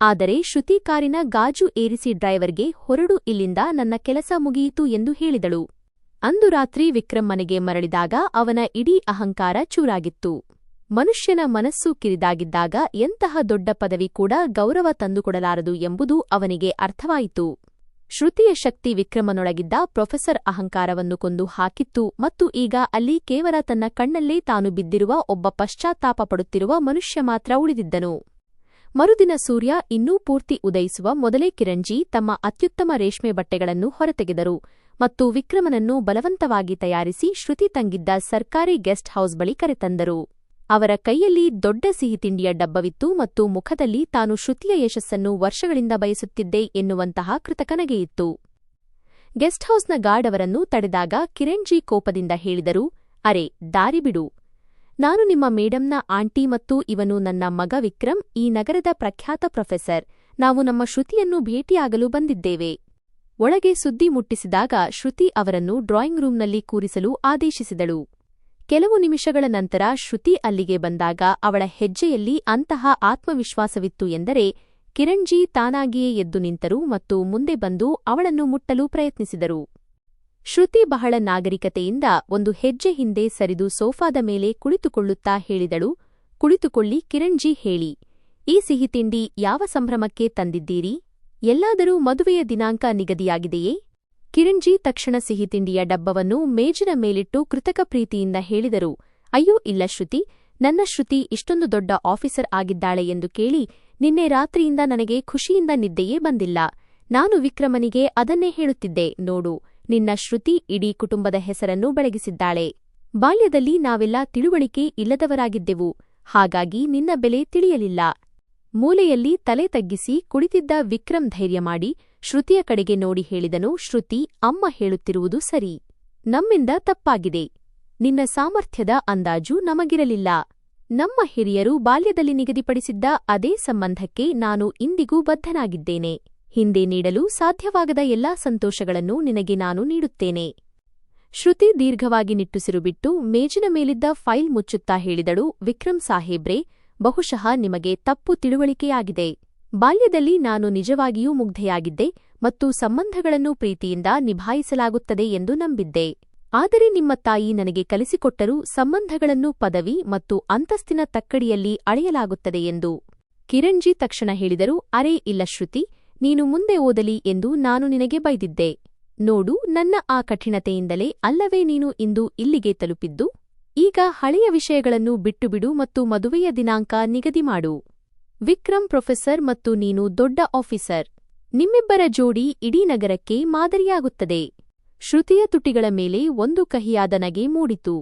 ಆದರೆ ಶ್ರುತಿ ಕಾರಿನ ಗಾಜು ಏರಿಸಿ ಡ್ರೈವರ್ಗೆ, ಹೊರಡು ಇಲ್ಲಿಂದ, ನನ್ನ ಕೆಲಸ ಮುಗಿಯಿತು ಎಂದು ಹೇಳಿದಳು. ಅಂದು ರಾತ್ರಿ ವಿಕ್ರಮ್ ಮನೆಗೆ ಮರಳಿದಾಗ ಅವನ ಇಡೀ ಅಹಂಕಾರ ಚೂರಾಗಿತ್ತು. ಮನುಷ್ಯನ ಮನಸ್ಸು ಕಿರಿದಾಗಿದ್ದಾಗ ಎಂತಹ ದೊಡ್ಡ ಪದವಿ ಕೂಡ ಗೌರವ ತಂದುಕೊಡಲಾರದು ಎಂಬುದು ಅವನಿಗೆ ಅರ್ಥವಾಯಿತು. ಶ್ರುತಿಯ ಶಕ್ತಿ ವಿಕ್ರಮನೊಳಗಿದ್ದ ಪ್ರೊಫೆಸರ್ ಅಹಂಕಾರವನ್ನು ಕೊಂದು ಹಾಕಿತ್ತು ಮತ್ತು ಈಗ ಅಲ್ಲಿ ಕೇವಲ ತನ್ನ ಕಣ್ಣಲ್ಲೇ ತಾನು ಬಿದ್ದಿರುವ ಒಬ್ಬ ಪಶ್ಚಾತ್ತಾಪ ಪಡುತ್ತಿರುವ ಮನುಷ್ಯ ಮಾತ್ರ ಉಳಿದಿದ್ದನು. ಮರುದಿನ ಸೂರ್ಯ ಇನ್ನೂ ಪೂರ್ತಿ ಉದಯಿಸುವ ಮೊದಲೇ ಕಿರಣ್ಜಿ ತಮ್ಮ ಅತ್ಯುತ್ತಮ ರೇಷ್ಮೆ ಬಟ್ಟೆಗಳನ್ನು ಹೊರತೆಗೆದರು ಮತ್ತು ವಿಕ್ರಮನನ್ನು ಬಲವಂತವಾಗಿ ತಯಾರಿಸಿ ಶ್ರುತಿ ತಂಗಿದ್ದ ಸರ್ಕಾರಿ ಗೆಸ್ಟ್ ಹೌಸ್ ಬಳಿ ಕರೆತಂದರು. ಅವರ ಕೈಯಲ್ಲಿ ದೊಡ್ಡ ಸಿಹಿತಿಂಡಿಯ ಡಬ್ಬವಿತ್ತು ಮತ್ತು ಮುಖದಲ್ಲಿ ತಾನು ಶ್ರುತಿಯ ಯಶಸ್ಸನ್ನು ವರ್ಷಗಳಿಂದ ಬಯಸುತ್ತಿದ್ದೆ ಎನ್ನುವಂತಹ ಕೃತಕನಗೆಯಿತ್ತು. ಗೆಸ್ಟ್ ಹೌಸ್ನ ಗಾರ್ಡ್ ಅವರನ್ನು ತಡೆದಾಗ ಕಿರಣ್ಜಿ ಕೋಪದಿಂದ ಹೇಳಿದರು, ಅರೆ, ದಾರಿ ಬಿಡು. ನಾನು ನಿಮ್ಮ ಮೇಡಂನ ಆಂಟಿ ಮತ್ತು ಇವನು ನನ್ನ ಮಗ ವಿಕ್ರಮ್, ಈ ನಗರದ ಪ್ರಖ್ಯಾತ ಪ್ರೊಫೆಸರ್. ನಾವು ನಮ್ಮ ಶ್ರುತಿಯನ್ನು ಭೇಟಿಯಾಗಲು ಬಂದಿದ್ದೇವೆ. ಒಳಗೆ ಸುದ್ದಿ ಮುಟ್ಟಿಸಿದಾಗ ಶ್ರುತಿ ಅವರನ್ನು ಡ್ರಾಯಿಂಗ್ ರೂಂನಲ್ಲಿ ಕೂರಿಸಲು ಆದೇಶಿಸಿದಳು. ಕೆಲವು ನಿಮಿಷಗಳ ನಂತರ ಶ್ರುತಿ ಅಲ್ಲಿಗೆ ಬಂದಾಗ ಅವಳ ಹೆಜ್ಜೆಯಲ್ಲಿ ಅಂತಹ ಆತ್ಮವಿಶ್ವಾಸವಿತ್ತು ಎಂದರೆ ಕಿರಣ್ಜಿ ತಾನಾಗಿಯೇ ಎದ್ದು ನಿಂತರು ಮತ್ತು ಮುಂದೆ ಬಂದು ಅವಳನ್ನು ಮುಟ್ಟಲು ಪ್ರಯತ್ನಿಸಿದರು. ಶ್ರುತಿ ಬಹಳ ನಾಗರಿಕತೆಯಿಂದ ಒಂದು ಹೆಜ್ಜೆ ಹಿಂದೆ ಸರಿದು ಸೋಫಾದ ಮೇಲೆ ಕುಳಿತುಕೊಳ್ಳುತ್ತಾ ಹೇಳಿದಳು, ಕುಳಿತುಕೊಳ್ಳಿ ಕಿರಣ್ಜಿ, ಹೇಳಿ, ಈ ಸಿಹಿತಿಂಡಿ ಯಾವ ಸಂಭ್ರಮಕ್ಕೆ ತಂದಿದ್ದೀರಿ? ಎಲ್ಲಾದರೂ ಮದುವೆಯ ದಿನಾಂಕ ನಿಗದಿಯಾಗಿದೆಯೇ? ಕಿರಣ್ಜಿ ತಕ್ಷಣ ಸಿಹಿತಿಂಡಿಯ ಡಬ್ಬವನ್ನು ಮೇಜಿನ ಮೇಲಿಟ್ಟು ಕೃತಕ ಪ್ರೀತಿಯಿಂದ ಹೇಳಿದರು, ಅಯ್ಯೋ ಇಲ್ಲ ಶ್ರುತಿ, ನನ್ನ ಶ್ರುತಿ ಇಷ್ಟೊಂದು ದೊಡ್ಡ ಆಫೀಸರ್ ಆಗಿದ್ದಾಳೆ ಎಂದು ಕೇಳಿ ನಿನ್ನೆ ರಾತ್ರಿಯಿಂದ ನನಗೆ ಖುಷಿಯಿಂದ ನಿದ್ದೆಯೇ ಬಂದಿಲ್ಲ. ನಾನು ವಿಕ್ರಮನಿಗೆ ಅದನ್ನೇ ಹೇಳುತ್ತಿದ್ದೆ, ನೋಡು, ನಿನ್ನ ಶ್ರುತಿ ಇಡೀ ಕುಟುಂಬದ ಹೆಸರನ್ನು ಬೆಳಗಿಸಿದ್ದಾಳೆ. ಬಾಲ್ಯದಲ್ಲಿ ನಾವೆಲ್ಲ ತಿಳುವಳಿಕೆ ಇಲ್ಲದವರಾಗಿದ್ದೆವು, ಹಾಗಾಗಿ ನಿನ್ನ ಬೆಲೆ ತಿಳಿಯಲಿಲ್ಲ. ಮೂಲೆಯಲ್ಲಿ ತಲೆ ತಗ್ಗಿಸಿ ಕುಳಿತಿದ್ದ ವಿಕ್ರಮ್ ಧೈರ್ಯ ಮಾಡಿ ಶ್ರುತಿಯ ಕಡೆಗೆ ನೋಡಿ ಹೇಳಿದನು, ಶ್ರುತಿ, ಅಮ್ಮ ಹೇಳುತ್ತಿರುವುದು ಸರಿ. ನಮ್ಮಿಂದ ತಪ್ಪಾಗಿದೆ. ನಿನ್ನ ಸಾಮರ್ಥ್ಯದ ಅಂದಾಜು ನಮಗಿರಲಿಲ್ಲ. ನಮ್ಮ ಹಿರಿಯರು ಬಾಲ್ಯದಲ್ಲಿ ನಿಗದಿಪಡಿಸಿದ್ದ ಅದೇ ಸಂಬಂಧಕ್ಕೆ ನಾನು ಇಂದಿಗೂ ಬದ್ಧನಾಗಿದ್ದೇನೆ. ಹಿಂದೆ ನೀಡಲು ಸಾಧ್ಯವಾಗದ ಎಲ್ಲಾ ಸಂತೋಷಗಳನ್ನು ನಿನಗೆ ನಾನು ನೀಡುತ್ತೇನೆ. ಶ್ರುತಿ ದೀರ್ಘವಾಗಿ ನಿಟ್ಟುಸಿರು ಬಿಟ್ಟು ಮೇಜಿನ ಮೇಲಿದ್ದ ಫೈಲ್ ಮುಚ್ಚುತ್ತಾ ಹೇಳಿದಳು, ವಿಕ್ರಮ್ ಸಾಹೇಬ್ರೆ, ಬಹುಶಃ ನಿಮಗೆ ತಪ್ಪು ತಿಳುವಳಿಕೆಯಾಗಿದೆ. ಬಾಲ್ಯದಲ್ಲಿ ನಾನು ನಿಜವಾಗಿಯೂ ಮುಗ್ಧೆಯಾಗಿದ್ದೆ ಮತ್ತು ಸಂಬಂಧಗಳನ್ನು ಪ್ರೀತಿಯಿಂದ ನಿಭಾಯಿಸಲಾಗುತ್ತದೆ ಎಂದು ನಂಬಿದ್ದೆ. ಆದರೆ ನಿಮ್ಮ ತಾಯಿ ನನಗೆ ಕಲಿಸಿಕೊಟ್ಟರು, ಸಂಬಂಧಗಳನ್ನು ಪದವಿ ಮತ್ತು ಅಂತಸ್ತಿನ ತಕ್ಕಡಿಯಲ್ಲಿ ಅಳೆಯಲಾಗುತ್ತದೆ ಎಂದು. ಕಿರಣ್ಜಿ ತಕ್ಷಣ ಹೇಳಿದರು, ಅರೇ ಇಲ್ಲ ಶ್ರುತಿ, ನೀನು ಮುಂದೆ ಓದಲಿ ಎಂದು ನಾನು ನಿನಗೆ ಬೈದಿದ್ದೆ. ನೋಡು, ನನ್ನ ಆ ಕಠಿಣತೆಯಿಂದಲೇ ಅಲ್ಲವೇ ನೀನು ಇಂದು ಇಲ್ಲಿಗೆ ತಲುಪಿದ್ದು. ಈಗ ಹಳೆಯ ವಿಷಯಗಳನ್ನು ಬಿಟ್ಟುಬಿಡು ಮತ್ತು ಮದುವೆಯ ದಿನಾಂಕ ನಿಗದಿ ಮಾಡು. ವಿಕ್ರಮ್ ಪ್ರೊಫೆಸರ್ ಮತ್ತು ನೀನು ದೊಡ್ಡ ಆಫೀಸರ್. ನಿಮ್ಮಿಬ್ಬರ ಜೋಡಿ ಇಡೀ ನಗರಕ್ಕೆ ಮಾದರಿಯಾಗುತ್ತದೆ. ಶ್ರುತಿಯ ತುಟಿಗಳ ಮೇಲೆ ಒಂದು ಕಹಿಯಾದ ನಗೆ ಮೂಡಿತು.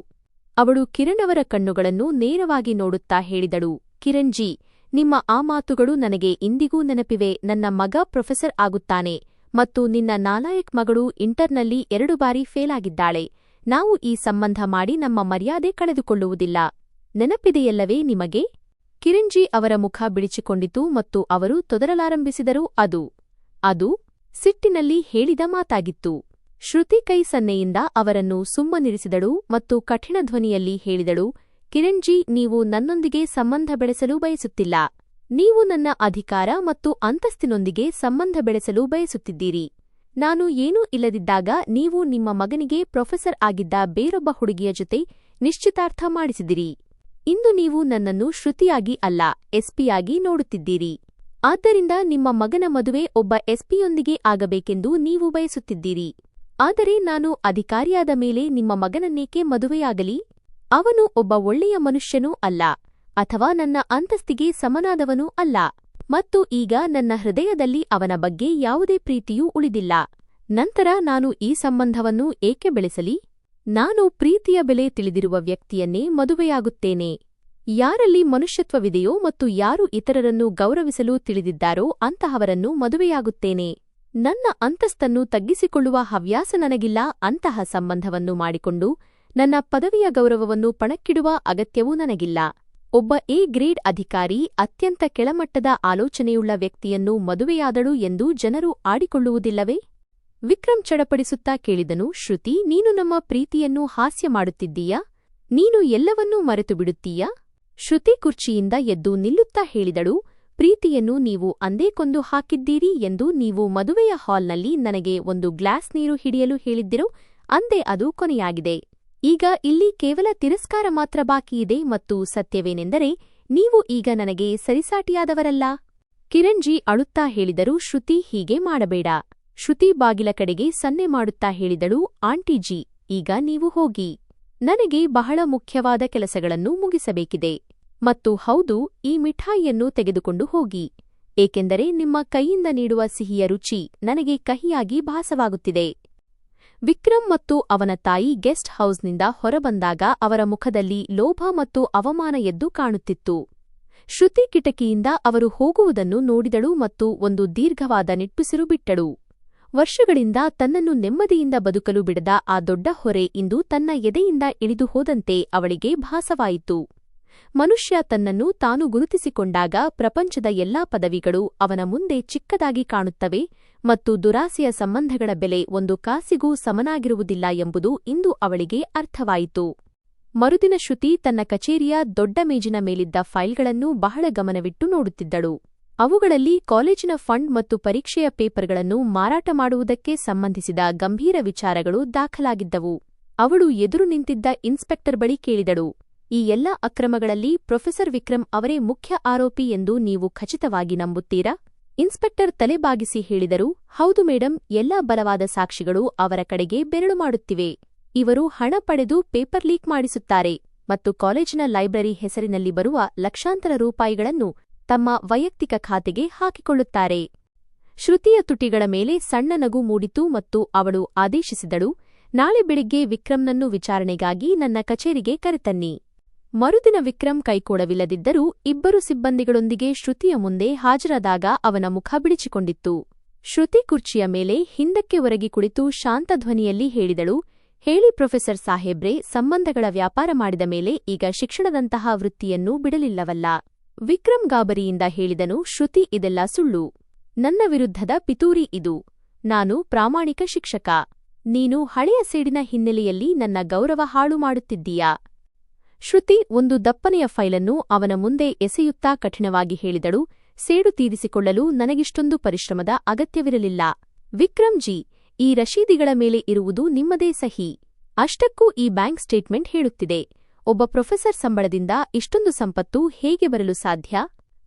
ಅವಳು ಕಿರಣ್ ಅವರ ಕಣ್ಣುಗಳನ್ನು ನೇರವಾಗಿ ನೋಡುತ್ತಾ ಹೇಳಿದಳು, ಕಿರಣ್ಜಿ, ನಿಮ್ಮ ಆ ಮಾತುಗಳು ನನಗೆ ಇಂದಿಗೂ ನೆನಪಿವೆ. ನನ್ನ ಮಗ ಪ್ರೊಫೆಸರ್ ಆಗುತ್ತಾನೆ ಮತ್ತು ನಿನ್ನ ನಾಲಾಯಕ್ ಮಗಳು ಇಂಟರ್ನಲ್ಲಿ 2 ಬಾರಿ ಫೇಲ್ ಆಗಿದ್ದಾಳೆ. ನಾವು ಈ ಸಂಬಂಧ ಮಾಡಿ ನಮ್ಮ ಮರ್ಯಾದೆ ಕಳೆದುಕೊಳ್ಳುವುದಿಲ್ಲ. ನೆನಪಿದೆಯಲ್ಲವೇ ನಿಮಗೆ? ಕಿರಣ್ಜಿ ಅವರ ಮುಖ ಬಿಳಿಚಿಕೊಂಡಿತು ಮತ್ತು ಅವರು ತೊದರಲಾರಂಭಿಸಿದರು. ಅದು ಸಿಟ್ಟಿನಲ್ಲಿ ಹೇಳಿದ ಮಾತಾಗಿತ್ತು. ಶ್ರುತಿ ಕೈ ಸನ್ನೆಯಿಂದ ಅವರನ್ನು ಸುಮ್ಮನಿರಿಸಿದಳು ಮತ್ತು ಕಠಿಣ ಧ್ವನಿಯಲ್ಲಿ ಹೇಳಿದಳು, ಕಿರಣ್ಜಿ, ನೀವು ನನ್ನೊಂದಿಗೆ ಸಂಬಂಧ ಬೆಳೆಸಲು ಬಯಸುತ್ತಿಲ್ಲ. ನೀವು ನನ್ನ ಅಧಿಕಾರ ಮತ್ತು ಅಂತಸ್ತಿನೊಂದಿಗೆ ಸಂಬಂಧ ಬೆಳೆಸಲು ಬಯಸುತ್ತಿದ್ದೀರಿ. ನಾನು ಏನೂ ಇಲ್ಲದಿದ್ದಾಗ ನೀವು ನಿಮ್ಮ ಮಗನಿಗೆ ಪ್ರೊಫೆಸರ್ ಆಗಿದ್ದ ಬೇರೊಬ್ಬ ಹುಡುಗಿಯ ಜೊತೆ ನಿಶ್ಚಿತಾರ್ಥ ಮಾಡಿಸಿದಿರಿ. ಇಂದು ನೀವು ನನ್ನನ್ನು ಶ್ರುತಿಯಾಗಿ ಅಲ್ಲ, ಎಸ್ಪಿಯಾಗಿ ನೋಡುತ್ತಿದ್ದೀರಿ. ಆದ್ದರಿಂದ ನಿಮ್ಮ ಮಗನ ಮದುವೆ ಒಬ್ಬ ಎಸ್ಪಿಯೊಂದಿಗೆ ಆಗಬೇಕೆಂದು ನೀವು ಬಯಸುತ್ತಿದ್ದೀರಿ. ಆದರೆ ನಾನು ಅಧಿಕಾರಿಯಾದ ಮೇಲೆ ನಿಮ್ಮ ಮಗನನ್ನೇಕೆ ಮದುವೆಯಾಗಲಿ? ಅವನು ಒಬ್ಬ ಒಳ್ಳೆಯ ಮನುಷ್ಯನೂ ಅಲ್ಲ, ಅಥವಾ ನನ್ನ ಅಂತಸ್ತಿಗೆ ಸಮನಾದವನೂ ಅಲ್ಲ, ಮತ್ತು ಈಗ ನನ್ನ ಹೃದಯದಲ್ಲಿ ಅವನ ಬಗ್ಗೆ ಯಾವುದೇ ಪ್ರೀತಿಯೂ ಉಳಿದಿಲ್ಲ. ನಂತರ ನಾನು ಈ ಸಂಬಂಧವನ್ನು ಏಕೆ ಬೆಳೆಸಲಿ? ನಾನು ಪ್ರೀತಿಯ ಬೆಲೆ ತಿಳಿದಿರುವ ವ್ಯಕ್ತಿಯನ್ನೇ ಮದುವೆಯಾಗುತ್ತೇನೆ. ಯಾರಲ್ಲಿ ಮನುಷ್ಯತ್ವವಿದೆಯೋ ಮತ್ತು ಯಾರು ಇತರರನ್ನು ಗೌರವಿಸಲು ತಿಳಿದಿದ್ದಾರೋ ಅಂತಹವರನ್ನು ಮದುವೆಯಾಗುತ್ತೇನೆ. ನನ್ನ ಅಂತಸ್ತನ್ನು ತಗ್ಗಿಸಿಕೊಳ್ಳುವ ಹವ್ಯಾಸ ನನಗಿಲ್ಲ. ಅಂತಹ ಸಂಬಂಧವನ್ನು ಮಾಡಿಕೊಂಡು ನನ್ನ ಪದವಿಯ ಗೌರವವನ್ನು ಪಣಕ್ಕಿಡುವ ಅಗತ್ಯವೂ ನನಗಿಲ್ಲ. ಒಬ್ಬ ಗ್ರೇಡ್ ಅಧಿಕಾರಿ ಅತ್ಯಂತ ಕೆಳಮಟ್ಟದ ಆಲೋಚನೆಯುಳ್ಳ ವ್ಯಕ್ತಿಯನ್ನು ಮದುವೆಯಾದಳು ಎಂದು ಜನರು ಆಡಿಕೊಳ್ಳುವುದಿಲ್ಲವೇ? ವಿಕ್ರಮ್ ಚಡಪಡಿಸುತ್ತಾ ಕೇಳಿದನು, ಶ್ರುತಿ, ನೀನು ನಮ್ಮ ಪ್ರೀತಿಯನ್ನು ಹಾಸ್ಯ ಮಾಡುತ್ತಿದ್ದೀಯಾ? ನೀನು ಎಲ್ಲವನ್ನೂ ಮರೆತು ಬಿಡುತ್ತೀಯಾ? ಶ್ರುತಿ ಕುರ್ಚಿಯಿಂದ ಎದ್ದು ನಿಲ್ಲುತ್ತಾ ಹೇಳಿದಳು, ಪ್ರೀತಿಯನ್ನು ನೀವು ಅಂದೇ ಕೊಂದು ಹಾಕಿದ್ದೀರಿ ಎಂದು ನೀವು ಮದುವೆಯ ಹಾಲ್ನಲ್ಲಿ ನನಗೆ ಒಂದು ಗ್ಲಾಸ್ ನೀರು ಹಿಡಿಯಲು ಹೇಳಿದ್ದಿರೋ ಅಂದೇ ಅದು ಕೊನೆಯಾಗಿದೆ. ಈಗ ಇಲ್ಲಿ ಕೇವಲ ತಿರಸ್ಕಾರ ಮಾತ್ರ ಬಾಕಿಯಿದೆ ಮತ್ತು ಸತ್ಯವೇನೆಂದರೆ ನೀವು ಈಗ ನನಗೆ ಸರಿಸಾಟಿಯಾದವರಲ್ಲ. ಕಿರಣ್ಜಿ ಅಳುತ್ತಾ ಹೇಳಿದರು, ಶ್ರುತಿ, ಹೀಗೆ ಮಾಡಬೇಡ. ಶ್ರುತಿ ಬಾಗಿಲ ಕಡೆಗೆ ಸನ್ನೆ ಮಾಡುತ್ತಾ ಹೇಳಿದಳು, ಆಂಟಿಜಿ, ಈಗ ನೀವು ಹೋಗಿ. ನನಗೆ ಬಹಳ ಮುಖ್ಯವಾದ ಕೆಲಸಗಳನ್ನು ಮುಗಿಸಬೇಕಿದೆ. ಮತ್ತು ಹೌದು, ಈ ಮಿಠಾಯಿಯನ್ನು ತೆಗೆದುಕೊಂಡು ಹೋಗಿ, ಏಕೆಂದರೆ ನಿಮ್ಮ ಕೈಯಿಂದ ನೀಡುವ ಸಿಹಿಯ ರುಚಿ ನನಗೆ ಕಹಿಯಾಗಿ ಭಾಸವಾಗುತ್ತಿದೆ. ವಿಕ್ರಮ್ ಮತ್ತು ಅವನ ತಾಯಿ ಗೆಸ್ಟ್ ಹೌಸ್ನಿಂದ ಹೊರಬಂದಾಗ ಅವರ ಮುಖದಲ್ಲಿ ಲೋಭ ಮತ್ತು ಅವಮಾನ ಎದ್ದು ಕಾಣುತ್ತಿತ್ತು. ಶ್ರುತಿ ಕಿಟಕಿಯಿಂದ ಅವರು ಹೋಗುವುದನ್ನು ನೋಡಿದಳು ಮತ್ತು ಒಂದು ದೀರ್ಘವಾದ ನಿಟ್ಟುಸಿರು ಬಿಟ್ಟಳು. ವರ್ಷಗಳಿಂದ ತನ್ನನ್ನು ನೆಮ್ಮದಿಯಿಂದ ಬದುಕಲು ಬಿಡದ ಆ ದೊಡ್ಡ ಹೊರೆ ಇಂದು ತನ್ನ ಎದೆಯಿಂದ ಇಳಿದು ಹೋದಂತೆ ಅವಳಿಗೆ ಭಾಸವಾಯಿತು. ಮನುಷ್ಯ ತನ್ನನ್ನು ತಾನು ಗುರುತಿಸಿಕೊಂಡಾಗ ಪ್ರಪಂಚದ ಎಲ್ಲಾ ಪದವಿಗಳು ಅವನ ಮುಂದೆ ಚಿಕ್ಕದಾಗಿ ಕಾಣುತ್ತವೆ ಮತ್ತು ದುರಾಸೆಯ ಸಂಬಂಧಗಳ ಬೆಲೆ ಒಂದು ಕಾಸಿಗೂ ಸಮನಾಗಿರುವುದಿಲ್ಲ ಎಂಬುದು ಇಂದು ಅವಳಿಗೆ ಅರ್ಥವಾಯಿತು. ಮರುದಿನ ಶ್ರುತಿ ತನ್ನ ಕಚೇರಿಯ ದೊಡ್ಡ ಮೇಜಿನ ಮೇಲಿದ್ದ ಫೈಲ್ಗಳನ್ನು ಬಹಳ ಗಮನವಿಟ್ಟು ನೋಡುತ್ತಿದ್ದಳು. ಅವುಗಳಲ್ಲಿ ಕಾಲೇಜಿನ ಫಂಡ್ ಮತ್ತು ಪರೀಕ್ಷೆಯ ಪೇಪರ್ಗಳನ್ನು ಮಾರಾಟ ಮಾಡುವುದಕ್ಕೆ ಸಂಬಂಧಿಸಿದ ಗಂಭೀರ ವಿಚಾರಗಳು ದಾಖಲಾಗಿದ್ದವು. ಅವಳು ಎದುರು ನಿಂತಿದ್ದ ಇನ್ಸ್ಪೆಕ್ಟರ್ ಬಳಿ ಕೇಳಿದಳು, ಈ ಎಲ್ಲ ಅಕ್ರಮಗಳಲ್ಲಿ ಪ್ರೊಫೆಸರ್ ವಿಕ್ರಮ್ ಅವರೇ ಮುಖ್ಯ ಆರೋಪಿ ಎಂದು ನೀವು ಖಚಿತವಾಗಿ ನಂಬುತ್ತೀರಾ? ಇನ್ಸ್ಪೆಕ್ಟರ್ ತಲೆಬಾಗಿಸಿ ಹೇಳಿದರು, ಹೌದು ಮೇಡಂ, ಎಲ್ಲಾ ಬಲವಾದ ಸಾಕ್ಷಿಗಳು ಅವರ ಕಡೆಗೆ ಬೆರಳು ಮಾಡುತ್ತಿವೆ. ಇವರು ಹಣ ಪಡೆದು ಪೇಪರ್ ಲೀಕ್ ಮಾಡಿಸುತ್ತಾರೆ ಮತ್ತು ಕಾಲೇಜಿನ ಲೈಬ್ರರಿ ಹೆಸರಿನಲ್ಲಿ ಬರುವ ಲಕ್ಷಾಂತರ ರೂಪಾಯಿಗಳನ್ನು ತಮ್ಮ ವೈಯಕ್ತಿಕ ಖಾತೆಗೆ ಹಾಕಿಕೊಳ್ಳುತ್ತಾರೆ. ಶ್ರುತಿಯ ತುಟಿಗಳ ಮೇಲೆ ಸಣ್ಣ ನಗು ಮೂಡಿತು ಮತ್ತು ಅವಳು ಆದೇಶಿಸಿದಳು, ನಾಳೆ ಬೆಳಿಗ್ಗೆ ವಿಕ್ರಮ್ನನ್ನು ವಿಚಾರಣೆಗಾಗಿ ನನ್ನ ಕಚೇರಿಗೆ ಕರೆತನ್ನಿ. ಮರುದಿನ ವಿಕ್ರಮ್ ಕೈಕೋಡವಿಲ್ಲದಿದ್ದರೂ ಇಬ್ಬರು ಸಿಬ್ಬಂದಿಗಳೊಂದಿಗೆ ಶ್ರುತಿಯ ಮುಂದೆ ಹಾಜರಾದಾಗ ಅವನ ಮುಖ ಬಿಡಿಚಿಕೊಂಡಿತ್ತು. ಶ್ರುತಿ ಕುರ್ಚಿಯ ಮೇಲೆ ಹಿಂದಕ್ಕೆ ಒರಗಿ ಕುಳಿತು ಶಾಂತ ಧ್ವನಿಯಲ್ಲಿ ಹೇಳಿದಳು, ಹೇಳಿ ಪ್ರೊಫೆಸರ್ ಸಾಹೇಬ್ರೆ, ಸಂಬಂಧಗಳ ವ್ಯಾಪಾರ ಮಾಡಿದ ಮೇಲೆ ಈಗ ಶಿಕ್ಷಣದಂತಹ ವೃತ್ತಿಯನ್ನು ಬಿಡಲಿಲ್ಲವಲ್ಲ? ವಿಕ್ರಮ್ ಗಾಬರಿಯಿಂದ ಹೇಳಿದನು, ಶ್ರುತಿ, ಇದೆಲ್ಲ ಸುಳ್ಳು. ನನ್ನ ವಿರುದ್ಧದ ಪಿತೂರಿ ಇದು. ನಾನು ಪ್ರಾಮಾಣಿಕ ಶಿಕ್ಷಕ. ನೀನು ಹಳೆಯ ಸೇಡಿನ ಹಿನ್ನೆಲೆಯಲ್ಲಿ ನನ್ನ ಗೌರವ ಹಾಳು ಮಾಡುತ್ತಿದ್ದೀಯಾ? ಶ್ರುತಿ ಒಂದು ದಪ್ಪನೆಯ ಫೈಲನ್ನು ಅವನ ಮುಂದೆ ಎಸೆಯುತ್ತಾ ಕಠಿಣವಾಗಿ ಹೇಳಿದಳು, ಸೇಡು ತೀರಿಸಿಕೊಳ್ಳಲು ನನಗಿಷ್ಟೊಂದು ಪರಿಶ್ರಮದ ಅಗತ್ಯವಿರಲಿಲ್ಲ. ವಿಕ್ರಮ್ ಜಿ, ಈ ರಶೀದಿಗಳ ಮೇಲೆ ಇರುವುದು ನಿಮ್ಮದೇ ಸಹಿ. ಅಷ್ಟಕ್ಕೂ ಈ ಬ್ಯಾಂಕ್ ಸ್ಟೇಟ್ಮೆಂಟ್ ಹೇಳುತ್ತಿದೆ. ಒಬ್ಬ ಪ್ರೊಫೆಸರ್ ಸಂಬಳದಿಂದ ಇಷ್ಟೊಂದು ಸಂಪತ್ತು ಹೇಗೆ ಬರಲು ಸಾಧ್ಯ?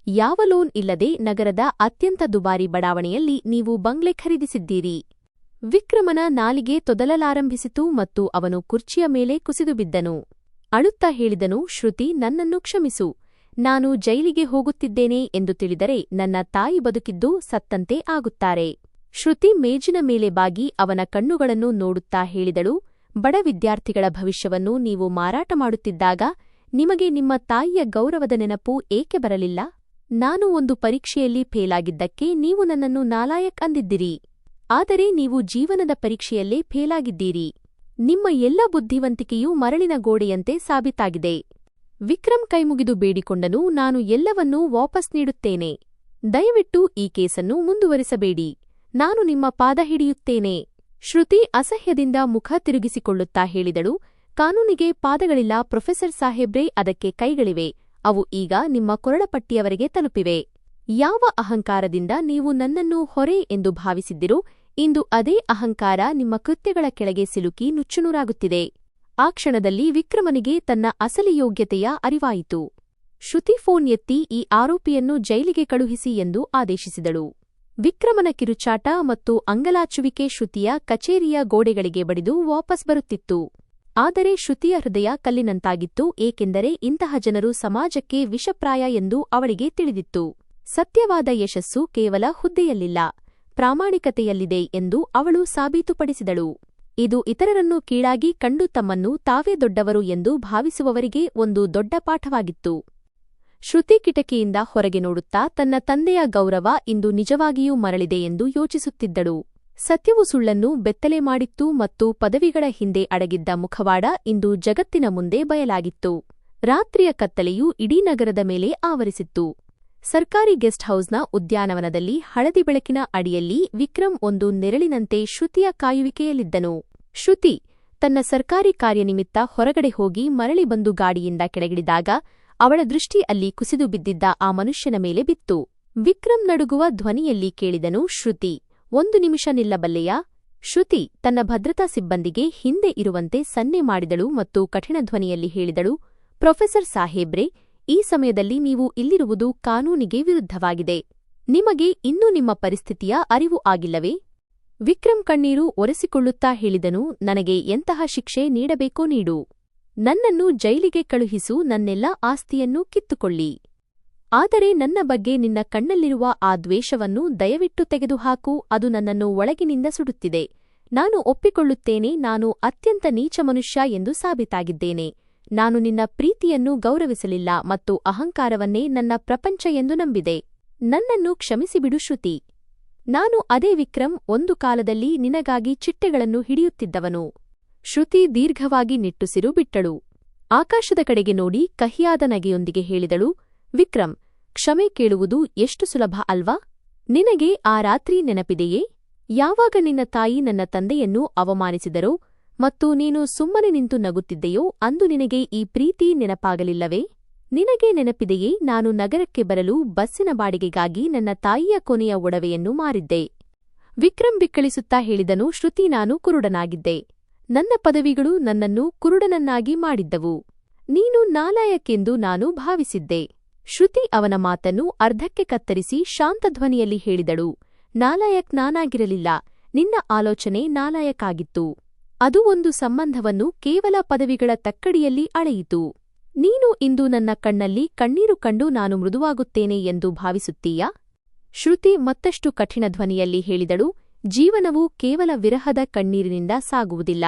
ಯಾವ ಲೋನ್ ಇಲ್ಲದೆ ನಗರದ ಅತ್ಯಂತ ದುಬಾರಿ ಬಡಾವಣೆಯಲ್ಲಿ ನೀವು ಬಂಗ್ಲೆ ಖರೀದಿಸಿದ್ದೀರಿ. ವಿಕ್ರಮನ ನಾಲಿಗೆ ತೊದಲಲಾರಂಭಿಸಿತು ಮತ್ತು ಅವನು ಕುರ್ಚಿಯ ಮೇಲೆ ಕುಸಿದು ಬಿದ್ದನು. ಅಳುತ್ತಾ ಹೇಳಿದನು, ಶ್ರುತಿ, ನನ್ನನ್ನು ಕ್ಷಮಿಸು. ನಾನು ಜೈಲಿಗೆ ಹೋಗುತ್ತಿದ್ದೇನೆ ಎಂದು ತಿಳಿದರೆ ನನ್ನ ತಾಯಿ ಬದುಕಿದ್ದು ಸತ್ತಂತೆ ಆಗುತ್ತಾರೆ. ಶ್ರುತಿ ಮೇಜಿನ ಮೇಲೆ ಬಾಗಿ ಅವನ ಕಣ್ಣುಗಳನ್ನು ನೋಡುತ್ತಾ ಹೇಳಿದಳು, ಬಡ ವಿದ್ಯಾರ್ಥಿಗಳ ಭವಿಷ್ಯವನ್ನು ನೀವು ಮಾರಾಟ ಮಾಡುತ್ತಿದ್ದಾಗ ನಿಮಗೆ ನಿಮ್ಮ ತಾಯಿಯ ಗೌರವದ ನೆನಪು ಏಕೆ ಬರಲಿಲ್ಲ? ನಾನು ಒಂದು ಪರೀಕ್ಷೆಯಲ್ಲಿ ಫೇಲಾಗಿದ್ದಕ್ಕೆ ನೀವು ನನ್ನನ್ನು ನಾಲಾಯಕ್ ಅಂದಿದ್ದಿರಿ. ಆದರೆ ನೀವು ಜೀವನದ ಪರೀಕ್ಷೆಯಲ್ಲೇ ಫೇಲಾಗಿದ್ದೀರಿ. ನಿಮ್ಮ ಎಲ್ಲ ಬುದ್ಧಿವಂತಿಕೆಯೂ ಮರಳಿನ ಗೋಡೆಯಂತೆ ಸಾಬೀತಾಗಿದೆ. ವಿಕ್ರಮ್ ಕೈಮುಗಿದು ಬೇಡಿಕೊಂಡನು, ನಾನು ಎಲ್ಲವನ್ನೂ ವಾಪಸ್ ನೀಡುತ್ತೇನೆ. ದಯವಿಟ್ಟು ಈ ಕೇಸನ್ನು ಮುಂದುವರಿಸಬೇಡಿ. ನಾನು ನಿಮ್ಮ ಪಾದ ಹಿಡಿಯುತ್ತೇನೆ. ಶ್ರುತಿ ಅಸಹ್ಯದಿಂದ ಮುಖ ತಿರುಗಿಸಿಕೊಳ್ಳುತ್ತಾ ಹೇಳಿದಳು, ಕಾನೂನಿಗೆ ಪಾದಗಳಿಲ್ಲ ಪ್ರೊಫೆಸರ್ ಸಾಹೇಬ್ರೇ, ಅದಕ್ಕೆ ಕೈಗಳಿವೆ. ಅವು ಈಗ ನಿಮ್ಮ ಕೊರಳಪಟ್ಟಿಯವರೆಗೆ ತಲುಪಿವೆ. ಯಾವ ಅಹಂಕಾರದಿಂದ ನೀವು ನನ್ನನ್ನು ಹೊರೆ ಎಂದು ಭಾವಿಸಿದ್ದಿರೋ, ಇಂದು ಅದೇ ಅಹಂಕಾರ ನಿಮ್ಮ ಕೃತ್ಯಗಳ ಕೆಳಗೆ ಸಿಲುಕಿ ನುಚ್ಚುನೂರಾಗುತ್ತಿದೆ. ಆ ಕ್ಷಣದಲ್ಲಿ ವಿಕ್ರಮನಿಗೆ ತನ್ನ ಅಸಲಿ ಯೋಗ್ಯತೆಯ ಅರಿವಾಯಿತು. ಶ್ರುತಿ ಫೋನ್ ಎತ್ತಿ ಈ ಆರೋಪಿಯನ್ನು ಜೈಲಿಗೆ ಕಳುಹಿಸಿ ಎಂದು ಆದೇಶಿಸಿದಳು. ವಿಕ್ರಮನ ಕಿರುಚಾಟ ಮತ್ತು ಅಂಗಲಾಚುವಿಕೆ ಶ್ರುತಿಯ ಕಚೇರಿಯ ಗೋಡೆಗಳಿಗೆ ಬಡಿದು ವಾಪಸ್ ಬರುತ್ತಿತ್ತು. ಆದರೆ ಶ್ರುತಿಯ ಹೃದಯ ಕಲ್ಲಿನಂತಾಗಿತ್ತು, ಏಕೆಂದರೆ ಇಂತಹ ಜನರು ಸಮಾಜಕ್ಕೆ ವಿಷಪ್ರಾಯ ಎಂದು ಅವಳಿಗೆ ತಿಳಿದಿತ್ತು. ಸತ್ಯವಾದ ಯಶಸ್ಸು ಕೇವಲ ಹುದ್ದೆಯಲ್ಲಿಲ್ಲ, ಪ್ರಾಮಾಣಿಕತೆಯಲ್ಲಿದೆ ಎಂದು ಅವಳು ಸಾಬೀತುಪಡಿಸಿದಳು. ಇದು ಇತರರನ್ನು ಕೀಳಾಗಿ ಕಂಡು ತಮ್ಮನ್ನು ತಾವೇ ದೊಡ್ಡವರು ಎಂದು ಭಾವಿಸುವವರಿಗೆ ಒಂದು ದೊಡ್ಡ ಪಾಠವಾಗಿತ್ತು. ಶ್ರುತಿ ಕಿಟಕಿಯಿಂದ ಹೊರಗೆ ನೋಡುತ್ತಾ ತನ್ನ ತಂದೆಯ ಗೌರವ ಇಂದು ನಿಜವಾಗಿಯೂ ಮರಳಿದೆ ಎಂದು ಯೋಚಿಸುತ್ತಿದ್ದಳು. ಸತ್ಯವು ಸುಳ್ಳನ್ನು ಬೆತ್ತಲೆ ಮಾಡಿತ್ತು ಮತ್ತು ಪದವಿಗಳ ಹಿಂದೆ ಅಡಗಿದ್ದ ಮುಖವಾಡ ಇಂದು ಜಗತ್ತಿನ ಮುಂದೆ ಬಯಲಾಗಿತ್ತು. ರಾತ್ರಿಯ ಕತ್ತಲೆಯು ಇಡೀ ನಗರದ ಮೇಲೆ ಆವರಿಸಿತ್ತು. ಸರ್ಕಾರಿ ಗೆಸ್ಟ್ ಹೌಸ್ನ ಉದ್ಯಾನವನದಲ್ಲಿ ಹಳದಿ ಬೆಳಕಿನ ಅಡಿಯಲ್ಲಿ ವಿಕ್ರಮ್ ಒಂದು ನೆರಳಿನಂತೆ ಶ್ರುತಿಯ ಕಾಯುವಿಕೆಯಲ್ಲಿದ್ದನು. ಶ್ರುತಿ ತನ್ನ ಸರ್ಕಾರಿ ಕಾರ್ಯನಿಮಿತ್ತ ಹೊರಗಡೆ ಹೋಗಿ ಮರಳಿ ಬಂದು ಗಾಡಿಯಿಂದ ಕೆಳಗಿಳಿದಾಗ ಅವಳ ದೃಷ್ಟಿ ಅಲ್ಲಿ ಕುಸಿದು ಬಿದ್ದಿದ್ದ ಆ ಮನುಷ್ಯನ ಮೇಲೆ ಬಿತ್ತು. ವಿಕ್ರಮ್ ನಡುಗುವ ಧ್ವನಿಯಲ್ಲಿ ಕೇಳಿದನು, ಶ್ರುತಿ, 1 ನಿಮಿಷ ನಿಲ್ಲಬಲ್ಲೆಯಾ? ಶ್ರುತಿ ತನ್ನ ಭದ್ರತಾ ಸಿಬ್ಬಂದಿಗೆ ಹಿಂದೆ ಇರುವಂತೆ ಸನ್ನೆ ಮಾಡಿದಳು ಮತ್ತು ಕಠಿಣ ಧ್ವನಿಯಲ್ಲಿ ಹೇಳಿದಳು, ಪ್ರೊಫೆಸರ್ ಸಾಹೇಬ್ರೆ, ಈ ಸಮಯದಲ್ಲಿ ನೀವು ಇಲ್ಲಿರುವುದು ಕಾನೂನಿಗೆ ವಿರುದ್ಧವಾಗಿದೆ. ನಿಮಗೆ ಇನ್ನೂ ನಿಮ್ಮ ಪರಿಸ್ಥಿತಿಯ ಅರಿವು ಆಗಿಲ್ಲವೇ? ವಿಕ್ರಮ್ ಕಣ್ಣೀರು ಒರೆಸಿಕೊಳ್ಳುತ್ತಾ ಹೇಳಿದನು, ನನಗೆ ಎಂತಹ ಶಿಕ್ಷೆ ನೀಡಬೇಕೋ ನೀಡು. ನನ್ನನ್ನು ಜೈಲಿಗೆ ಕಳುಹಿಸು, ನನ್ನೆಲ್ಲ ಆಸ್ತಿಯನ್ನೂ ಕಿತ್ತುಕೊಳ್ಳಿ. ಆದರೆ ನನ್ನ ಬಗ್ಗೆ ನಿನ್ನ ಕಣ್ಣಲ್ಲಿರುವ ಆ ದ್ವೇಷವನ್ನು ದಯವಿಟ್ಟು ತೆಗೆದುಹಾಕು, ಅದು ನನ್ನನ್ನು ಒಳಗಿನಿಂದ ಸುಡುತ್ತಿದೆ. ನಾನು ಒಪ್ಪಿಕೊಳ್ಳುತ್ತೇನೆ, ನಾನು ಅತ್ಯಂತ ನೀಚ ಮನುಷ್ಯ ಎಂದು ಸಾಬೀತಾಗಿದ್ದೇನೆ. ನಾನು ನಿನ್ನ ಪ್ರೀತಿಯನ್ನು ಗೌರವಿಸಲಿಲ್ಲ ಮತ್ತು ಅಹಂಕಾರವನ್ನೇ ನನ್ನ ಪ್ರಪಂಚ ಎಂದು ನಂಬಿದೆ. ನನ್ನನ್ನು ಕ್ಷಮಿಸಿಬಿಡು ಶ್ರುತಿ. ನಾನು ಅದೇ ವಿಕ್ರಮ್, ಒಂದು ಕಾಲದಲ್ಲಿ ನಿನಗಾಗಿ ಚಿಟ್ಟೆಗಳನ್ನು ಹಿಡಿಯುತ್ತಿದ್ದವನು. ಶ್ರುತಿ ದೀರ್ಘವಾಗಿ ನಿಟ್ಟುಸಿರು ಬಿಟ್ಟಳು. ಆಕಾಶದ ಕಡೆಗೆ ನೋಡಿ ಕಹಿಯಾದ ನಗೆಯೊಂದಿಗೆ ಹೇಳಿದಳು, ವಿಕ್ರಮ್, ಕ್ಷಮೆ ಕೇಳುವುದು ಎಷ್ಟು ಸುಲಭ ಅಲ್ವಾ? ನಿನಗೆ ಆ ರಾತ್ರಿ ನೆನಪಿದೆಯೇ? ಯಾವಾಗ ನಿನ್ನ ತಾಯಿ ನನ್ನ ತಂದೆಯನ್ನು ಅವಮಾನಿಸಿದರೋ ಮತ್ತು ನೀನು ಸುಮ್ಮನೆ ನಿಂತು ನಗುತ್ತಿದ್ದೆಯೋ ಅಂದು ನಿನಗೆ ಈ ಪ್ರೀತಿ ನೆನಪಾಗಲಿಲ್ಲವೇ? ನಿನಗೆ ನೆನಪಿದೆಯೇ, ನಾನು ನಗರಕ್ಕೆ ಬರಲು ಬಸ್ಸಿನ ಬಾಡಿಗೆಗಾಗಿ ನನ್ನ ತಾಯಿಯ ಕೊನೆಯ ಒಡವೆಯನ್ನು ಮಾರಿದ್ದೆ. ವಿಕ್ರಮ್ ಬಿಕ್ಕಳಿಸುತ್ತಾ ಹೇಳಿದನು, ಶ್ರುತಿ, ನಾನು ಕುರುಡನಾಗಿದ್ದೆ. ನನ್ನ ಪದವಿಗಳು ನನ್ನನ್ನು ಕುರುಡನನ್ನಾಗಿ ಮಾಡಿದ್ದವು. ನೀನು ನಾಲಾಯಕ್ಕೆಂದು ನಾನು ಭಾವಿಸಿದ್ದೆ. ಶ್ರುತಿ ಅವನ ಮಾತನ್ನು ಅರ್ಧಕ್ಕೆ ಕತ್ತರಿಸಿ ಶಾಂತಧ್ವನಿಯಲ್ಲಿ ಹೇಳಿದಳು, ನಾಲಾಯಕ್ ನಾನಾಗಿರಲಿಲ್ಲ, ನಿನ್ನ ಆಲೋಚನೆ ನಾಲಾಯಕ್ಕಾಗಿತ್ತು. ಅದು ಒಂದು ಸಂಬಂಧವನ್ನು ಕೇವಲ ಪದವಿಗಳ ತಕ್ಕಡಿಯಲ್ಲಿ ಅಳೆಯಿತು. ನೀನು ಇಂದು ನನ್ನ ಕಣ್ಣಲ್ಲಿ ಕಣ್ಣೀರು ಕಂಡು ನಾನು ಮೃದುವಾಗುತ್ತೇನೆ ಎಂದು ಭಾವಿಸುತ್ತೀಯಾ? ಶ್ರುತಿ ಮತ್ತಷ್ಟು ಕಠಿಣ ಧ್ವನಿಯಲ್ಲಿ ಹೇಳಿದಳು, ಜೀವನವು ಕೇವಲ ವಿರಹದ ಕಣ್ಣೀರಿನಿಂದ ಸಾಗುವುದಿಲ್ಲ.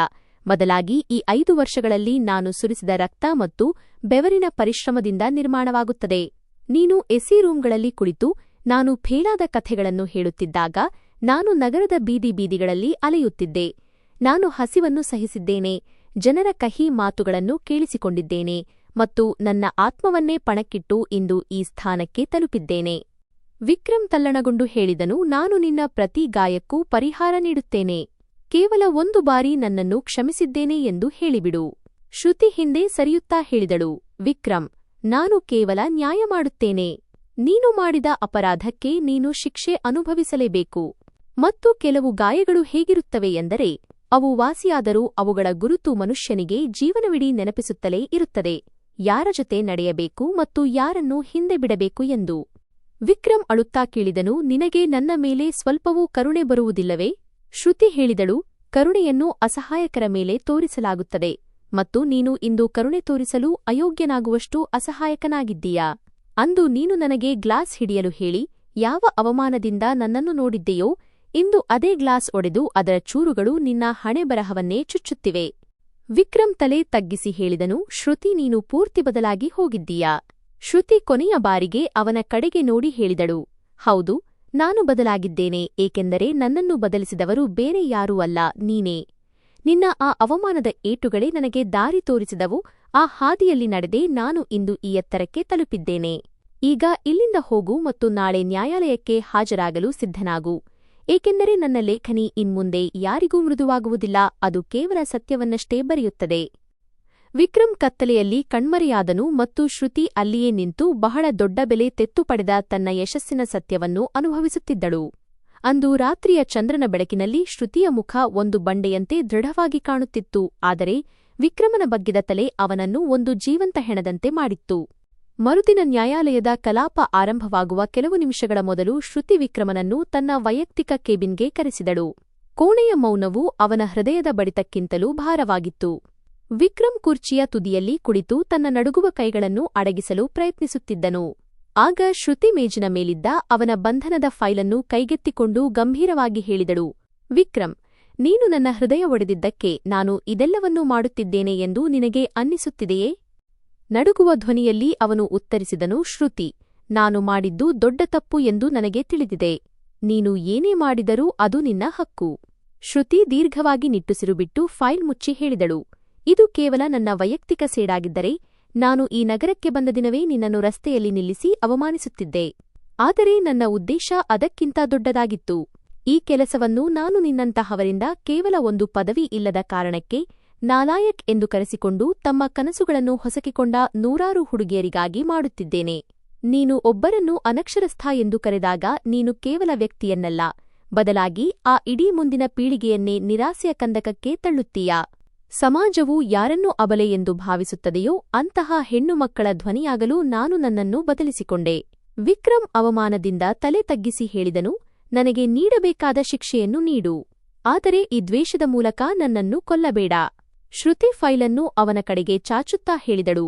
ಬದಲಾಗಿ ಈ 5 ವರ್ಷಗಳಲ್ಲಿ ನಾನು ಸುರಿಸಿದ ರಕ್ತ ಮತ್ತು ಬೆವರಿನ ಪರಿಶ್ರಮದಿಂದ ನಿರ್ಮಾಣವಾಗುತ್ತದೆ. ನೀನು ಎಸಿ ರೂಂಗಳಲ್ಲಿ ಕುಳಿತು ನಾನು ಫೇಲಾದ ಕಥೆಗಳನ್ನು ಹೇಳುತ್ತಿದ್ದಾಗ ನಾನು ನಗರದ ಬೀದಿಗಳಲ್ಲಿ ಅಲೆಯುತ್ತಿದ್ದೆ. ನಾನು ಹಸಿವನ್ನು ಸಹಿಸಿದ್ದೇನೆ, ಜನರ ಕಹಿ ಮಾತುಗಳನ್ನು ಕೇಳಿಸಿಕೊಂಡಿದ್ದೇನೆ ಮತ್ತು ನನ್ನ ಆತ್ಮವನ್ನೇ ಪಣಕ್ಕಿಟ್ಟು ಇಂದು ಈ ಸ್ಥಾನಕ್ಕೆ ತಲುಪಿದ್ದೇನೆ. ವಿಕ್ರಮ್ ತಲ್ಲಣಗೊಂಡು ಹೇಳಿದನು, ನಾನು ನಿನ್ನ ಪ್ರತಿ ಗಾಯಕ್ಕೂ ಪರಿಹಾರ ನೀಡುತ್ತೇನೆ. ಕೇವಲ ಒಂದು ಬಾರಿ ನನ್ನನ್ನು ಕ್ಷಮಿಸಿದ್ದೇನೆ ಎಂದು ಹೇಳಿಬಿಡು. ಶ್ರುತಿ ಹಿಂದೆ ಸರಿಯುತ್ತಾ ಹೇಳಿದಳು, ವಿಕ್ರಮ್, ನಾನು ಕೇವಲ ನ್ಯಾಯ ಮಾಡುತ್ತೇನೆ. ನೀನು ಮಾಡಿದ ಅಪರಾಧಕ್ಕೆ ನೀನು ಶಿಕ್ಷೆ ಅನುಭವಿಸಲೇಬೇಕು. ಮತ್ತು ಕೆಲವು ಗಾಯಗಳು ಹೇಗಿರುತ್ತವೆ ಎಂದರೆ, ಅವು ವಾಸಿಯಾದರೂ ಅವುಗಳ ಗುರುತು ಮನುಷ್ಯನಿಗೆ ಜೀವನವಿಡೀ ನೆನಪಿಸುತ್ತಲೇ ಇರುತ್ತದೆ, ಯಾರ ಜೊತೆ ನಡೆಯಬೇಕು ಮತ್ತು ಯಾರನ್ನು ಹಿಂದೆ ಬಿಡಬೇಕು ಎಂದು. ವಿಕ್ರಮ್ ಅಳುತ್ತಾ ಕೇಳಿದನು, ನಿನಗೆ ನನ್ನ ಮೇಲೆ ಸ್ವಲ್ಪವೂ ಕರುಣೆ ಬರುವುದಿಲ್ಲವೇ? ಶ್ರುತಿ ಹೇಳಿದಳು, ಕರುಣೆಯನ್ನು ಅಸಹಾಯಕರ ಮೇಲೆ ತೋರಿಸಲಾಗುತ್ತದೆ ಮತ್ತು ನೀನು ಇಂದು ಕರುಣೆ ತೋರಿಸಲು ಅಯೋಗ್ಯನಾಗುವಷ್ಟು ಅಸಹಾಯಕನಾಗಿದ್ದೀಯಾ? ಅಂದು ನೀನು ನನಗೆ ಗ್ಲಾಸ್ ಹಿಡಿಯಲು ಹೇಳಿ ಯಾವ ಅವಮಾನದಿಂದ ನನ್ನನ್ನು ನೋಡಿದ್ದೆಯೋ, ಇಂದು ಅದೇ ಗ್ಲಾಸ್ ಒಡೆದು ಅದರ ಚೂರುಗಳು ನಿನ್ನ ಹಣೆಬರಹವನ್ನೇ ಚುಚ್ಚುತ್ತಿವೆ. ವಿಕ್ರಮ್ ತಲೆ ತಗ್ಗಿಸಿ ಹೇಳಿದನು, ಶ್ರುತಿ, ನೀನು ಪೂರ್ತಿ ಬದಲಾಗಿ ಹೋಗಿದ್ದೀಯಾ? ಶ್ರುತಿ ಕೊನೆಯ ಬಾರಿಗೆ ಅವನ ಕಡೆಗೆ ನೋಡಿ ಹೇಳಿದಳು, ಹೌದು, ನಾನು ಬದಲಾಗಿದ್ದೇನೆ, ಏಕೆಂದರೆ ನನ್ನನ್ನು ಬದಲಿಸಿದವರು ಬೇರೆ ಯಾರೂ ಅಲ್ಲ, ನೀನೇ. ನಿನ್ನ ಆ ಅವಮಾನದ ಏಟುಗಳೇ ನನಗೆ ದಾರಿ ತೋರಿಸಿದವು. ಆ ಹಾದಿಯಲ್ಲಿ ನಡೆದೇ ನಾನು ಇಂದು ಈ ಎತ್ತರಕ್ಕೆ ತಲುಪಿದ್ದೇನೆ. ಈಗ ಇಲ್ಲಿಂದ ಹೋಗು ಮತ್ತು ನಾಳೆ ನ್ಯಾಯಾಲಯಕ್ಕೆ ಹಾಜರಾಗಲು ಸಿದ್ಧನಾಗು, ಏಕೆಂದರೆ ನನ್ನ ಲೇಖನಿ ಇನ್ಮುಂದೆ ಯಾರಿಗೂ ಮೃದುವಾಗುವುದಿಲ್ಲ, ಅದು ಕೇವಲ ಸತ್ಯವನ್ನಷ್ಟೇ ಬರೆಯುತ್ತದೆ. ವಿಕ್ರಮ್ ಕತ್ತಲೆಯಲ್ಲಿ ಕಣ್ಮರೆಯಾದನು ಮತ್ತು ಶ್ರುತಿ ಅಲ್ಲಿಯೇ ನಿಂತು ಬಹಳ ದೊಡ್ಡ ಬೆಲೆ ತೆತ್ತು ಪಡೆದ ತನ್ನ ಯಶಸ್ಸಿನ ಸತ್ಯವನ್ನು ಅನುಭವಿಸುತ್ತಿದ್ದಳು. ಅಂದು ರಾತ್ರಿಯ ಚಂದ್ರನ ಬೆಳಕಿನಲ್ಲಿ ಶ್ರುತಿಯ ಮುಖ ಒಂದು ಬಂಡೆಯಂತೆ ದೃಢವಾಗಿ ಕಾಣುತ್ತಿತ್ತು, ಆದರೆ ವಿಕ್ರಮನ ಬಗ್ಗಿದ ತಲೆ ಅವನನ್ನು ಒಂದು ಜೀವಂತ ಹೆಣದಂತೆ ಮಾಡಿತ್ತು. ಮರುದಿನ ನ್ಯಾಯಾಲಯದ ಕಲಾಪ ಆರಂಭವಾಗುವ ಕೆಲವು ನಿಮಿಷಗಳ ಮೊದಲು ಶ್ರುತಿ ವಿಕ್ರಮನನ್ನು ತನ್ನ ವೈಯಕ್ತಿಕ ಕೇಬಿನ್ಗೆ ಕರೆಸಿದಳು. ಕೋಣೆಯ ಮೌನವು ಅವನ ಹೃದಯದ ಬಡಿತಕ್ಕಿಂತಲೂ ಭಾರವಾಗಿತ್ತು. ವಿಕ್ರಮ್ ಕುರ್ಚಿಯ ತುದಿಯಲ್ಲಿ ಕುಳಿತು ತನ್ನ ನಡುಗುವ ಕೈಗಳನ್ನು ಅಡಗಿಸಲು ಪ್ರಯತ್ನಿಸುತ್ತಿದ್ದನು. ಆಗ ಶ್ರುತಿ ಮೇಜಿನ ಮೇಲಿದ್ದ ಅವನ ಬಂಧನದ ಫೈಲನ್ನು ಕೈಗೆತ್ತಿಕೊಂಡು ಗಂಭೀರವಾಗಿ ಹೇಳಿದಳು, ವಿಕ್ರಮ್, ನೀನು ನನ್ನ ಹೃದಯ ಒಡೆದಿದ್ದಕ್ಕೆ ನಾನು ಇದೆಲ್ಲವನ್ನೂ ಮಾಡುತ್ತಿದ್ದೇನೆ ಎಂದು ನಿನಗೆ ಅನ್ನಿಸುತ್ತಿದೆಯೇ? ನಡುಗುವ ಧ್ವನಿಯಲ್ಲಿ ಅವನು ಉತ್ತರಿಸಿದನು, ಶ್ರುತಿ, ನಾನು ಮಾಡಿದ್ದು ದೊಡ್ಡ ತಪ್ಪು ಎಂದು ನನಗೆ ತಿಳಿದಿದೆ. ನೀನು ಏನೇ ಮಾಡಿದರೂ ಅದು ನಿನ್ನ ಹಕ್ಕು. ಶ್ರುತಿ ದೀರ್ಘವಾಗಿ ನಿಟ್ಟುಸಿರು ಬಿಟ್ಟು ಫೈಲ್ ಮುಚ್ಚಿ ಹೇಳಿದಳು, ಇದು ಕೇವಲ ನನ್ನ ವೈಯಕ್ತಿಕ ಸೇಡಾಗಿದ್ದರೆ ನಾನು ಈ ನಗರಕ್ಕೆ ಬಂದ ದಿನವೇ ನಿನ್ನನ್ನು ರಸ್ತೆಯಲ್ಲಿ ನಿಲ್ಲಿಸಿ ಅವಮಾನಿಸುತ್ತಿದ್ದೆ. ಆದರೆ ನನ್ನ ಉದ್ದೇಶ ಅದಕ್ಕಿಂತ ದೊಡ್ಡದಾಗಿತ್ತು. ಈ ಕೆಲಸವನ್ನು ನಾನು ನಿನ್ನಂತಹವರಿಂದ ಕೇವಲ ಒಂದು ಪದವಿ ಇಲ್ಲದ ಕಾರಣಕ್ಕೆ ನಾಲಾಯಕ್ ಎಂದು ಕರೆಸಿಕೊಂಡು ತಮ್ಮ ಕನಸುಗಳನ್ನು ಹೊಸಕಿಕೊಂಡ ನೂರಾರು ಹುಡುಗಿಯರಿಗಾಗಿ ಮಾಡುತ್ತಿದ್ದೇನೆ. ನೀನು ಒಬ್ಬರನ್ನು ಅನಕ್ಷರಸ್ಥ ಎಂದು ಕರೆದಾಗ ನೀನು ಕೇವಲ ವ್ಯಕ್ತಿಯನ್ನಲ್ಲ, ಬದಲಾಗಿ ಆ ಇಡೀ ಮುಂದಿನ ಪೀಳಿಗೆಯನ್ನೇ ನಿರಾಸೆಯ ಕಂದಕಕ್ಕೆ ತಳ್ಳುತ್ತೀಯಾ? ಸಮಾಜವು ಯಾರನ್ನು ಅಬಲೆ ಎಂದು ಭಾವಿಸುತ್ತದೆಯೋ ಅಂತಹ ಹೆಣ್ಣು ಮಕ್ಕಳ ಧ್ವನಿಯಾಗಲು ನಾನು ನನ್ನನ್ನು ಬದಲಿಸಿಕೊಂಡೆ. ವಿಕ್ರಮ್ ಅವಮಾನದಿಂದ ತಲೆ ತಗ್ಗಿಸಿ ಹೇಳಿದನು, ನನಗೆ ನೀಡಬೇಕಾದ ಶಿಕ್ಷೆಯನ್ನು ನೀಡು, ಆದರೆ ಈ ದ್ವೇಷದ ಮೂಲಕ ನನ್ನನ್ನು ಕೊಲ್ಲಬೇಡ. ಶ್ರುತಿ ಫೈಲನ್ನು ಅವನ ಕಡೆಗೆ ಚಾಚುತ್ತಾ ಹೇಳಿದಳು,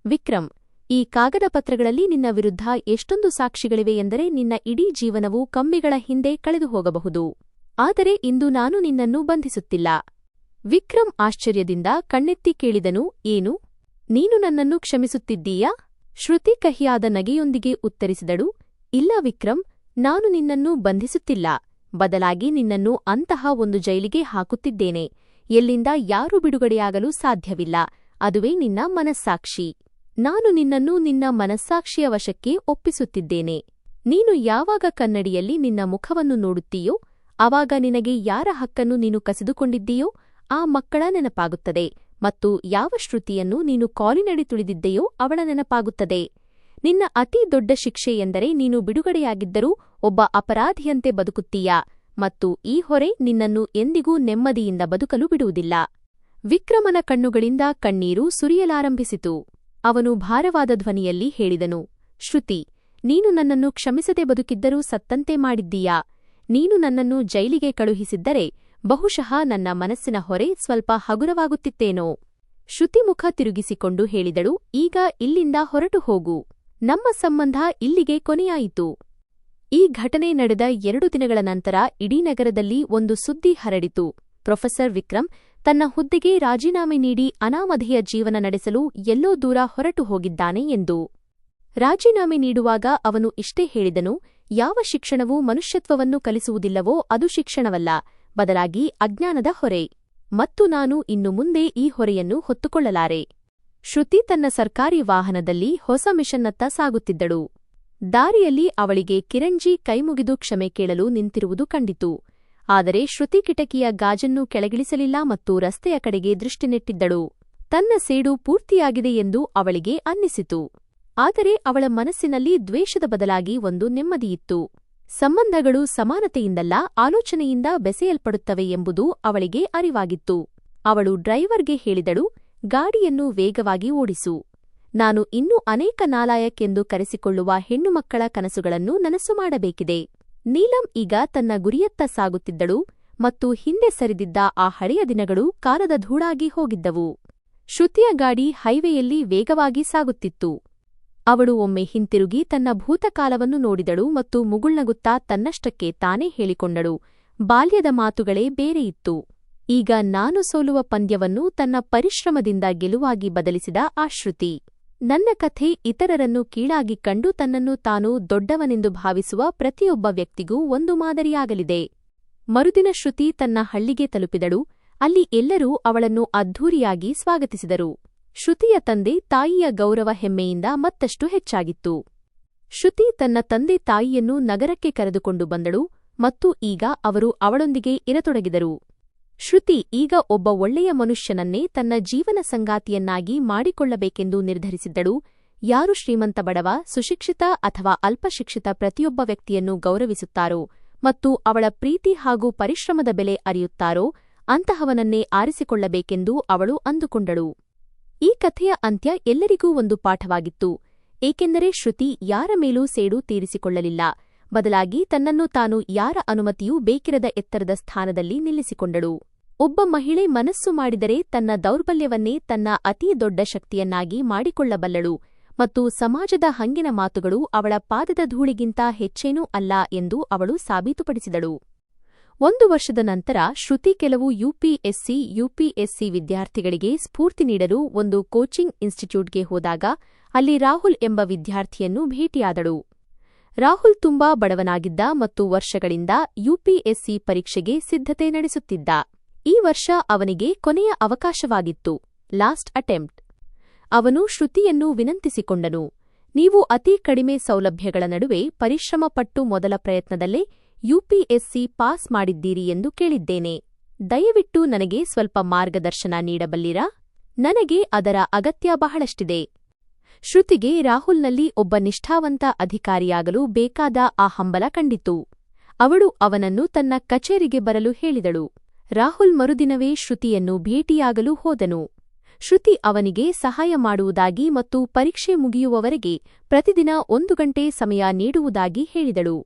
ವಿಕ್ರಮ್, ಈ ಕಾಗದ ಪತ್ರಗಳಲ್ಲಿ ನಿನ್ನ ವಿರುದ್ಧ ಎಷ್ಟೊಂದು ಸಾಕ್ಷಿಗಳಿವೆ ಎಂದರೆ ನಿನ್ನ ಇಡೀ ಜೀವನವು ಕಂಬಿಗಳ ಹಿಂದೆ ಕಳೆದು ಹೋಗಬಹುದು. ಆದರೆ ಇಂದು ನಾನು ನಿನ್ನನ್ನು ಬಂಧಿಸುತ್ತಿಲ್ಲ. ವಿಕ್ರಮ್ ಆಶ್ಚರ್ಯದಿಂದ ಕಣ್ಣೆತ್ತಿ ಕೇಳಿದನು, ಏನು? ನೀನು ನನ್ನನ್ನು ಕ್ಷಮಿಸುತ್ತಿದ್ದೀಯಾ? ಶ್ರುತಿ ಕಹಿಯಾದ ನಗೆಯೊಂದಿಗೆ ಉತ್ತರಿಸಿದಳು, ಇಲ್ಲ ವಿಕ್ರಮ್, ನಾನು ನಿನ್ನನ್ನು ಬಂಧಿಸುತ್ತಿಲ್ಲ. ಬದಲಾಗಿ ನಿನ್ನನ್ನು ಅಂತಹ ಒಂದು ಜೈಲಿಗೆ ಹಾಕುತ್ತಿದ್ದೇನೆ, ಎಲ್ಲಿಂದ ಯಾರೂ ಬಿಡುಗಡೆಯಾಗಲು ಸಾಧ್ಯವಿಲ್ಲ. ಅದುವೇ ನಿನ್ನ ಮನಸ್ಸಾಕ್ಷಿ. ನಾನು ನಿನ್ನನ್ನು ನಿನ್ನ ಮನಸ್ಸಾಕ್ಷಿಯ ವಶಕ್ಕೆ ಒಪ್ಪಿಸುತ್ತಿದ್ದೇನೆ. ನೀನು ಯಾವಾಗ ಕನ್ನಡಿಯಲ್ಲಿ ನಿನ್ನ ಮುಖವನ್ನು ನೋಡುತ್ತೀಯೋ ಆವಾಗ ನಿನಗೆ ಯಾರ ಹಕ್ಕನ್ನು ನೀನು ಕಸಿದುಕೊಂಡಿದ್ದೀಯೋ ಆ ಮಕ್ಕಳ ನೆನಪಾಗುತ್ತದೆ, ಮತ್ತು ಯಾವ ಶ್ರುತಿಯನ್ನು ನೀನು ಕಾಲಿನಡಿ ತುಳಿದಿದ್ದೆಯೋ ಅವಳ ನೆನಪಾಗುತ್ತದೆ. ನಿನ್ನ ಅತಿ ದೊಡ್ಡ ಶಿಕ್ಷೆ ಎಂದರೆ ನೀನು ಬಿಡುಗಡೆಯಾಗಿದ್ದರೂ ಒಬ್ಬ ಅಪರಾಧಿಯಂತೆ ಬದುಕುತ್ತೀಯಾ, ಮತ್ತು ಈ ಹೊರೆ ನಿನ್ನನ್ನು ಎಂದಿಗೂ ನೆಮ್ಮದಿಯಿಂದ ಬದುಕಲು ಬಿಡುವುದಿಲ್ಲ. ವಿಕ್ರಮನ ಕಣ್ಣುಗಳಿಂದ ಕಣ್ಣೀರು ಸುರಿಯಲಾರಂಭಿಸಿತು. ಅವನು ಭಾರವಾದ ಧ್ವನಿಯಲ್ಲಿ ಹೇಳಿದನು, ಶ್ರುತಿ, ನೀನು ನನ್ನನ್ನು ಕ್ಷಮಿಸದೆ ಬದುಕಿದ್ದರೂ ಸತ್ತಂತೆ ಮಾಡಿದ್ದೀಯಾ. ನೀನು ನನ್ನನ್ನು ಜೈಲಿಗೆ ಕಳುಹಿಸಿದ್ದರೆ ಬಹುಶಃ ನನ್ನ ಮನಸ್ಸಿನ ಹೊರೆ ಸ್ವಲ್ಪ ಹಗುರವಾಗುತ್ತಿತ್ತೇನೋ. ಶ್ರುತಿ ಮುಖ ತಿರುಗಿಸಿಕೊಂಡು ಹೇಳಿದಳು, ಈಗ ಇಲ್ಲಿಂದ ಹೊರಟು ಹೋಗು. ನಮ್ಮ ಸಂಬಂಧ ಇಲ್ಲಿಗೆ ಕೊನೆಯಾಯಿತು. ಈ ಘಟನೆ ನಡೆದ 2 ದಿನಗಳ ನಂತರ ಇಡೀ ನಗರದಲ್ಲಿ ಒಂದು ಸುದ್ದಿ ಹರಡಿತು. ಪ್ರೊಫೆಸರ್ ವಿಕ್ರಮ್ ತನ್ನ ಹುದ್ದೆಗೆ ರಾಜೀನಾಮೆ ನೀಡಿ ಅನಾಮಧೇಯ ಜೀವನ ನಡೆಸಲು ಎಲ್ಲೋ ದೂರ ಹೊರಟು ಹೋಗಿದ್ದಾನೆ ಎಂದು. ರಾಜೀನಾಮೆ ನೀಡುವಾಗ ಅವನು ಇಷ್ಟೇ ಹೇಳಿದನು, ಯಾವ ಶಿಕ್ಷಣವೂ ಮನುಷ್ಯತ್ವವನ್ನು ಕಲಿಸುವುದಿಲ್ಲವೋ ಅದು ಶಿಕ್ಷಣವಲ್ಲ, ಬದಲಾಗಿ ಅಜ್ಞಾನದ ಹೊರೆ. ಮತ್ತು ನಾನು ಇನ್ನು ಮುಂದೆ ಈ ಹೊರೆಯನ್ನು ಹೊತ್ತುಕೊಳ್ಳಲಾರೆ. ಶ್ರುತಿ ತನ್ನ ಸರ್ಕಾರಿ ವಾಹನದಲ್ಲಿ ಹೊಸ ಮಿಷನ್ನತ್ತ ಸಾಗುತ್ತಿದ್ದಳು. ದಾರಿಯಲ್ಲಿ ಅವಳಿಗೆ ಕಿರಣ್ಜಿ ಕೈಮುಗಿದು ಕ್ಷಮೆ ಕೇಳಲು ನಿಂತಿರುವುದು ಕಂಡಿತು. ಆದರೆ ಶ್ರುತಿ ಕಿಟಕಿಯ ಗಾಜನ್ನು ಕೆಳಗಿಳಿಸಲಿಲ್ಲ ಮತ್ತು ರಸ್ತೆಯ ಕಡೆಗೆ ದೃಷ್ಟಿ ನೆಟ್ಟಿದ್ದಳು. ತನ್ನ ಸೇಡು ಪೂರ್ತಿಯಾಗಿದೆ ಎಂದು ಅವಳಿಗೆ ಅನ್ನಿಸಿತು. ಆದರೆ ಅವಳ ಮನಸ್ಸಿನಲ್ಲಿ ದ್ವೇಷದ ಬದಲಾಗಿ ಒಂದು ನೆಮ್ಮದಿಯಿತ್ತು. ಸಂಬಂಧಗಳು ಸಮಾನತೆಯಿಂದಲ್ಲ, ಆಲೋಚನೆಯಿಂದ ಬೆಸೆಯಲ್ಪಡುತ್ತವೆ ಎಂಬುದು ಅವಳಿಗೆ ಅರಿವಾಗಿತ್ತು. ಅವಳು ಡ್ರೈವರ್ಗೆ ಹೇಳಿದಳು, ಗಾಡಿಯನ್ನು ವೇಗವಾಗಿ ಓಡಿಸು. ನಾನು ಇನ್ನೂ ಅನೇಕ ನಾಲಾಯಕ್ ಎಂದು ಕರೆಸಿಕೊಳ್ಳುವ ಹೆಣ್ಣುಮಕ್ಕಳ ಕನಸುಗಳನ್ನು ನನಸು ಮಾಡಬೇಕಿದೆ. ನೀಲಂ ಈಗ ತನ್ನ ಗುರಿಯತ್ತ ಸಾಗುತ್ತಿದ್ದಳು, ಮತ್ತು ಹಿಂದೆ ಸರಿದಿದ್ದ ಆ ಹಳೆಯ ದಿನಗಳು ಕಾಲದ ಧೂಳಾಗಿ ಹೋಗಿದ್ದವು. ಶ್ರುತಿಯ ಗಾಡಿ ಹೈವೇಯಲ್ಲಿ ವೇಗವಾಗಿ ಸಾಗುತ್ತಿತ್ತು. ಅವಳು ಒಮ್ಮೆ ಹಿಂತಿರುಗಿ ತನ್ನ ಭೂತಕಾಲವನ್ನು ನೋಡಿದಳು ಮತ್ತು ಮುಗುಳ್ನಗುತ್ತಾ ತನ್ನಷ್ಟಕ್ಕೆ ತಾನೇ ಹೇಳಿಕೊಂಡಳು, ಬಾಲ್ಯದ ಮಾತುಗಳೇ ಬೇರೆಯಿತ್ತು. ಈಗ ನಾನು ಸೋಲುವ ಪಂದ್ಯವನ್ನು ತನ್ನ ಪರಿಶ್ರಮದಿಂದ ಗೆಲುವಾಗಿ ಬದಲಿಸಿದ ಆ ಶ್ರುತಿ. ನನ್ನ ಕಥೆ ಇತರರನ್ನು ಕೀಳಾಗಿ ಕಂಡು ತನ್ನನ್ನು ತಾನು ದೊಡ್ಡವನೆಂದು ಭಾವಿಸುವ ಪ್ರತಿಯೊಬ್ಬ ವ್ಯಕ್ತಿಗೂ ಒಂದು ಮಾದರಿಯಾಗಲಿದೆ. ಮರುದಿನ ಶ್ರುತಿ ತನ್ನ ಹಳ್ಳಿಗೆ ತಲುಪಿದಳು. ಅಲ್ಲಿ ಎಲ್ಲರೂ ಅವಳನ್ನು ಅದ್ಧೂರಿಯಾಗಿ ಸ್ವಾಗತಿಸಿದರು. ಶ್ರುತಿಯ ತಂದೆ ತಾಯಿಯ ಗೌರವ ಹೆಮ್ಮೆಯಿಂದ ಮತ್ತಷ್ಟು ಹೆಚ್ಚಾಗಿತ್ತು. ಶ್ರುತಿ ತನ್ನ ತಂದೆ ತಾಯಿಯನ್ನು ನಗರಕ್ಕೆ ಕರೆದುಕೊಂಡು ಬಂದಳು, ಮತ್ತು ಈಗ ಅವರು ಅವಳೊಂದಿಗೆ ಇರತೊಡಗಿದರು. ಶ್ರುತಿ ಈಗ ಒಬ್ಬ ಒಳ್ಳೆಯ ಮನುಷ್ಯನನ್ನೇ ತನ್ನ ಜೀವನ ಸಂಗಾತಿಯನ್ನಾಗಿ ಮಾಡಿಕೊಳ್ಳಬೇಕೆಂದು ನಿರ್ಧರಿಸಿದ್ದಳು. ಯಾರು ಶ್ರೀಮಂತ ಬಡವ, ಸುಶಿಕ್ಷಿತ ಅಥವಾ ಅಲ್ಪಶಿಕ್ಷಿತ ಪ್ರತಿಯೊಬ್ಬ ವ್ಯಕ್ತಿಯನ್ನು ಗೌರವಿಸುತ್ತಾರೋ ಮತ್ತು ಅವಳ ಪ್ರೀತಿ ಹಾಗೂ ಪರಿಶ್ರಮದ ಬೆಲೆ ಅರಿಯುತ್ತಾರೋ ಅಂತಹವನನ್ನೇ ಆರಿಸಿಕೊಳ್ಳಬೇಕೆಂದು ಅವಳು ಅಂದುಕೊಂಡಳು. ಈ ಕಥೆಯ ಅಂತ್ಯ ಎಲ್ಲರಿಗೂ ಒಂದು ಪಾಠವಾಗಿತ್ತು, ಏಕೆಂದರೆ ಶ್ರುತಿ ಯಾರ ಮೇಲೂ ಸೇಡು ತೀರಿಸಿಕೊಳ್ಳಲಿಲ್ಲ, ಬದಲಾಗಿ ತನ್ನನ್ನು ತಾನು ಯಾರ ಅನುಮತಿಯೂ ಬೇಕಿರದ ಎತ್ತರದ ಸ್ಥಾನದಲ್ಲಿ ನಿಲ್ಲಿಸಿಕೊಂಡಳು. ಒಬ್ಬ ಮಹಿಳೆ ಮನಸ್ಸು ಮಾಡಿದರೆ ತನ್ನ ದೌರ್ಬಲ್ಯವನ್ನೇ ತನ್ನ ಅತೀ ದೊಡ್ಡ ಶಕ್ತಿಯನ್ನಾಗಿ ಮಾಡಿಕೊಳ್ಳಬಲ್ಲಳು, ಮತ್ತು ಸಮಾಜದ ಹಂಗಿನ ಮಾತುಗಳು ಅವಳ ಪಾದದ ಧೂಳಿಗಿಂತ ಹೆಚ್ಚೇನೂ ಅಲ್ಲ ಎಂದು ಅವಳು ಸಾಬೀತುಪಡಿಸಿದಳು. 1 ವರ್ಷದ ನಂತರ ಶ್ರುತಿ ಕೆಲವು ಯುಪಿಎಸ್ಸಿ ವಿದ್ಯಾರ್ಥಿಗಳಿಗೆ ಸ್ಫೂರ್ತಿ ನೀಡಲು ಒಂದು ಕೋಚಿಂಗ್ ಇನ್ಸ್ಟಿಟ್ಯೂಟ್ಗೆ ಹೋದಾಗ ಅಲ್ಲಿ ರಾಹುಲ್ ಎಂಬ ವಿದ್ಯಾರ್ಥಿಯನ್ನು ಭೇಟಿಯಾದಳು. ರಾಹುಲ್ ತುಂಬಾ ಬಡವನಾಗಿದ್ದ ಮತ್ತು ವರ್ಷಗಳಿಂದ ಯುಪಿಎಸ್ಸಿ ಪರೀಕ್ಷೆಗೆ ಸಿದ್ಧತೆ ನಡೆಸುತ್ತಿದ್ದ. ಈ ವರ್ಷ ಅವನಿಗೆ ಕೊನೆಯ ಅವಕಾಶವಾಗಿತ್ತು, ಲಾಸ್ಟ್ ಅಟೆಂಪ್ಟ್. ಅವನು ಶ್ರುತಿಯನ್ನು ವಿನಂತಿಸಿಕೊಂಡನು, ನೀವು ಅತಿ ಕಡಿಮೆ ಸೌಲಭ್ಯಗಳ ನಡುವೆ ಪರಿಶ್ರಮಪಟ್ಟು ಮೊದಲ ಪ್ರಯತ್ನದಲ್ಲೇ ಯುಪಿಎಸ್ಸಿ ಪಾಸ್ ಮಾಡಿದ್ದೀರಿ ಎಂದು ಕೇಳಿದ್ದೇನೆ. ದಯವಿಟ್ಟು ನನಗೆ ಸ್ವಲ್ಪ ಮಾರ್ಗದರ್ಶನ ನೀಡಬಲ್ಲಿರಾ? ನನಗೆ ಅದರ ಅಗತ್ಯ ಬಹಳಷ್ಟಿದೆ. ಶ್ರುತಿಗೆ ರಾಹುಲ್ನಲ್ಲಿ ಒಬ್ಬ ನಿಷ್ಠಾವಂತ ಅಧಿಕಾರಿಯಾಗಲು ಬೇಕಾದ ಆ ಹಂಬಲ ಕಂಡಿತು. ಅವಳು ಅವನನ್ನು ತನ್ನ ಕಚೇರಿಗೆ ಬರಲು ಹೇಳಿದಳು. ರಾಹುಲ್ ಮರುದಿನವೇ ಶ್ರುತಿಯನ್ನು ಭೇಟಿಯಾಗಲು ಹೋದನು. ಶ್ರುತಿ ಅವನಿಗೆ ಸಹಾಯ ಮಾಡುವುದಾಗಿ ಮತ್ತು ಪರೀಕ್ಷೆ ಮುಗಿಯುವವರೆಗೆ ಪ್ರತಿದಿನ 1 ಗಂಟೆ ಸಮಯ ನೀಡುವುದಾಗಿ ಹೇಳಿದಳು.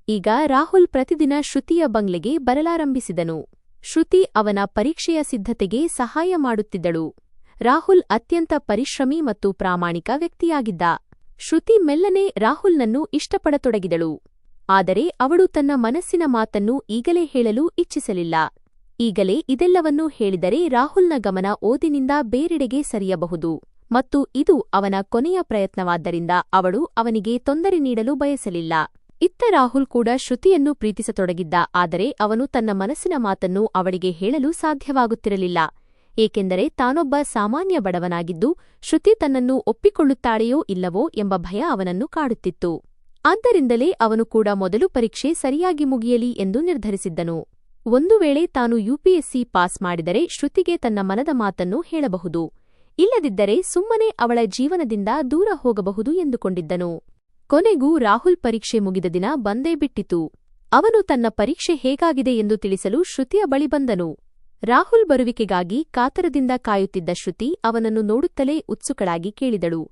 ಈಗ ರಾಹುಲ್ ಪ್ರತಿದಿನ ಶ್ರುತಿಯ ಬಂಗ್ಲೆಗೆ ಬರಲಾರಂಭಿಸಿದನು. ಶ್ರುತಿ ಅವನ ಪರೀಕ್ಷೆಯ ಸಿದ್ಧತೆಗೆ ಸಹಾಯ ಮಾಡುತ್ತಿದ್ದಳು. ರಾಹುಲ್ ಅತ್ಯಂತ ಪರಿಶ್ರಮಿ ಮತ್ತು ಪ್ರಾಮಾಣಿಕ ವ್ಯಕ್ತಿಯಾಗಿದ್ದ. ಶ್ರುತಿ ಮೆಲ್ಲನೆ ರಾಹುಲ್ನನ್ನು ಇಷ್ಟಪಡತೊಡಗಿದಳು. ಆದರೆ ಅವಳು ತನ್ನ ಮನಸ್ಸಿನ ಮಾತನ್ನು ಈಗಲೇ ಹೇಳಲು ಇಚ್ಛಿಸಲಿಲ್ಲ. ಈಗಲೇ ಇದೆಲ್ಲವನ್ನೂ ಹೇಳಿದರೆ ರಾಹುಲ್ನ ಗಮನ ಓದಿನಿಂದ ಬೇರೆಡೆಗೆ ಸರಿಯಬಹುದು ಮತ್ತು ಇದು ಅವನ ಕೊನೆಯ ಪ್ರಯತ್ನವಾದ್ದರಿಂದ ಅವಳು ಅವನಿಗೆ ತೊಂದರೆ ನೀಡಲು ಬಯಸಲಿಲ್ಲ. ಇತ್ತ ರಾಹುಲ್ ಕೂಡ ಶ್ರುತಿಯನ್ನು ಪ್ರೀತಿಸತೊಡಗಿದ್ದ. ಆದರೆ ಅವನು ತನ್ನ ಮನಸ್ಸಿನ ಮಾತನ್ನು ಅವಳಿಗೆ ಹೇಳಲು ಸಾಧ್ಯವಾಗುತ್ತಿರಲಿಲ್ಲ, ಏಕೆಂದರೆ ತಾನೊಬ್ಬ ಸಾಮಾನ್ಯ ಬಡವನಾಗಿದ್ದು ಶ್ರುತಿ ತನ್ನನ್ನು ಒಪ್ಪಿಕೊಳ್ಳುತ್ತಾಳೆಯೋ ಇಲ್ಲವೋ ಎಂಬ ಭಯ ಅವನನ್ನು ಕಾಡುತ್ತಿತ್ತು. ಆದ್ದರಿಂದಲೇ ಅವನು ಕೂಡ ಮೊದಲು ಪರೀಕ್ಷೆ ಸರಿಯಾಗಿ ಮುಗಿಯಲಿ ಎಂದು ನಿರ್ಧರಿಸಿದ್ದನು. ಒಂದು ವೇಳೆ ತಾನು ಯುಪಿಎಸ್ಸಿ ಪಾಸ್ ಮಾಡಿದರೆ ಶ್ರುತಿಗೆ ತನ್ನ ಮನದ ಮಾತನ್ನು ಹೇಳಬಹುದು, ಇಲ್ಲದಿದ್ದರೆ ಸುಮ್ಮನೆ ಅವಳ ಜೀವನದಿಂದ ದೂರ ಹೋಗಬಹುದು ಎಂದುಕೊಂಡಿದ್ದನು. ಕೊನೆಗೂ ರಾಹುಲ್ ಪರೀಕ್ಷೆ ಮುಗಿದ ದಿನ ಬಂದೇ ಬಿಟ್ಟಿತು. ಅವನು ತನ್ನ ಪರೀಕ್ಷೆ ಹೇಗಾಗಿದೆ ಎಂದು ತಿಳಿಸಲು ಶ್ರುತಿಯ ಬಳಿ ಬಂದನು. ರಾಹುಲ್ ಬರುವಿಕೆಗಾಗಿ ಕಾತರದಿಂದ ಕಾಯುತ್ತಿದ್ದ ಶ್ರುತಿ ಅವನನ್ನು ನೋಡುತ್ತಲೇ ಉತ್ಸುಕಳಾಗಿ ಕೇಳಿದಳು,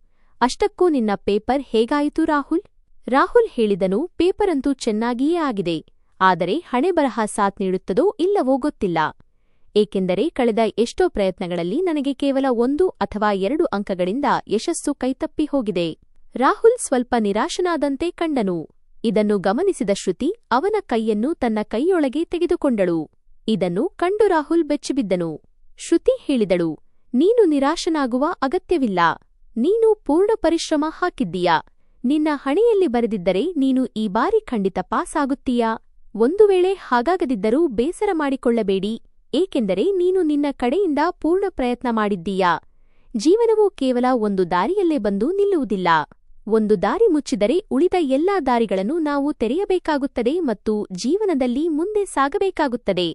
ಅಷ್ಟಕ್ಕೂ ನಿನ್ನ ಪೇಪರ್ ಹೇಗಾಯಿತು ರಾಹುಲ್? ರಾಹುಲ್ ಹೇಳಿದನು, ಪೇಪರಂತೂ ಚೆನ್ನಾಗಿಯೇ ಆಗಿದೆ, ಆದರೆ ಹಣೆಬರಹ ಸಾಥ್ ನೀಡುತ್ತದೋ ಇಲ್ಲವೋ ಗೊತ್ತಿಲ್ಲ. ಏಕೆಂದರೆ ಕಳೆದ ಎಷ್ಟೋ ಪ್ರಯತ್ನಗಳಲ್ಲಿ ನನಗೆ ಕೇವಲ 1 ಅಥವಾ 2 ಅಂಕಗಳಿಂದ ಯಶಸ್ಸು ಕೈತಪ್ಪಿ ಹೋಗಿದೆ. ರಾಹುಲ್ ಸ್ವಲ್ಪ ನಿರಾಶನಾದಂತೆ ಕಂಡನು. ಇದನ್ನು ಗಮನಿಸಿದ ಶ್ರುತಿ ಅವನ ಕೈಯನ್ನು ತನ್ನ ಕೈಯೊಳಗೆ ತೆಗೆದುಕೊಂಡಳು. ಇದನ್ನು ಕಂಡು ರಾಹುಲ್ ಬೆಚ್ಚಿಬಿದ್ದನು. ಶ್ರುತಿ ಹೇಳಿದಳು, ನೀನು ನಿರಾಶನಾಗುವ ಅಗತ್ಯವಿಲ್ಲ. ನೀನು ಪೂರ್ಣ ಪರಿಶ್ರಮ ಹಾಕಿದ್ದೀಯಾ. ನಿನ್ನ ಹಣೆಯಲ್ಲಿ ಬರೆದಿದ್ದರೆ ನೀನು ಈ ಬಾರಿ ಖಂಡಿತ ಪಾಸ್ ಆಗುತ್ತೀಯಾ. ಒಂದು ವೇಳೆ ಹಾಗಾಗದಿದ್ದರೂ ಬೇಸರ ಮಾಡಿಕೊಳ್ಳಬೇಡಿ, ಏಕೆಂದರೆ ನೀನು ನಿನ್ನ ಕಡೆಯಿಂದ ಪೂರ್ಣ ಪ್ರಯತ್ನ ಮಾಡಿದ್ದೀಯಾ. ಜೀವನವು ಕೇವಲ ಒಂದು ದಾರಿಯಲ್ಲೇ ಬಂದು ನಿಲ್ಲುವುದಿಲ್ಲ. ಒಂದು ದಾರಿ ಮುಚ್ಚಿದರೆ ಉಳಿದ ಎಲ್ಲಾ ದಾರಿಗಳನ್ನು ನಾವು ತೆರೆಯಬೇಕಾಗುತ್ತದೆ ಮತ್ತು ಜೀವನದಲ್ಲಿ ಮುಂದೆ ಸಾಗಬೇಕಾಗುತ್ತದೆ.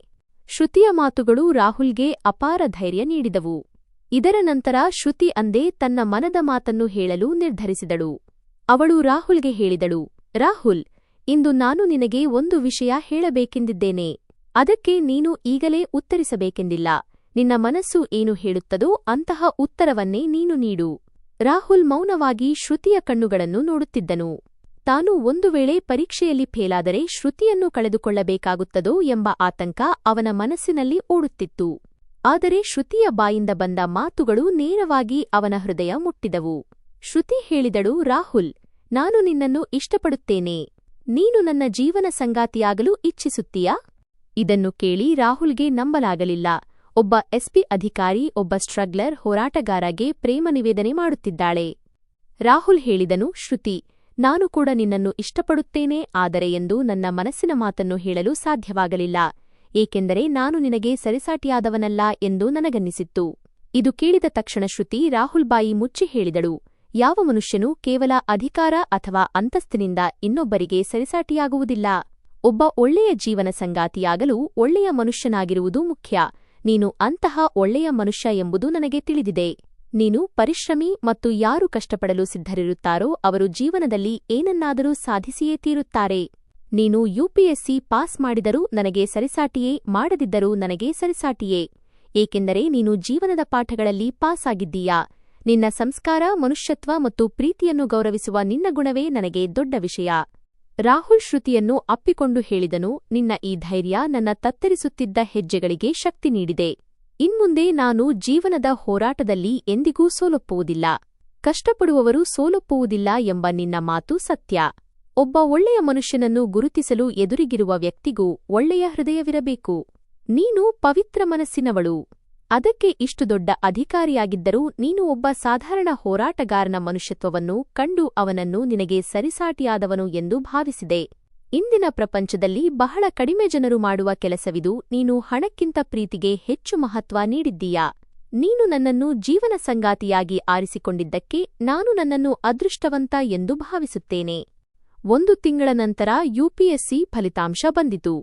ಶ್ರುತಿಯ ಮಾತುಗಳು ರಾಹುಲ್ಗೆ ಅಪಾರ ಧೈರ್ಯ ನೀಡಿದವು. ಇದರ ನಂತರ ಶ್ರುತಿ ಅಂದೇ ತನ್ನ ಮನದ ಮಾತನ್ನು ಹೇಳಲು ನಿರ್ಧರಿಸಿದಳು. ಅವಳು ರಾಹುಲ್ಗೆ ಹೇಳಿದಳು, ರಾಹುಲ್, ಇಂದು ನಾನು ನಿನಗೆ ಒಂದು ವಿಷಯ ಹೇಳಬೇಕೆಂದಿದ್ದೇನೆ. ಅದಕ್ಕೆ ನೀನು ಈಗಲೇ ಉತ್ತರಿಸಬೇಕೆಂದಿಲ್ಲ. ನಿನ್ನ ಮನಸ್ಸು ಏನು ಹೇಳುತ್ತದೋ ಅಂತಹ ಉತ್ತರವನ್ನೇ ನೀನು ನೀಡು. ರಾಹುಲ್ ಮೌನವಾಗಿ ಶ್ರುತಿಯ ಕಣ್ಣುಗಳನ್ನು ನೋಡುತ್ತಿದ್ದನು. ತಾನು ಒಂದು ವೇಳೆ ಪರೀಕ್ಷೆಯಲ್ಲಿ ಫೇಲಾದರೆ ಶ್ರುತಿಯನ್ನು ಕಳೆದುಕೊಳ್ಳಬೇಕಾಗುತ್ತದೋ ಎಂಬ ಆತಂಕ ಅವನ ಮನಸ್ಸಿನಲ್ಲಿ ಓಡುತ್ತಿತ್ತು. ಆದರೆ ಶ್ರುತಿಯ ಬಾಯಿಂದ ಬಂದ ಮಾತುಗಳು ನೇರವಾಗಿ ಅವನ ಹೃದಯ ಮುಟ್ಟಿದವು. ಶ್ರುತಿ ಹೇಳಿದಳು, ರಾಹುಲ್, ನಾನು ನಿನ್ನನ್ನು ಇಷ್ಟಪಡುತ್ತೇನೆ. ನೀನು ನನ್ನ ಜೀವನ ಸಂಗಾತಿಯಾಗಲು ಇಚ್ಛಿಸುತ್ತೀಯಾ? ಇದನ್ನು ಕೇಳಿ ರಾಹುಲ್ಗೆ ನಂಬಲಾಗಲಿಲ್ಲ. ಒಬ್ಬ ಎಸ್ಪಿ ಅಧಿಕಾರಿ ಒಬ್ಬ ಸ್ಟ್ರಗ್ಲರ್ ಹೋರಾಟಗಾರಗೆ ಪ್ರೇಮ ನಿವೇದನೆ ಮಾಡುತ್ತಿದ್ದಾಳೆ. ರಾಹುಲ್ ಹೇಳಿದನು, ಶ್ರುತಿ, ನಾನು ಕೂಡ ನಿನ್ನನ್ನು ಇಷ್ಟಪಡುತ್ತೇನೆ, ಆದರೆ ಎಂದು ನನ್ನ ಮನಸ್ಸಿನ ಮಾತನ್ನು ಹೇಳಲು ಸಾಧ್ಯವಾಗಲಿಲ್ಲ, ಏಕೆಂದರೆ ನಾನು ನಿನಗೆ ಸರಿಸಾಟಿಯಾದವನಲ್ಲ ಎಂದು ನನಗನ್ನಿಸಿತ್ತು. ಇದು ಕೇಳಿದ ತಕ್ಷಣ ಶ್ರುತಿ ರಾಹುಲ್ ಬಾಯಿ ಮುಚ್ಚಿ ಹೇಳಿದಳು, ಯಾವ ಮನುಷ್ಯನೂ ಕೇವಲ ಅಧಿಕಾರ ಅಥವಾ ಅಂತಸ್ತಿನಿಂದ ಇನ್ನೊಬ್ಬರಿಗೆ ಸರಿಸಾಟಿಯಾಗುವುದಿಲ್ಲ. ಒಬ್ಬ ಒಳ್ಳೆಯ ಜೀವನ ಸಂಗಾತಿಯಾಗಲು ಒಳ್ಳೆಯ ಮನುಷ್ಯನಾಗಿರುವುದು ಮುಖ್ಯ. ನೀನು ಅಂತಹ ಒಳ್ಳೆಯ ಮನುಷ್ಯ ಎಂಬುದು ನನಗೆ ತಿಳಿದಿದೆ. ನೀನು ಪರಿಶ್ರಮಿ ಮತ್ತು ಯಾರು ಕಷ್ಟಪಡಲು ಸಿದ್ಧರಿರುತ್ತಾರೋ ಅವರು ಜೀವನದಲ್ಲಿ ಏನನ್ನಾದರೂ ಸಾಧಿಸಿಯೇ ತೀರುತ್ತಾರೆ. ನೀನು ಯುಪಿಎಸ್ಸಿ ಪಾಸ್ ಮಾಡಿದರೂ ನನಗೆ ಸರಿಸಾಟಿಯೇ, ಮಾಡದಿದ್ದರೂ ನನಗೆ ಸರಿಸಾಟಿಯೇ, ಏಕೆಂದರೆ ನೀನು ಜೀವನದ ಪಾಠಗಳಲ್ಲಿ ಪಾಸ್ ಆಗಿದ್ದೀಯಾ. ನಿನ್ನ ಸಂಸ್ಕಾರ, ಮನುಷ್ಯತ್ವ ಮತ್ತು ಪ್ರೀತಿಯನ್ನು ಗೌರವಿಸುವ ನಿನ್ನ ಗುಣವೇ ನನಗೆ ದೊಡ್ಡ ವಿಷಯ. ರಾಹುಲ್ ಶ್ರುತಿಯನ್ನು ಅಪ್ಪಿಕೊಂಡು ಹೇಳಿದನು, ನಿನ್ನ ಈ ಧೈರ್ಯ ನನ್ನ ತತ್ತರಿಸುತ್ತಿದ್ದ ಹೆಜ್ಜೆಗಳಿಗೆ ಶಕ್ತಿ ನೀಡಿದೆ. ಇನ್ಮುಂದೆ ನಾನು ಜೀವನದ ಹೋರಾಟದಲ್ಲಿ ಎಂದಿಗೂ ಸೋಲೊಪ್ಪುವುದಿಲ್ಲ. ಕಷ್ಟಪಡುವವರು ಸೋಲೊಪ್ಪುವುದಿಲ್ಲ ಎಂಬ ನಿನ್ನ ಮಾತು ಸತ್ಯ. ಒಬ್ಬ ಒಳ್ಳೆಯ ಮನುಷ್ಯನನ್ನು ಗುರುತಿಸಲು ಎದುರಿಗಿರುವ ವ್ಯಕ್ತಿಗೂ ಒಳ್ಳೆಯ ಹೃದಯವಿರಬೇಕು. ನೀನು ಪವಿತ್ರ ಮನಸ್ಸಿನವಳು. ಅದಕ್ಕೆ ಇಷ್ಟು ದೊಡ್ಡ ಅಧಿಕಾರಿಯಾಗಿದ್ದರೂ ನೀನು ಒಬ್ಬ ಸಾಧಾರಣ ಹೋರಾಟಗಾರನ ಮನುಷ್ಯತ್ವವನ್ನು ಕಂಡು ಅವನನ್ನು ನಿನಗೆ ಸರಿಸಾಟಿಯಾದವನು ಎಂದು ಭಾವಿಸಿದೆ. ಇಂದಿನ ಪ್ರಪಂಚದಲ್ಲಿ ಬಹಳ ಕಡಿಮೆ ಜನರು ಮಾಡುವ ಕೆಲಸವಿದು. ನೀನು ಹಣಕ್ಕಿಂತ ಪ್ರೀತಿಗೆ ಹೆಚ್ಚು ಮಹತ್ವ ನೀಡಿದ್ದೀಯಾ. ನೀನು ನನ್ನನ್ನು ಜೀವನ ಸಂಗಾತಿಯಾಗಿ ಆರಿಸಿಕೊಂಡಿದ್ದಕ್ಕೆ ನಾನು ನನ್ನನ್ನು ಅದೃಷ್ಟವಂತ ಎಂದು ಭಾವಿಸುತ್ತೇನೆ. 1 ತಿಂಗಳ ನಂತರ ಯುಪಿಎಸ್ಸಿ ಫಲಿತಾಂಶ ಬಂದಿತು.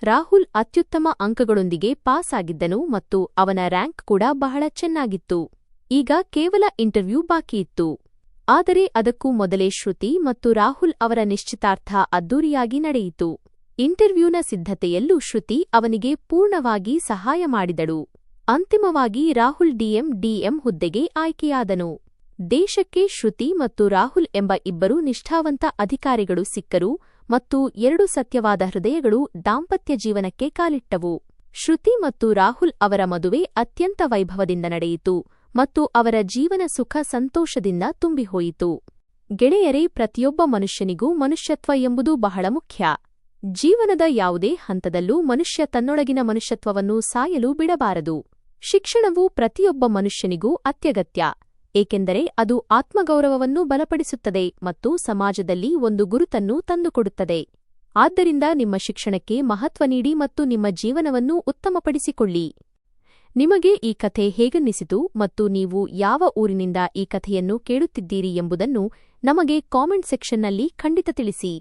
ರಾಹುಲ್ ಅತ್ಯುತ್ತಮ ಅಂಕಗಳೊಂದಿಗೆ ಪಾಸ್ ಆಗಿದ್ದನು ಮತ್ತು ಅವನ ರ್ಯಾಂಕ್ ಕೂಡ ಬಹಳ ಚೆನ್ನಾಗಿತ್ತು. ಈಗ ಕೇವಲ ಇಂಟರ್ವ್ಯೂ ಬಾಕಿಯಿತ್ತು. ಆದರೆ ಅದಕ್ಕೂ ಮೊದಲೇ ಶ್ರುತಿ ಮತ್ತು ರಾಹುಲ್ ಅವರ ನಿಶ್ಚಿತಾರ್ಥ ಅದ್ದೂರಿಯಾಗಿ ನಡೆಯಿತು. ಇಂಟರ್ವ್ಯೂನ ಸಿದ್ಧತೆಯಲ್ಲೂ ಶ್ರುತಿ ಅವನಿಗೆ ಪೂರ್ಣವಾಗಿ ಸಹಾಯ ಮಾಡಿದಳು. ಅಂತಿಮವಾಗಿ ರಾಹುಲ್ ಡಿಎಂ ಹುದ್ದೆಗೆ ಆಯ್ಕೆಯಾದನು. ದೇಶಕ್ಕೆ ಶ್ರುತಿ ಮತ್ತು ರಾಹುಲ್ ಎಂಬ ಇಬ್ಬರು ನಿಷ್ಠಾವಂತ ಅಧಿಕಾರಿಗಳು ಸಿಕ್ಕರು ಮತ್ತು 2 ಸತ್ಯವಾದ ಹೃದಯಗಳು ದಾಂಪತ್ಯ ಜೀವನಕ್ಕೆ ಕಾಲಿಟ್ಟವು. ಶ್ರುತಿ ಮತ್ತು ರಾಹುಲ್ ಅವರ ಮದುವೆ ಅತ್ಯಂತ ವೈಭವದಿಂದ ನಡೆಯಿತು ಮತ್ತು ಅವರ ಜೀವನ ಸುಖ ಸಂತೋಷದಿಂದ ತುಂಬಿಹೋಯಿತು. ಗೆಳೆಯರೇ, ಪ್ರತಿಯೊಬ್ಬ ಮನುಷ್ಯನಿಗೂ ಮನುಷ್ಯತ್ವ ಎಂಬುದು ಬಹಳ ಮುಖ್ಯ. ಜೀವನದ ಯಾವುದೇ ಹಂತದಲ್ಲೂ ಮನುಷ್ಯ ತನ್ನೊಳಗಿನ ಮನುಷ್ಯತ್ವವನ್ನು ಸಾಯಲು ಬಿಡಬಾರದು. ಶಿಕ್ಷಣವು ಪ್ರತಿಯೊಬ್ಬ ಮನುಷ್ಯನಿಗೂ ಅತ್ಯಗತ್ಯ, ಏಕೆಂದರೆ ಅದು ಆತ್ಮಗೌರವವನ್ನು ಬಲಪಡಿಸುತ್ತದೆ ಮತ್ತು ಸಮಾಜದಲ್ಲಿ ಒಂದು ಗುರುತನ್ನು ತಂದುಕೊಡುತ್ತದೆ. ಆದ್ದರಿಂದ ನಿಮ್ಮ ಶಿಕ್ಷಣಕ್ಕೆ ಮಹತ್ವ ನೀಡಿ ಮತ್ತು ನಿಮ್ಮ ಜೀವನವನ್ನು ಉತ್ತಮಪಡಿಸಿಕೊಳ್ಳಿ. ನಿಮಗೆ ಈ ಕಥೆ ಹೇಗನ್ನಿಸಿತು ಮತ್ತು ನೀವು ಯಾವ ಊರಿನಿಂದ ಈ ಕಥೆಯನ್ನು ಕೇಳುತ್ತಿದ್ದೀರಿ ಎಂಬುದನ್ನು ನಮಗೆ ಕಾಮೆಂಟ್ ಸೆಕ್ಷನ್ನಲ್ಲಿ ಖಂಡಿತ ತಿಳಿಸಿ.